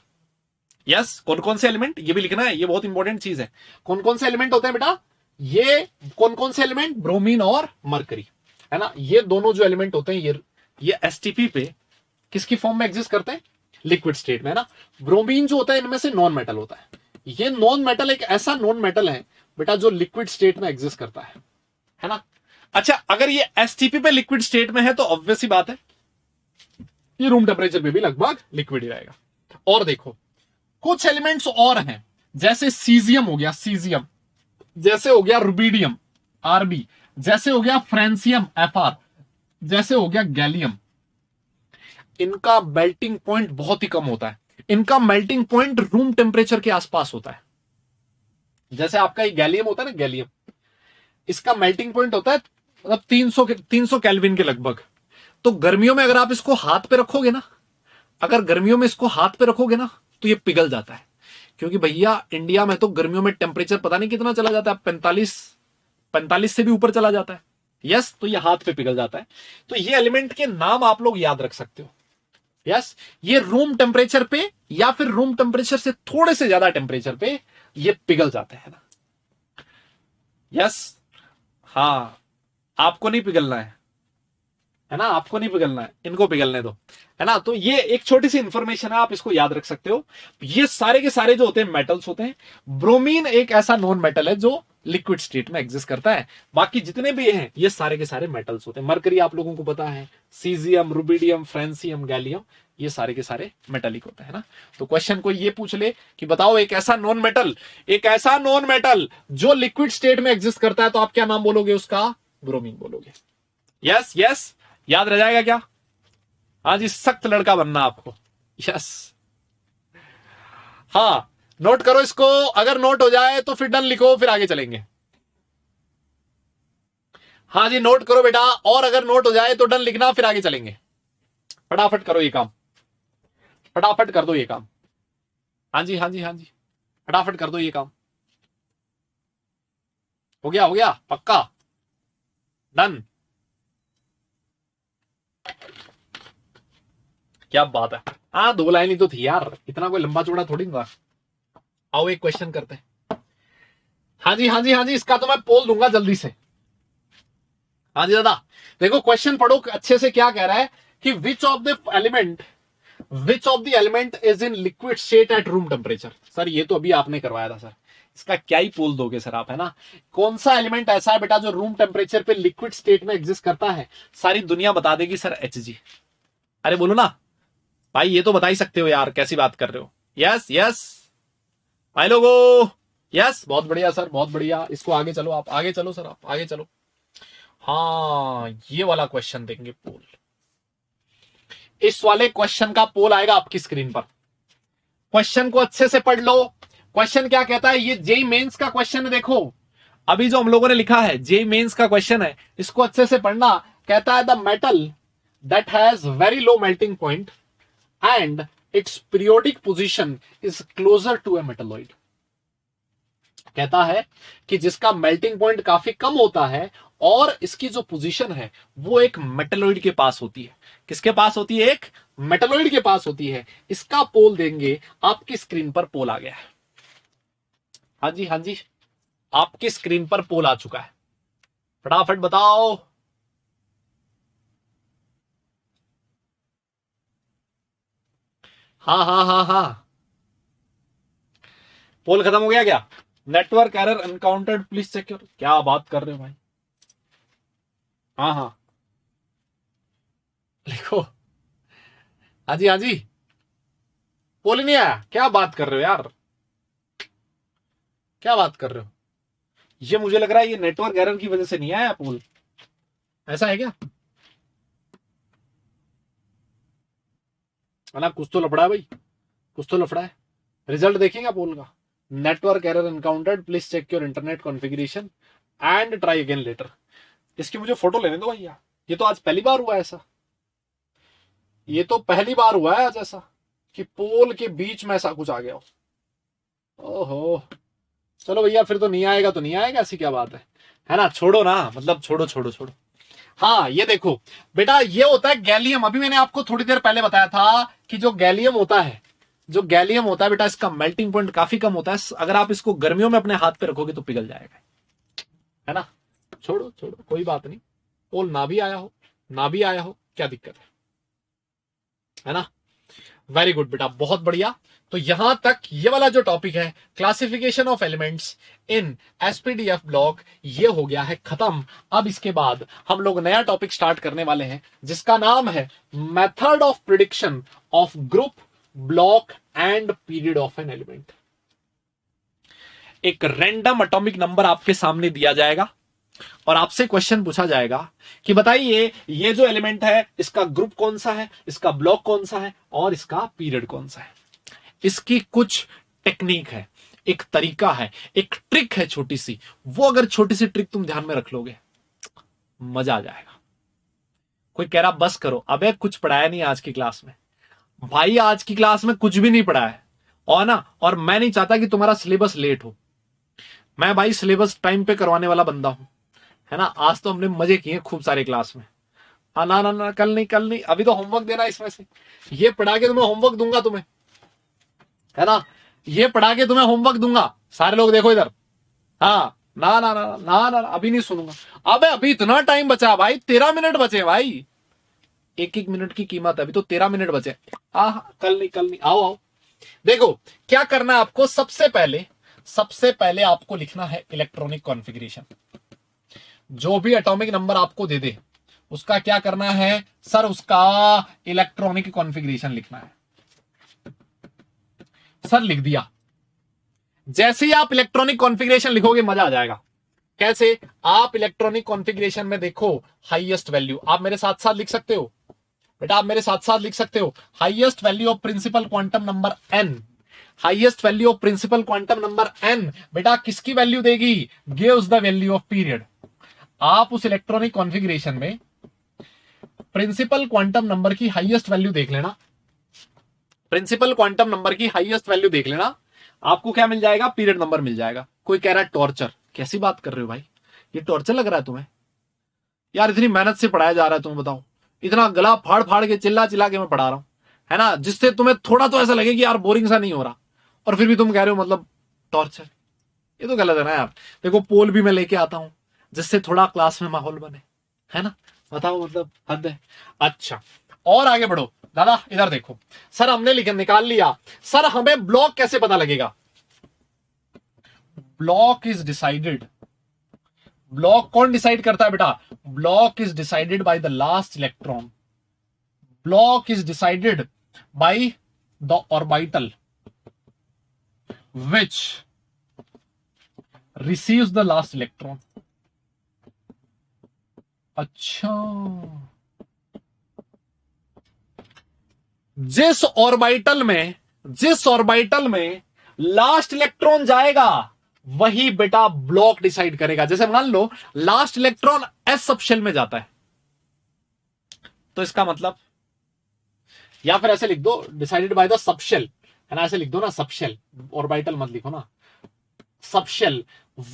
यस, कौन कौन से एलिमेंट, ये भी लिखना है, ये बहुत इंपॉर्टेंट चीज है। कौन कौन से एलिमेंट होते हैं बेटा, ये कौन कौन से एलिमेंट, ब्रोमीन और मरकरी, है ना। ये दोनों जो एलिमेंट होते हैं, ये एसटीपी पे किसकी फॉर्म में एग्जिस्ट करते हैं, लिक्विड स्टेट में, है ना। ब्रोमीन जो होता है इनमें से नॉन मेटल होता है। ये नॉन मेटल एक ऐसा नॉन मेटल है बेटा जो लिक्विड स्टेट में एग्जिस्ट करता है ना। अच्छा, अगर ये एसटीपी पे लिक्विड स्टेट में है तो ऑब्वियस ही बात है ये रूम टेम्परेचर पे भी लगभग लिक्विड ही रहेगा। और देखो कुछ एलिमेंट्स और हैं, जैसे सीजियम हो गया, सीजियम, जैसे हो गया रुबीडियम, आरबी, जैसे हो गया फ्रेंसियम, एफआर, जैसे हो गया गैलियम। इनका मेल्टिंग पॉइंट बहुत ही कम होता है, इनका मेल्टिंग पॉइंट रूम टेम्परेचर के आसपास होता है। जैसे आपका ये गैलियम होता है ना, गैलियम, इसका मेल्टिंग पॉइंट होता है मतलब 300 केल्विन के लगभग। तो गर्मियों में अगर आप इसको हाथ पे रखोगे ना, अगर गर्मियों में इसको हाथ पे रखोगे ना, तो ये पिघल जाता है। क्योंकि भैया इंडिया में तो गर्मियों में टेम्परेचर पता नहीं कितना चला जाता है, 45 से भी ऊपर चला जाता है। यस, तो ये हाथ पे पिघल जाता है। तो ये एलिमेंट के नाम आप लोग याद रख सकते हो। यस, ये रूम टेम्परेचर पे या फिर रूम टेम्परेचर से थोड़े से ज्यादा टेम्परेचर पे ये पिघल जाते हैं ना। यस, हाँ, आपको नहीं पिघलना है ना, आपको नहीं पिघलना है, इनको पिघलने दो, है ना। तो ये एक छोटी सी इंफॉर्मेशन है, आप इसको याद रख सकते हो। ये सारे के सारे जो होते हैं मेटल्स होते हैं। ब्रोमीन एक ऐसा नॉन मेटल है जो लिक्विड स्टेट में एग्जिस्ट करता है। बाकी जितने भी हैं ये सारे के सारे मेटल्स होते हैं। मरकरी आप लोगों को पता है, सीजियम, रुबिडियम, फ्रेंसियम, गैलियम, ये सारे के सारे मेटालिक होते हैं ना। तो क्वेश्चन को ये पूछ ले कि बताओ एक ऐसा नॉन मेटल, एक ऐसा नॉन मेटल जो लिक्विड स्टेट में एग्जिस्ट करता है, तो आप क्या नाम बोलोगे उसका, ब्रोमीन बोलोगे। यस यस, याद रह जाएगा क्या। हाँ जी, सख्त लड़का बनना आपको। यस, हाँ, नोट करो इसको, अगर नोट हो जाए तो फिर डन लिखो, फिर आगे चलेंगे। हाँ जी नोट करो बेटा, और अगर नोट हो जाए तो डन लिखना, फिर आगे चलेंगे। फटाफट करो ये काम, फटाफट कर दो ये काम। हाँ जी हाँ जी हाँ जी, फटाफट कर दो ये काम। हो गया पक्का, डन। क्या बात है। हाँ, दो लाइन ही तो थी यार, इतना कोई लंबा चौड़ा थोड़ी था। आओ एक क्वेश्चन करते हैं। हाँ जी हाँ जी हाँ जी, इसका तो मैं पोल दूंगा जल्दी से। हाँ जी दादा, देखो क्वेश्चन पढ़ो अच्छे से, क्या कह रहा है कि विच of the element is in liquid state at room temperature. Sir ये तो अभी आपने करवाया था सर, इसका क्या ही पोल दोगे सर आप, है ना। कौन सा एलिमेंट ऐसा है बेटा जो रूम टेम्परेचर पे लिक्विड स्टेट में एग्जिस्ट करता है। सारी दुनिया बता देगी सर, एचजी। अरे बोलो ना भाई, ये तो बता ही सकते हो यार, कैसी बात कर रहे हो। यस यस भाई लोगो, यस, बहुत बढ़िया सर, बहुत बढ़िया। इसको आगे चलो, आप आगे चलो सर, आप आगे चलो। हाँ, ये वाला क्वेश्चन देंगे पोल, इस वाले क्वेश्चन का पोल आएगा आपकी स्क्रीन पर। क्वेश्चन को अच्छे से पढ़ लो। क्वेश्चन क्या कहता है, ये जेई मेंस का क्वेश्चन है। देखो अभी जो हम लोगों ने लिखा है जेई मेंस का क्वेश्चन है, इसको अच्छे से पढ़ना। कहता है the metal that has very low melting point and its periodic position is closer to a metalloid. कहता है कि जिसका मेल्टिंग पॉइंट काफी कम होता है और इसकी जो पोजीशन है वो एक मेटलॉइड के पास होती है। किसके पास होती है, एक मेटलॉइड के पास होती है। इसका पोल देंगे, आपकी स्क्रीन पर पोल आ गया है। हाँ जी हाँ जी, आपकी स्क्रीन पर पोल आ चुका है, फटाफट बताओ। हाँ हाँ हाँ हाँ, पोल खत्म हो गया क्या? Network error encountered, please check your, क्या बात कर रहे हो भाई? हाँ हाँ, लिखो। हाँ जी हाँ जी, पोल ही नहीं आया, क्या बात कर रहे हो यार, क्या बात कर रहे हो? ये मुझे लग रहा है ये नेटवर्क एरर की वजह से नहीं आया पोल, ऐसा है क्या? है ना, कुछ तो लफड़ा है भाई, कुछ तो लफड़ा है। रिजल्ट देखेंगे पोल का, network error encountered, please check your internet configuration and try again later. इसकी मुझे फोटो लेने दो भैया, ये तो आज पहली बार हुआ है ऐसा, ये तो पहली बार हुआ है आज ऐसा कि पोल के बीच में ऐसा कुछ आ गया हो। ओहो, चलो भैया फिर तो नहीं आएगा तो नहीं आएगा, ऐसी क्या बात है ना, छोड़ो ना, मतलब छोड़ो छोड़ो छोड़ो। हाँ ये देखो बेटा, ये होता है गैलियम, अभी मैंने आपको थोड़ी देर पहले बताया था कि जो गैलियम होता है, जो गैलियम होता है बेटा, इसका मेल्टिंग पॉइंट काफी कम होता है, अगर आप इसको गर्मियों में अपने हाथ पे रखोगे तो पिघल जाएगा, है ना। छोड़ो छोड़ो, कोई बात नहीं, पोल ना भी आया हो, ना भी आया हो, क्या दिक्कत है ना। वेरी गुड बेटा, बहुत बढ़िया। तो यहां तक ये वाला जो टॉपिक है, classification of elements in SPDF block, ये हो गया है खत्म। अब इसके बाद हम लोग नया टॉपिक स्टार्ट करने वाले हैं जिसका नाम है method of prediction of group, block and period of an element. एक रैंडम एटॉमिक नंबर आपके सामने दिया जाएगा और आपसे क्वेश्चन पूछा जाएगा कि बताइए ये जो एलिमेंट है इसका ग्रुप कौन सा है, इसका ब्लॉक कौन सा है और इसका पीरियड कौन सा है। इसकी कुछ टेक्निक है, एक तरीका है, एक ट्रिक है छोटी सी, वो अगर छोटी सी ट्रिक तुम ध्यान में रख लोगे मजा आ जाएगा। कोई कह रहा बस करो, अबे कुछ पढ़ाया नहीं आज की क्लास में, भाई आज की क्लास में कुछ भी नहीं पढ़ा है, और ना, और मैं नहीं चाहता कि तुम्हारा सिलेबस लेट हो, मैं भाई सिलेबस टाइम पे करवाने वाला बंदा हूं, है ना। आज तो हमने मजे किए खूब सारे क्लास में। हाँ ना ना ना, कल नहीं कल नहीं, अभी तो होमवर्क देना इसमें से, ये पढ़ा के तुम्हें होमवर्क दूंगा तुम्हें, है ना, ये पढ़ा के तुम्हें होमवर्क दूंगा। सारे लोग देखो इधर, हाँ ना ना ना ना ना, अभी नहीं सुनूंगा। अबे अभी इतना टाइम बचा भाई, 13 मिनट बचे भाई, एक एक मिनट की कीमत है, अभी तो 13 मिनट बचे। कल नहीं कल नहीं, आओ आओ। देखो क्या करना है आपको, सबसे पहले आपको लिखना है इलेक्ट्रॉनिक कॉन्फ़िगरेशन। जो भी एटॉमिक नंबर आपको दे दे उसका क्या करना है सर, उसका इलेक्ट्रॉनिक कॉन्फ़िगरेशन लिखना है। सर लिख दिया, जैसे ही आप इलेक्ट्रॉनिक कॉन्फ़िगरेशन लिखोगे मजा आ जाएगा। कैसे? आप इलेक्ट्रॉनिक कॉन्फ़िगरेशन में देखो हाईएस्ट वैल्यू, आप मेरे साथ साथ लिख सकते हो बेटा, आप मेरे साथ साथ लिख सकते हो highest value of principal quantum number n. Highest value of principal quantum number n बेटा किसकी वैल्यू देगी, gives the value of period. आप उस इलेक्ट्रॉनिक कॉन्फ़िगरेशन में प्रिंसिपल क्वांटम नंबर की हाईएस्ट वैल्यू देख लेना, प्रिंसिपल क्वांटम नंबर की हाईएस्ट वैल्यू देख लेना, आपको क्या मिल जाएगा, पीरियड नंबर मिल जाएगा। कोई कह रहा है टॉर्चर, कैसी बात कर रहे हो भाई, ये टॉर्चर लग रहा है तुम्हें? यार इतनी मेहनत से पढ़ाया जा रहा है, तुम्हें बताओ, इतना गला फाड़ फाड़ के चिल्ला चिल्ला के मैं पढ़ा रहा हूं, है ना, जिससे तुम्हें थोड़ा तो ऐसा लगे कि यार बोरिंग सा नहीं हो रहा, और फिर भी तुम कह रहे हो मतलब टॉर्चर, ये तो गलत है ना यार। देखो पोल भी मैं लेके आता हूं जिससे थोड़ा क्लास में माहौल बने, है ना, बताओ मतलब हद है। अच्छा और आगे बढ़ो दादा, इधर देखो सर, हमने लिख निकाल लिया, सर हमें ब्लॉक कैसे पता लगेगा। ब्लॉक इज डिसाइडेड, ब्लॉक कौन डिसाइड करता है बेटा, block is decided by the last electron, block is decided by the orbital which receives the last electron। अच्छा, जिस ऑर्बिटल में लास्ट इलेक्ट्रॉन जाएगा वही बेटा ब्लॉक डिसाइड करेगा। जैसे मान लो लास्ट इलेक्ट्रॉन एस सबशेल में जाता है, तो इसका मतलब, या फिर ऐसे लिख दो डिसाइडेड बाय द सबशेल, है ना, ऐसे लिख दो ना सबशेल, ऑर्बिटल मत लिखो ना, subshell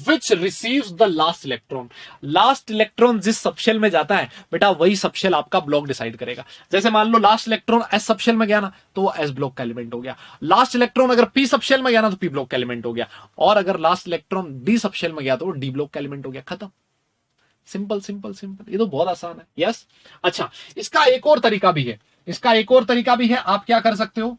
which receives the last electron. Last electron जिस सबशेल में जाता है बेटा वही सबशेल आपका ब्लॉक डिसाइड करेगा। जैसे मान लो लास्ट इलेक्ट्रॉन एस सबशेल में गया ना तो वो एस ब्लॉक का एलिमेंट हो गया, लास्ट इलेक्ट्रॉन अगर पी सबशेल में गया ना तो पी ब्लॉक का एलिमेंट हो गया, और अगर लास्ट इलेक्ट्रॉन डी सबशेल में गया तो वो डी ब्लॉक का एलिमेंट हो गया, खत्म। सिंपल सिंपल सिंपल, ये तो बहुत आसान है। यस अच्छा, इसका एक और तरीका भी है, इसका एक और तरीका भी है, आप क्या कर सकते हो,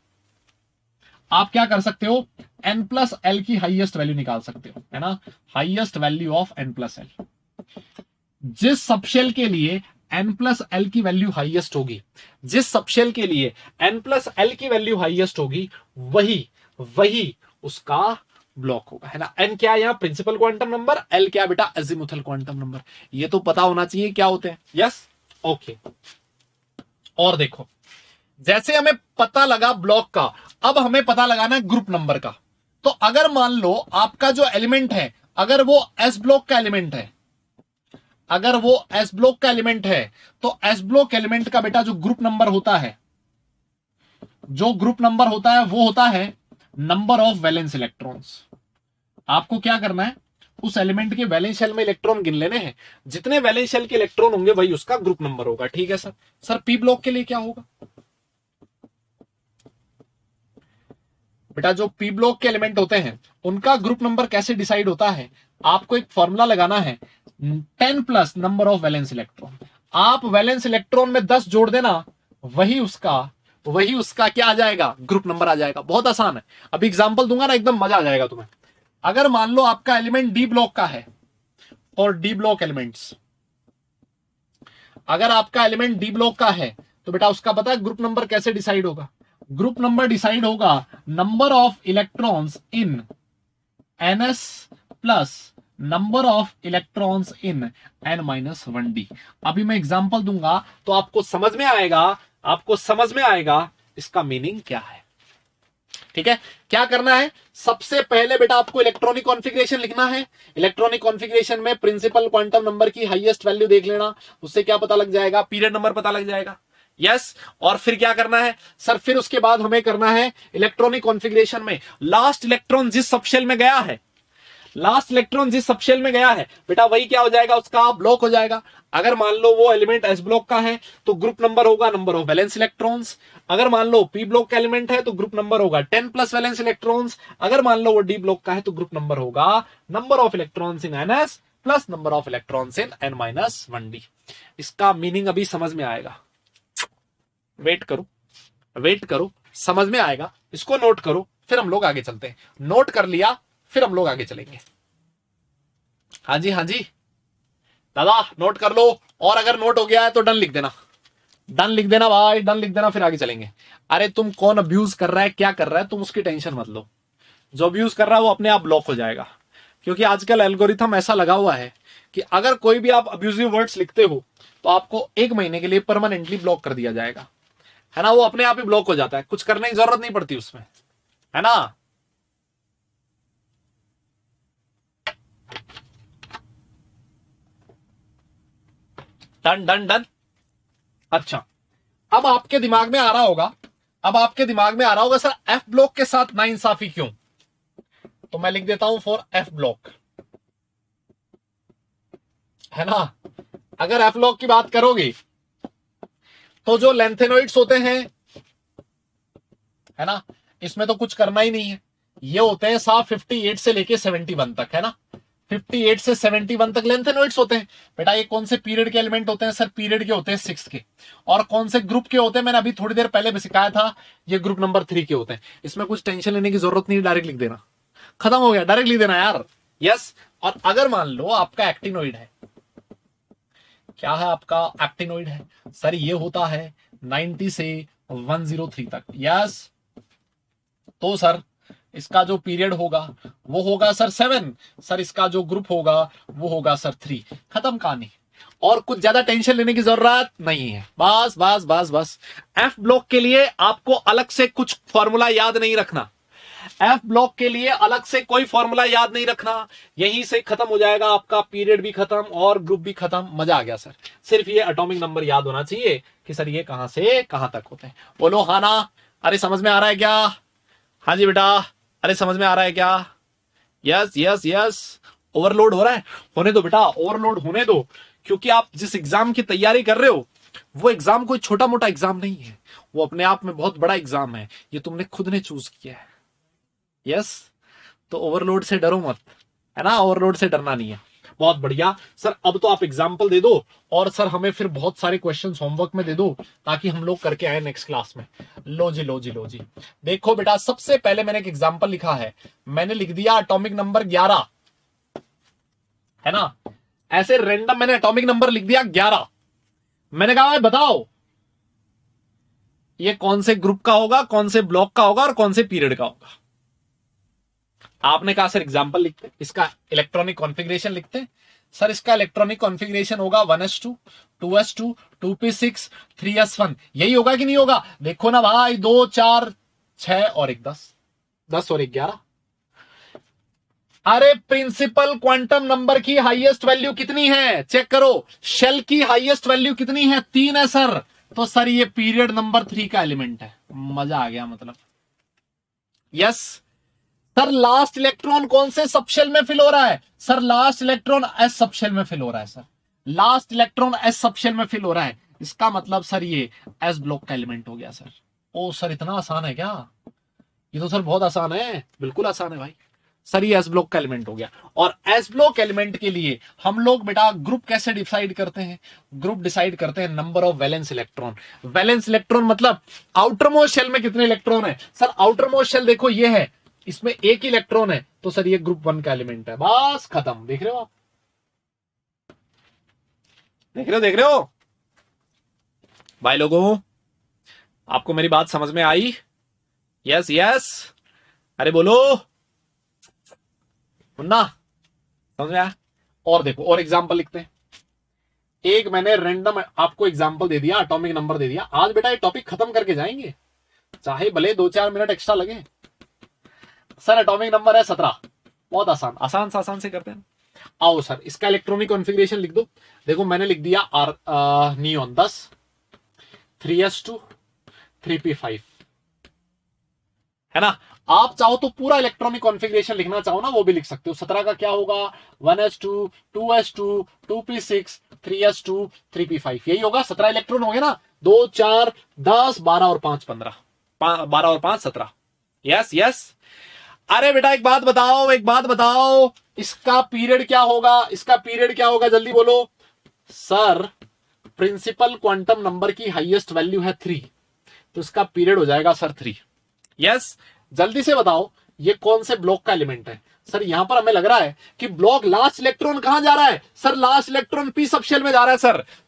आप क्या कर सकते हो, n प्लस एल की हाईएस्ट वैल्यू निकाल सकते हो, है ना, highest value of n plus L. जिस सबशेल के लिए n प्लस एल की वैल्यू हाईएस्ट होगी, जिस सबशेल के लिए n प्लस एल की वैल्यू हाईएस्ट होगी, वही वही उसका ब्लॉक होगा, है ना। n क्या है यहां, प्रिंसिपल क्वांटम नंबर, l क्या बेटा, अजीमुथल क्वांटम नंबर। ये तो पता होना चाहिए क्या होते हैं। Yes, okay. और देखो, जैसे हमें पता लगा ब्लॉक का, अब हमें पता लगाना है ग्रुप नंबर का। तो अगर मान लो आपका जो एलिमेंट है, अगर वो एस ब्लॉक का एलिमेंट है, अगर वो एस ब्लॉक का एलिमेंट है, तो एस ब्लॉक एलिमेंट का बेटा जो ग्रुप नंबर होता है, जो ग्रुप नंबर होता है वो होता है नंबर ऑफ वैलेंस इलेक्ट्रॉन्स। आपको क्या करना है, उस एलिमेंट के वैलेंस शेल में इलेक्ट्रॉन गिन लेने हैं, जितने वैलेंस शेल के इलेक्ट्रॉन होंगे वही उसका ग्रुप नंबर होगा। ठीक है सर। सर पी ब्लॉक के लिए क्या होगा बेटा, जो पी ब्लॉक के एलिमेंट होते हैं उनका ग्रुप नंबर कैसे डिसाइड होता है, आपको एक फॉर्मूला लगाना है, 10 plus number of valence electron. आप वैलेंस इलेक्ट्रॉन में 10 जोड़ देना, वही उसका क्या आ जाएगा, ग्रुप नंबर आ जाएगा। बहुत आसान है, अभी एग्जांपल दूंगा ना, एकदम मजा आ जाएगा तुम्हें। अगर मान लो आपका एलिमेंट डी ब्लॉक का है, और डी ब्लॉक एलिमेंट्स, अगर आपका एलिमेंट डी ब्लॉक का है, तो बेटा उसका पता है ग्रुप नंबर कैसे डिसाइड होगा, ग्रुप नंबर डिसाइड होगा number of electrons in ns plus number of electrons in n minus 1d। अभी मैं एग्जांपल दूंगा तो आपको समझ में आएगा, आपको समझ में आएगा इसका मीनिंग क्या है। ठीक है, क्या करना है, सबसे पहले बेटा आपको इलेक्ट्रॉनिक कॉन्फ़िगरेशन लिखना है। इलेक्ट्रॉनिक कॉन्फ़िगरेशन में प्रिंसिपल क्वांटम नंबर की हाईएस्ट वैल्यू देख लेना, उससे क्या पता लग जाएगा, पीरियड नंबर पता लग जाएगा। यस, और फिर क्या करना है सर, फिर उसके बाद हमें करना है इलेक्ट्रॉनिक कॉन्फ़िगरेशन में लास्ट इलेक्ट्रॉन जिस सबशेल में गया है, लास्ट इलेक्ट्रॉन जिस सबशेल में गया है बेटा वही क्या हो जाएगा, उसका ब्लॉक हो जाएगा। अगर मान लो वो एलिमेंट एस ब्लॉक का है तो ग्रुप नंबर होगा नंबर ऑफ वैलेंस इलेक्ट्रॉन्स। अगर मान लो पी ब्लॉक का एलिमेंट है तो ग्रुप नंबर होगा 10 प्लस वैलेंस इलेक्ट्रॉन्स। अगर मान लो वो डी ब्लॉक का है तो ग्रुप नंबर होगा number of electrons in NS plus number of electrons in an minus 1d। इसका मीनिंग अभी समझ में आएगा, वेट करो वेट करो, समझ में आएगा, इसको नोट करो, फिर हम लोग आगे चलते हैं। नोट कर लिया, फिर हम लोग आगे चलेंगे। हाँ जी, हाँ जी दादा, नोट कर लो, और अगर नोट हो गया है तो डन लिख देना, डन लिख देना भाई, डन लिख देना, फिर आगे चलेंगे। अरे तुम कौन अब्यूज कर रहा है, क्या कर रहा है, तुम उसकी टेंशन मत लो। जो अब्यूज कर रहा है वो अपने आप ब्लॉक हो जाएगा, क्योंकि आजकल एल्गोरिथम ऐसा लगा हुआ है कि अगर कोई भी आप अब्यूजिव वर्ड्स लिखते हो तो आपको 1 महीने के लिए परमानेंटली ब्लॉक कर दिया जाएगा, है ना। वो अपने आप ही ब्लॉक हो जाता है, कुछ करने की जरूरत नहीं पड़ती उसमें, है ना। Done done done. अच्छा, अब आपके दिमाग में आ रहा होगा, अब आपके दिमाग में आ रहा होगा सर एफ ब्लॉक के साथ नाइंसाफी क्यों, तो मैं लिख देता हूं फॉर एफ ब्लॉक, है ना। अगर एफ ब्लॉक की बात करोगे तो जो लेंथेनोइड्स होते हैं, है ना, इसमें तो कुछ करना ही नहीं है, ये होते हैं साफ 58 से लेके 71 तक, है ना। 58 से 71 तक लेंथेनोइड्स होते हैं। बेटा ये कौन से पीरियड के एलिमेंट होते हैं सर, पीरियड के होते हैं 6 के। और कौन से ग्रुप के होते हैं, मैंने अभी थोड़ी देर पहले भी सिखाया था, ये ग्रुप नंबर 3 के होते हैं। इसमें कुछ टेंशन लेने की जरूरत नहीं, डायरेक्ट लिख देना, खत्म हो गया, डायरेक्ट लिख देना यार। यस, और अगर मान लो आपका एक्टिनोइड है, क्या है आपका एक्टिनोइड है सर, ये होता है 90 से 103 तक। यस, तो सर इसका जो पीरियड होगा वो होगा सर 7, सर इसका जो ग्रुप होगा वो होगा सर 3। खत्म कहानी, और कुछ ज्यादा टेंशन लेने की जरूरत नहीं है। बस बस बस बस। एफ ब्लॉक के लिए आपको अलग से कुछ फॉर्मूला याद नहीं रखना, एफ ब्लॉक के लिए अलग से कोई फॉर्मूला याद नहीं रखना, यहीं से खत्म हो जाएगा आपका, पीरियड भी खत्म और ग्रुप भी खत्म। मजा आ गया सर, सिर्फ ये एटॉमिक नंबर याद होना चाहिए कि सर ये कहां से कहां तक होते हैं। बोलो हाँ ना, अरे समझ में आ रहा है क्या, हाँ जी बेटा, अरे समझ में आ रहा है क्या, यस यस यस। ओवरलोड हो रहा है, होने दो बेटा, ओवरलोड होने दो, क्योंकि आप जिस एग्जाम की तैयारी कर रहे हो वो एग्जाम कोई छोटा मोटा एग्जाम नहीं है, वो अपने आप में बहुत बड़ा एग्जाम है, ये तुमने खुद ने चूज किया है। यस, तो ओवरलोड से डरो मत, है ना, ओवरलोड से डरना नहीं है। बहुत बढ़िया सर, अब तो आप एग्जाम्पल दे दो और सर हमें फिर बहुत सारे क्वेश्चन होमवर्क में दे दो ताकि हम लोग करके आए नेक्स्ट क्लास में। लो जी लो जी लो जी, देखो बेटा सबसे पहले मैंने एक एग्जाम्पल लिखा है, मैंने लिख दिया एटॉमिक नंबर 11, है ना, ऐसे रैंडम मैंने एटॉमिक नंबर लिख दिया 11। मैंने कहा भाई बताओ ये कौन से ग्रुप का होगा, कौन से ब्लॉक का होगा और कौन से पीरियड का होगा। आपने कहा सर एग्जाम्पल लिखते, इसका इलेक्ट्रॉनिक कॉन्फ़िगरेशन लिखते। सर इसका इलेक्ट्रॉनिक कॉन्फ़िगरेशन होगा 1s2 2s2 2p6 3s1, यही होगा कि नहीं होगा? देखो ना भाई, 2 4 6 और 1 10, 10 और 1 11। अरे प्रिंसिपल क्वांटम नंबर की हाईएस्ट वैल्यू कितनी है चेक करो, शेल की हाईएस्ट वैल्यू कितनी है? 3 है सर। तो सर ये पीरियड नंबर 3 का एलिमेंट है। मजा आ गया मतलब। यस सर, लास्ट इलेक्ट्रॉन कौन से सबशेल में फिल हो रहा है? Sir last electron S subshell में फिल हो रहा है sir, last electron S subshell में फिल हो रहा है। इसका मतलब सर ये एस ब्लॉक का एलिमेंट हो गया सर। ओ सर इतना आसान है क्या? ये तो सर बहुत आसान है, बिल्कुल आसान है भाई। सर ये एस ब्लॉक का एलिमेंट हो गया। और एस ब्लॉक एलिमेंट के लिए हम लोग बेटा ग्रुप कैसे डिसाइड करते हैं? ग्रुप डिसाइड करते हैं number of valence electron. Valence electron मतलब आउटर मोस्ट शेल में कितने इलेक्ट्रॉन है। सर आउटर मोस्ट शेल देखो ये है, इसमें एक इलेक्ट्रॉन है, तो सर ये ग्रुप 1 का एलिमेंट है। बस खत्म। देख रहे हो आप, देख रहे हो भाई लोगों, आपको मेरी बात समझ में आई? यस यस, अरे बोलो मुन्ना, समझ में आया? और देखो और एग्जांपल लिखते हैं। एक मैंने रैंडम आपको एग्जांपल दे दिया, एटॉमिक नंबर दे दिया। आज बेटा ये टॉपिक खत्म करके जाएंगे, चाहे भले 2-4 मिनट एक्स्ट्रा लगे। सर एटॉमिक नंबर है 17, बहुत आसान, आसान से करते हैं। आओ सर इसका इलेक्ट्रॉनिक कॉन्फ़िगरेशन लिख दो। देखो मैंने लिख दिया नियॉन 10 3s2 3p5, है ना। आप चाहो तो पूरा इलेक्ट्रॉनिक कॉन्फ़िगरेशन लिखना चाहो ना, वो भी लिख सकते हो। 17 का क्या होगा? 1s2 2s2 2p6 3s2 3p5, यही होगा। 17 इलेक्ट्रॉन हो गए ना, 2 4 10 12 और 5 15, 12 और 5 17। Yes yes. अरे बेटा एक बात बताओ, इसका पीरियड क्या होगा? इसका पीरियड क्या होगा जल्दी बोलो। सर प्रिंसिपल क्वांटम नंबर की हाईएस्ट वैल्यू है 3, तो इसका पीरियड हो जाएगा सर 3। यस, जल्दी से बताओ ये कौन से ब्लॉक का एलिमेंट है? सर यहां पर हमें लग रहा है कि ब्लॉक लास्ट इलेक्ट्रॉन कहां जा रहा है? Sir last electron P subshell में जा रहा है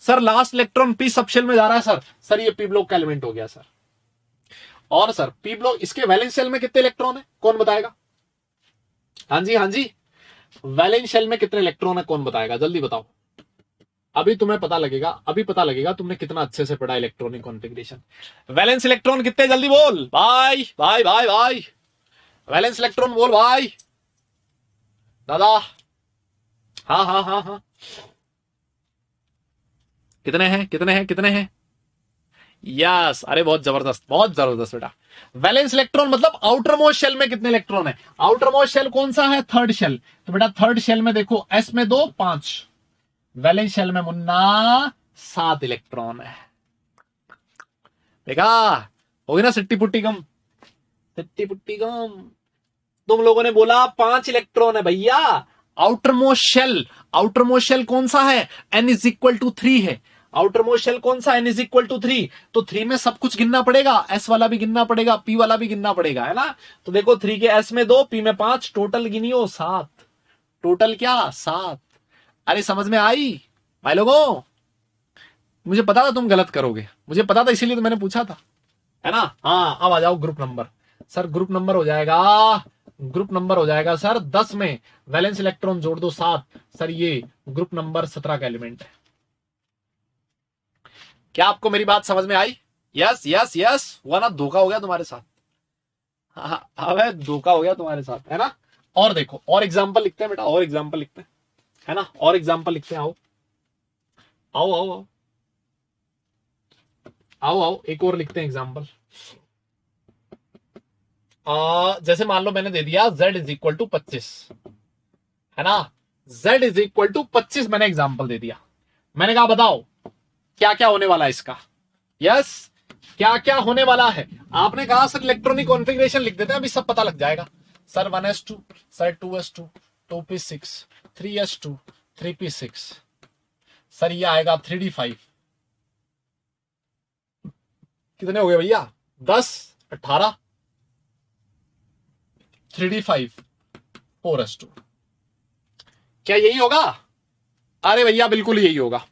sir last electron P subshell में जा रहा है सर ये पी ब्लॉक का एलिमेंट हो गया सर। और सर पी ब्लॉक, इसके वैलेंस शेल में कितने इलेक्ट्रॉन है कौन बताएगा? हाँ जी, वैलेंस शेल में कितने इलेक्ट्रॉन है कौन बताएगा? जल्दी बताओ, अभी तुम्हें पता लगेगा, अभी पता लगेगा तुमने कितना अच्छे से पढ़ा इलेक्ट्रॉनिक कॉन्फ़िगरेशन। वैलेंस इलेक्ट्रॉन कितने? जल्दी बोल भाई भाई भाई भाई, वैलेंस इलेक्ट्रॉन बोल भाई दादा। हाँ, कितने हैं? यस, अरे बहुत जबरदस्त बेटा। वैलेंस इलेक्ट्रॉन मतलब आउटर मोस्ट शेल में कितने इलेक्ट्रॉन है? आउटर मोस्ट शेल कौन सा है? Third shell. तो बेटा थर्ड शेल में देखो एस में 2 5, वैलेंस शेल में मुन्ना 7 इलेक्ट्रॉन है। देखा, होगी ना सिट्टी पुट्टी कम। तुम लोगों ने बोला 5 इलेक्ट्रॉन है भैया। आउटर मोस्ट शेल कौन सा है? n इज इक्वल टू 3 है। आउटर मोस्ट शेल कौन सा? n is equal to 3। तो 3 में सब कुछ गिनना पड़ेगा, s वाला भी गिनना पड़ेगा, p वाला भी गिनना पड़ेगा, है ना। तो देखो 3 के s में 2, p में 5, टोटल गिनियो 7। टोटल क्या? 7। अरे समझ में आई भाई लोगों? मुझे पता था तुम गलत करोगे, मुझे पता था, इसीलिए तो मैंने पूछा था, है ना। हाँ अब आ जाओ group number. Sir group number हो जाएगा सर 10 में वैलेंस इलेक्ट्रॉन जोड़ दो 7। सर ये ग्रुप नंबर 17 का एलिमेंट है। क्या आपको मेरी बात समझ में आई? यस, हुआ ना, धोखा हो गया तुम्हारे साथ। हाँ धोखा हो गया तुम्हारे साथ, है ना। और देखो और एग्जाम्पल लिखते हैं बेटा, और एग्जाम्पल लिखते हैं, है ना, और एग्जाम्पल लिखते हैं। आओ एक और लिखते हैं एग्जाम्पल। जैसे मान लो मैंने दे दिया z इज इक्वल टू 25, है ना, z इज इक्वल टू 25 मैंने एग्जाम्पल दे दिया। मैंने कहा बताओ क्या क्या होने वाला है इसका। यस, क्या क्या होने वाला है? आपने कहा सर इलेक्ट्रॉनिक कॉन्फ़िगरेशन लिख देते हैं, अभी सब पता लग जाएगा। Sir 1s2, sir 2s2 2p6 3s2 3p6, sir ये आएगा 3d5। कितने हो गए भैया? 10, 18, 3d5, 4s2। क्या यही होगा? अरे भैया बिल्कुल यही होगा।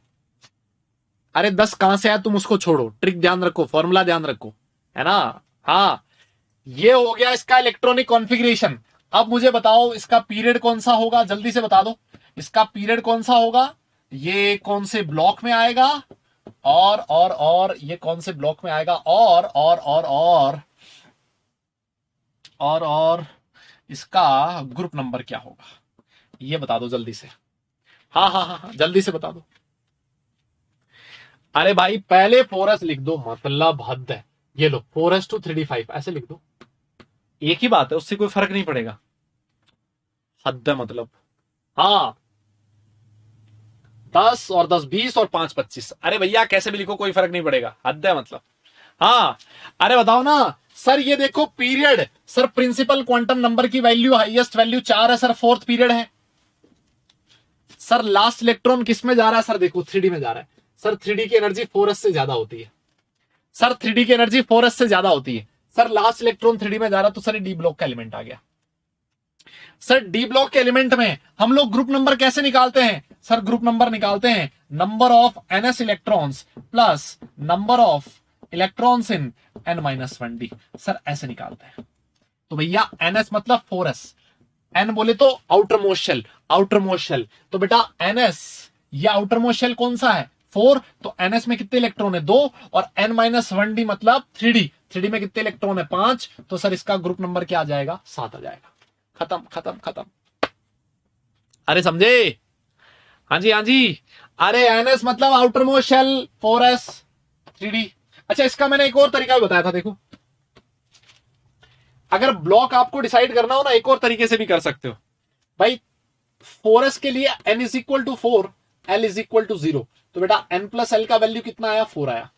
अरे 10 कहां से आया तुम उसको छोड़ो, ट्रिक ध्यान रखो, फॉर्मूला ध्यान रखो, है ना? हाँ, ये हो गया इसका इलेक्ट्रॉनिक कॉन्फ़िगरेशन। अब मुझे बताओ इसका पीरियड कौन सा होगा, जल्दी से बता दो। इसका पीरियड कौन सा होगा? ये कौन से ब्लॉक में आएगा? और ये कौन से ब्लॉक में आएगा? और इसका ग्रुप नंबर क्या होगा? ये बता दो जल्दी से। हाँ हाँ हाँ हाँ, जल्दी से बता दो। अरे भाई पहले 4s लिख दो, मतलब हद है। ये लो 4s to 3d5 ऐसे लिख दो, एक ही बात है, उससे कोई फर्क नहीं पड़ेगा। हद है मतलब। हाँ, 10 और 10 20 और 5 25। अरे भैया कैसे भी लिखो कोई फर्क नहीं पड़ेगा, हद है मतलब। हाँ, अरे बताओ ना सर, ये देखो period, sir principal quantum number की वैल्यू हाईएस्ट वैल्यू 4 है सर, 4th पीरियड है सर। लास्ट इलेक्ट्रॉन किस में जा रहा है सर? देखो 3d में जा रहा है सर। 3d की एनर्जी 4s से ज्यादा होती है सर, 3d की एनर्जी 4s से ज्यादा होती है सर। लास्ट इलेक्ट्रॉन 3d में जा रहा है, तो सर डी ब्लॉक का एलिमेंट आ गया सर। डी ब्लॉक के एलिमेंट में हम लोग ग्रुप नंबर कैसे निकालते हैं सर? ग्रुप नंबर निकालते हैं number of ns electrons plus number of electrons in n-1d sir, ऐसे निकालते हैं। तो भैया ns मतलब 4s, n बोले तो outer most shell, outer most shell. तो बेटा ns, ये आउटर मोस्ट शेल कौन सा है? 4। तो ns में कितने इलेक्ट्रॉन है? 2। और n-1d मतलब 3d, 3d में कितने इलेक्ट्रॉन है? 5। तो सर इसका ग्रुप नंबर क्या आ जाएगा? 7 आ जाएगा। खत्म खत्म खत्म। अरे समझे? हाँ जी हाँ जी। अरे ns मतलब outer most shell, 4s, 3d। अच्छा, इसका मैंने एक और तरीका भी बताया था, देखो। अगर ब्लॉक आपको डिसाइड करना हो ना, एक और तरीके से भी कर सकते हो भाई। 4s के लिए n is equal to 4, l is equal to 0। तो बेटा n प्लस l का वैल्यू कितना आया? 4 आया,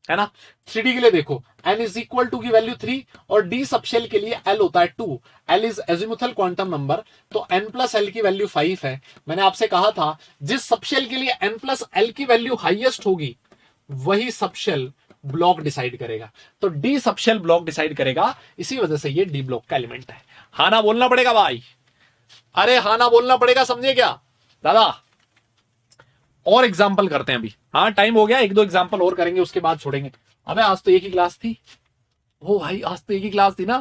है ना। 3d के लिए देखो, n इज इक्वल टू की वैल्यू 3 और d सबशेल के लिए l होता है 2। l is azimuthal quantum number, तो n प्लस l की वैल्यू 5 है। मैंने आपसे कहा था जिस सबशेल के लिए n प्लस l की वैल्यू हाईएस्ट होगी वही सबशेल ब्लॉक डिसाइड करेगा। तो डी सबशेल ब्लॉक डिसाइड करेगा, इसी वजह से ये डी ब्लॉक का एलिमेंट है। हाँ ना बोलना पड़ेगा भाई, अरे हाँ ना बोलना पड़ेगा, समझे क्या दादा? और एग्जाम्पल करते हैं अभी। हाँ टाइम हो गया, एक दो एग्जाम्पल और करेंगे उसके बाद छोड़ेंगे। अबे आज तो एक ही क्लास थी। ओ भाई आज तो एक ही क्लास थी ना।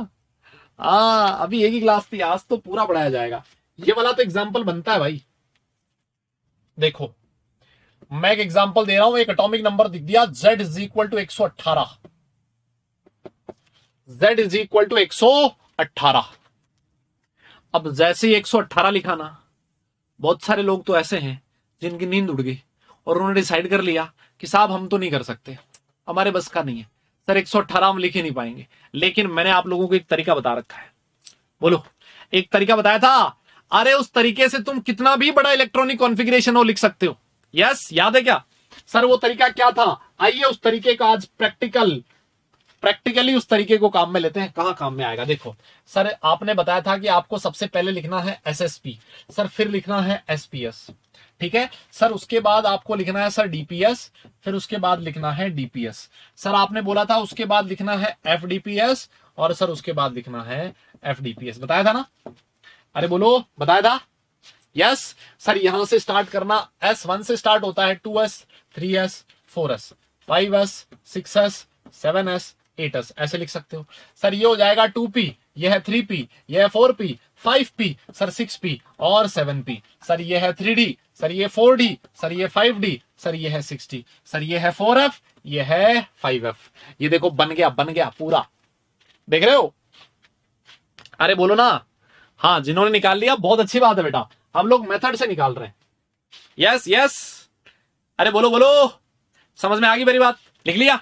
हाँ अभी एक ही क्लास थी, आज तो पूरा पढ़ाया जाएगा। ये वाला तो एग्जाम्पल बनता है भाई। देखो मैं एक एग्जाम्पल दे रहा हूं, एक एटॉमिक नंबर दिख दिया, z is equal to 118। z is equal to 118। अब जैसे ही 118 लिखा ना, बहुत सारे लोग तो ऐसे हैं जिनकी नींद उड़ गई और उन्होंने डिसाइड कर लिया कि साहब हम तो नहीं कर सकते, हमारे बस का नहीं है सर, 118 हम लिख ही नहीं पाएंगे। लेकिन मैंने आप लोगों को एक तरीका बता रखा है। बोलो, एक तरीका बताया था। अरे उस तरीके से तुम कितना भी बड़ा इलेक्ट्रॉनिक कॉन्फ़िगरेशन हो लिख सकते हो। यस, याद है क्या सर वो तरीका क्या था? आइए उस तरीके का आज प्रैक्टिकली उस तरीके को काम में लेते हैं। कहां काम में आएगा? देखो सर, आपने बताया था कि आपको सबसे पहले लिखना है SSP सर, फिर लिखना है SPS, ठीक है सर। उसके बाद आपको लिखना है सर DPS, फिर उसके बाद लिखना है DPS सर। आपने बोला था उसके बाद लिखना है FDPS और सर उसके बाद लिखना है FDPS, बताया था ना? अरे बोलो, बताया था? Yes sir. यहां से स्टार्ट करना, S1 से स्टार्ट होता है, 2S, 3S, 4S, 5S, 6S, 7S, 8S, ऐसे लिख सकते हो सर। ये हो जाएगा 2P, यह है 3P, यह है 4P, 5P सर, 6P और 7P सर। ये है 3D सर, ये 4D सर, ये 5D सर, ये है 6D सर, ये है 4F, ये है 5F। ये देखो बन गया पूरा, देख रहे हो? अरे बोलो ना। हाँ, जिन्होंने निकाल लिया बहुत अच्छी बात है बेटा, हम लोग मेथड से निकाल रहे हैं। यस यस, अरे बोलो बोलो, समझ में आ गई मेरी बात? लिख लिया?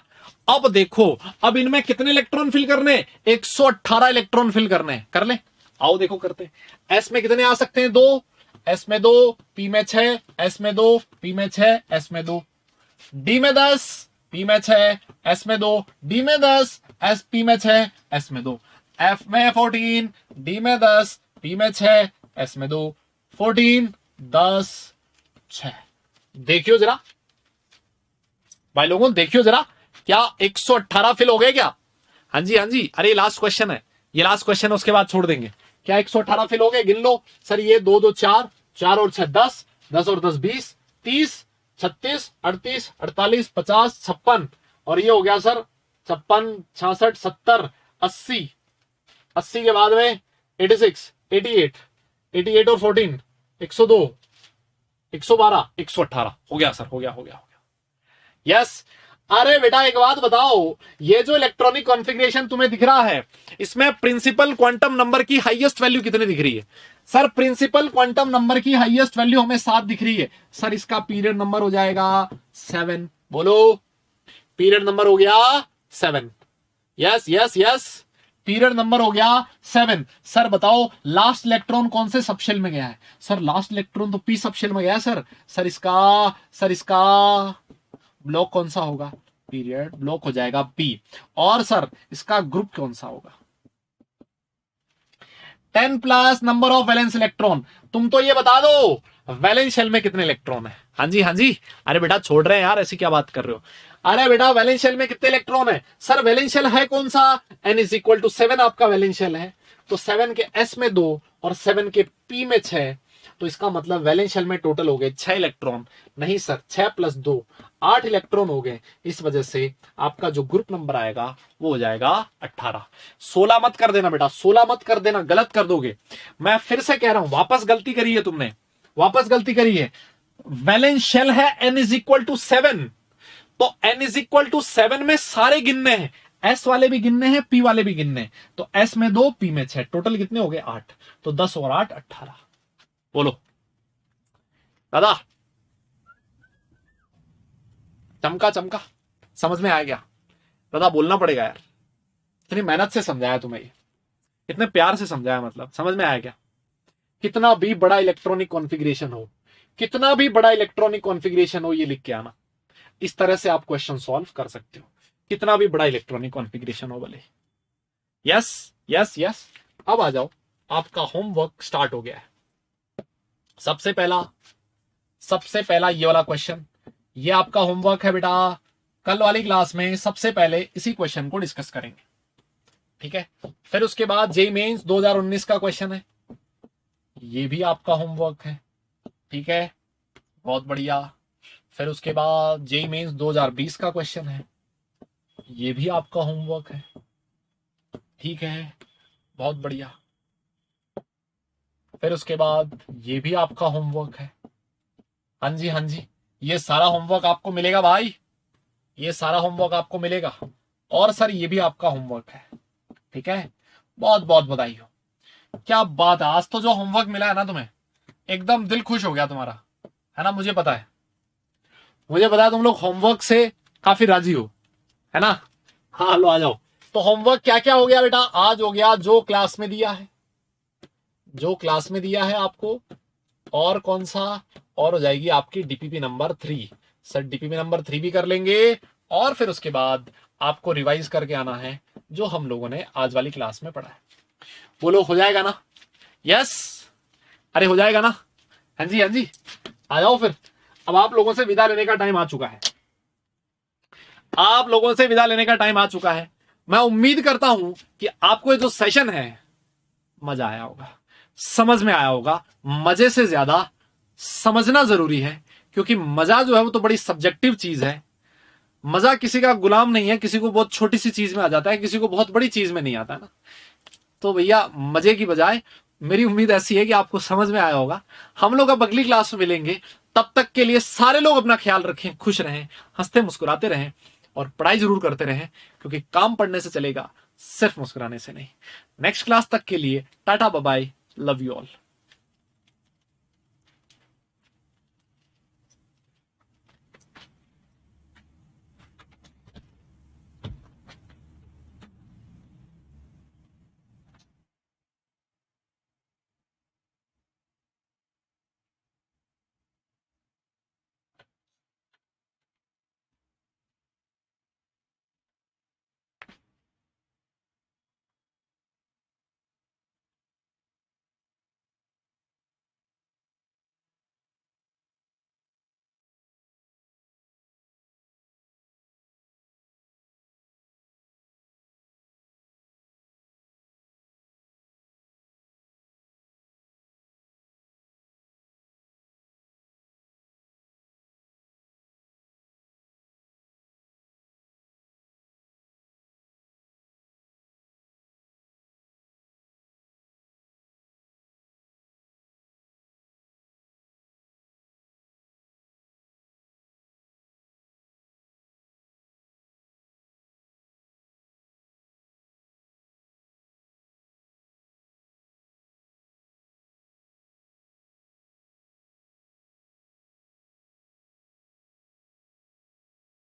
अब देखो, अब इनमें कितने इलेक्ट्रॉन फिल करने? 118 इलेक्ट्रॉन फिल करने, कर ले। आओ देखो करते। एस में कितने आ सकते हैं? 2, एस में 2, पी में 6, एस में 2, पी में 6, एस में 2, डी में 10, पी में 6, एस में 2, डी में 10, एस पी में 6, एस में 2, एफ में 14, डी में 10, पी में 6, एस में 2, 14, 10, 6। देखियो जरा भाई लोगों, देखियो जरा, क्या 118 फिल हो गए क्या? हाँ जी, हाँ जी। अरे लास्ट क्वेश्चन है, ये लास्ट क्वेश्चन है, उसके बाद छोड़ देंगे। क्या 118 फिल हो गए? गिन लो सर। ये 2 2 4, 4 और 6 10, 10 और 10 20, 30, 36, 38, 48, 50, 56, और ये हो गया सर 56, 66, 70, 80। 80 के बाद में 86, 88, 88 और 14, 102, 112, 118 हो गया सर, हो गया, हो गया, हो गया। यस। अरे बेटा एक बात बताओ, ये जो इलेक्ट्रॉनिक कॉन्फ़िगरेशन तुम्हें दिख रहा है, इसमें प्रिंसिपल क्वांटम नंबर की हाईएस्ट वैल्यू कितनी दिख रही है? सर प्रिंसिपल क्वांटम नंबर की हाईएस्ट वैल्यू हमें 7 दिख रही है। सर इसका पीरियड नंबर हो जाएगा 7। बोलो, पीरियड नंबर हो गया 7। Yes yes yes, period number हो गया 7। सर बताओ लास्ट इलेक्ट्रॉन कौन से सबशेल में गया है? सर लास्ट इलेक्ट्रॉन तो पी सबशेल में गया है सर। सर इसका ब्लॉक कौन सा होगा? पीरियड ब्लॉक हो जाएगा पी। और सर इसका ग्रुप कौन सा होगा? 10 plus number of valence electron. तुम तो ये बता दो वैलेंस शेल में कितने इलेक्ट्रॉन है? हाँ जी, हाँ जी। अरे बेटा छोड़ रहे हैं यार, ऐसी क्या बात कर रहे हो? अरे बेटा वैलेंस शेल में कितने इलेक्ट्रॉन है? सर वैलेंस शेल है कौन सा? n इज इक्वल टू 7 आपका वैलेंस शेल है, तो 7 के s में 2 और 7 के p में 6, तो इसका मतलब वैलेंस शेल में टोटल हो गए 6 इलेक्ट्रॉन। नहीं सर, 6 प्लस 2 8 इलेक्ट्रॉन हो गए। इस वजह से आपका जो ग्रुप नंबर आएगा वो हो जाएगा 18। 16 मत कर देना बेटा, 16 मत कर देना, गलत कर दोगे। मैं फिर से कह रहा हूं, वापस गलती करी है तुमने, वापस गलती करी है। वैलेंस शेल है n इज इक्वल टू 7, तो n इज इक्वल टू 7 में सारे गिनने हैं, s वाले भी गिनने हैं, p वाले भी गिनने हैं। तो s में 2, p में 6, टोटल कितने हो गए? 8। तो 10 और 8 18। बोलो दादा, चमका चमका, समझ में आ गया? दादा बोलना पड़ेगा यार, इतनी मेहनत से समझाया तुम्हें, ये इतने प्यार से समझाया, मतलब समझ में आया क्या? कितना भी बड़ा इलेक्ट्रॉनिक कॉन्फ़िगरेशन हो, कितना भी बड़ा इलेक्ट्रॉनिक कॉन्फ़िगरेशन हो, ये लिख के आना। इस तरह से आप क्वेश्चन सॉल्व कर सकते हो, कितना भी बड़ा इलेक्ट्रॉनिक कॉन्फ़िगरेशन हो भले। Yes yes yes. अब आ जाओ, आपका होमवर्क स्टार्ट हो गया है। सबसे पहला ये वाला क्वेश्चन, ये आपका होमवर्क है बेटा। कल वाली क्लास में सबसे पहले इसी क्वेश्चन को डिस्कस करेंगे, ठीक है? फिर उसके बाद जेईई मेंस 2019 का क्वेश्चन है, ये भी आपका होमवर्क है, ठीक है? बहुत बढ़िया। फिर उसके बाद जेईई मेंस 2020 का क्वेश्चन है, ये भी आपका होमवर्क है, ठीक है? बहुत बढ़िया। फिर उसके बाद ये भी आपका होमवर्क है। हाँ जी, हाँ जी, ये सारा होमवर्क आपको मिलेगा भाई, ये सारा होमवर्क आपको मिलेगा। और सर ये भी आपका होमवर्क है, ठीक है? बहुत बहुत बधाई हो। क्या बात है, आज तो जो होमवर्क मिला है ना तुम्हें, एकदम दिल खुश हो गया तुम्हारा, है ना? मुझे पता है, मुझे पता है तुम लोग होमवर्क से काफी राजी हो, है ना? हाँ लो आ जाओ। तो होमवर्क क्या क्या हो गया बेटा? आज हो गया जो क्लास में दिया है, जो क्लास में दिया है आपको, और कौन सा, और हो जाएगी आपकी DPP number 3। Sir DPP number 3 भी कर लेंगे, और फिर उसके बाद आपको रिवाइज करके आना है जो हम लोगों ने आज वाली क्लास में पढ़ा है। बोलो हो जाएगा ना? यस, अरे हो जाएगा ना? हाँ जी, हाँ जी। आ जाओ फिर, अब आप लोगों से विदा लेने का टाइम आ चुका है, आप लोगों से विदा लेने का टाइम आ चुका है। मैं उम्मीद करता हूं कि आपको ये जो सेशन है मजा आया होगा, समझ में आया होगा। मजे से ज्यादा समझना जरूरी है, क्योंकि मजा जो है वो तो बड़ी सब्जेक्टिव चीज है। मजा किसी का गुलाम नहीं है, किसी को बहुत छोटी सी चीज में आ जाता है, किसी को बहुत बड़ी चीज में नहीं आता है ना। तो भैया मजे की बजाय मेरी उम्मीद ऐसी है कि आपको समझ में आया होगा। हम लोग अब अगली क्लास में मिलेंगे, तब तक के लिए सारे लोग अपना ख्याल रखें, खुश रहें, हंसते मुस्कुराते रहें, और पढ़ाई जरूर करते रहें, क्योंकि काम पढ़ने से चलेगा, सिर्फ मुस्कुराने से नहीं। नेक्स्ट क्लास तक के लिए tata bye bye, love you all.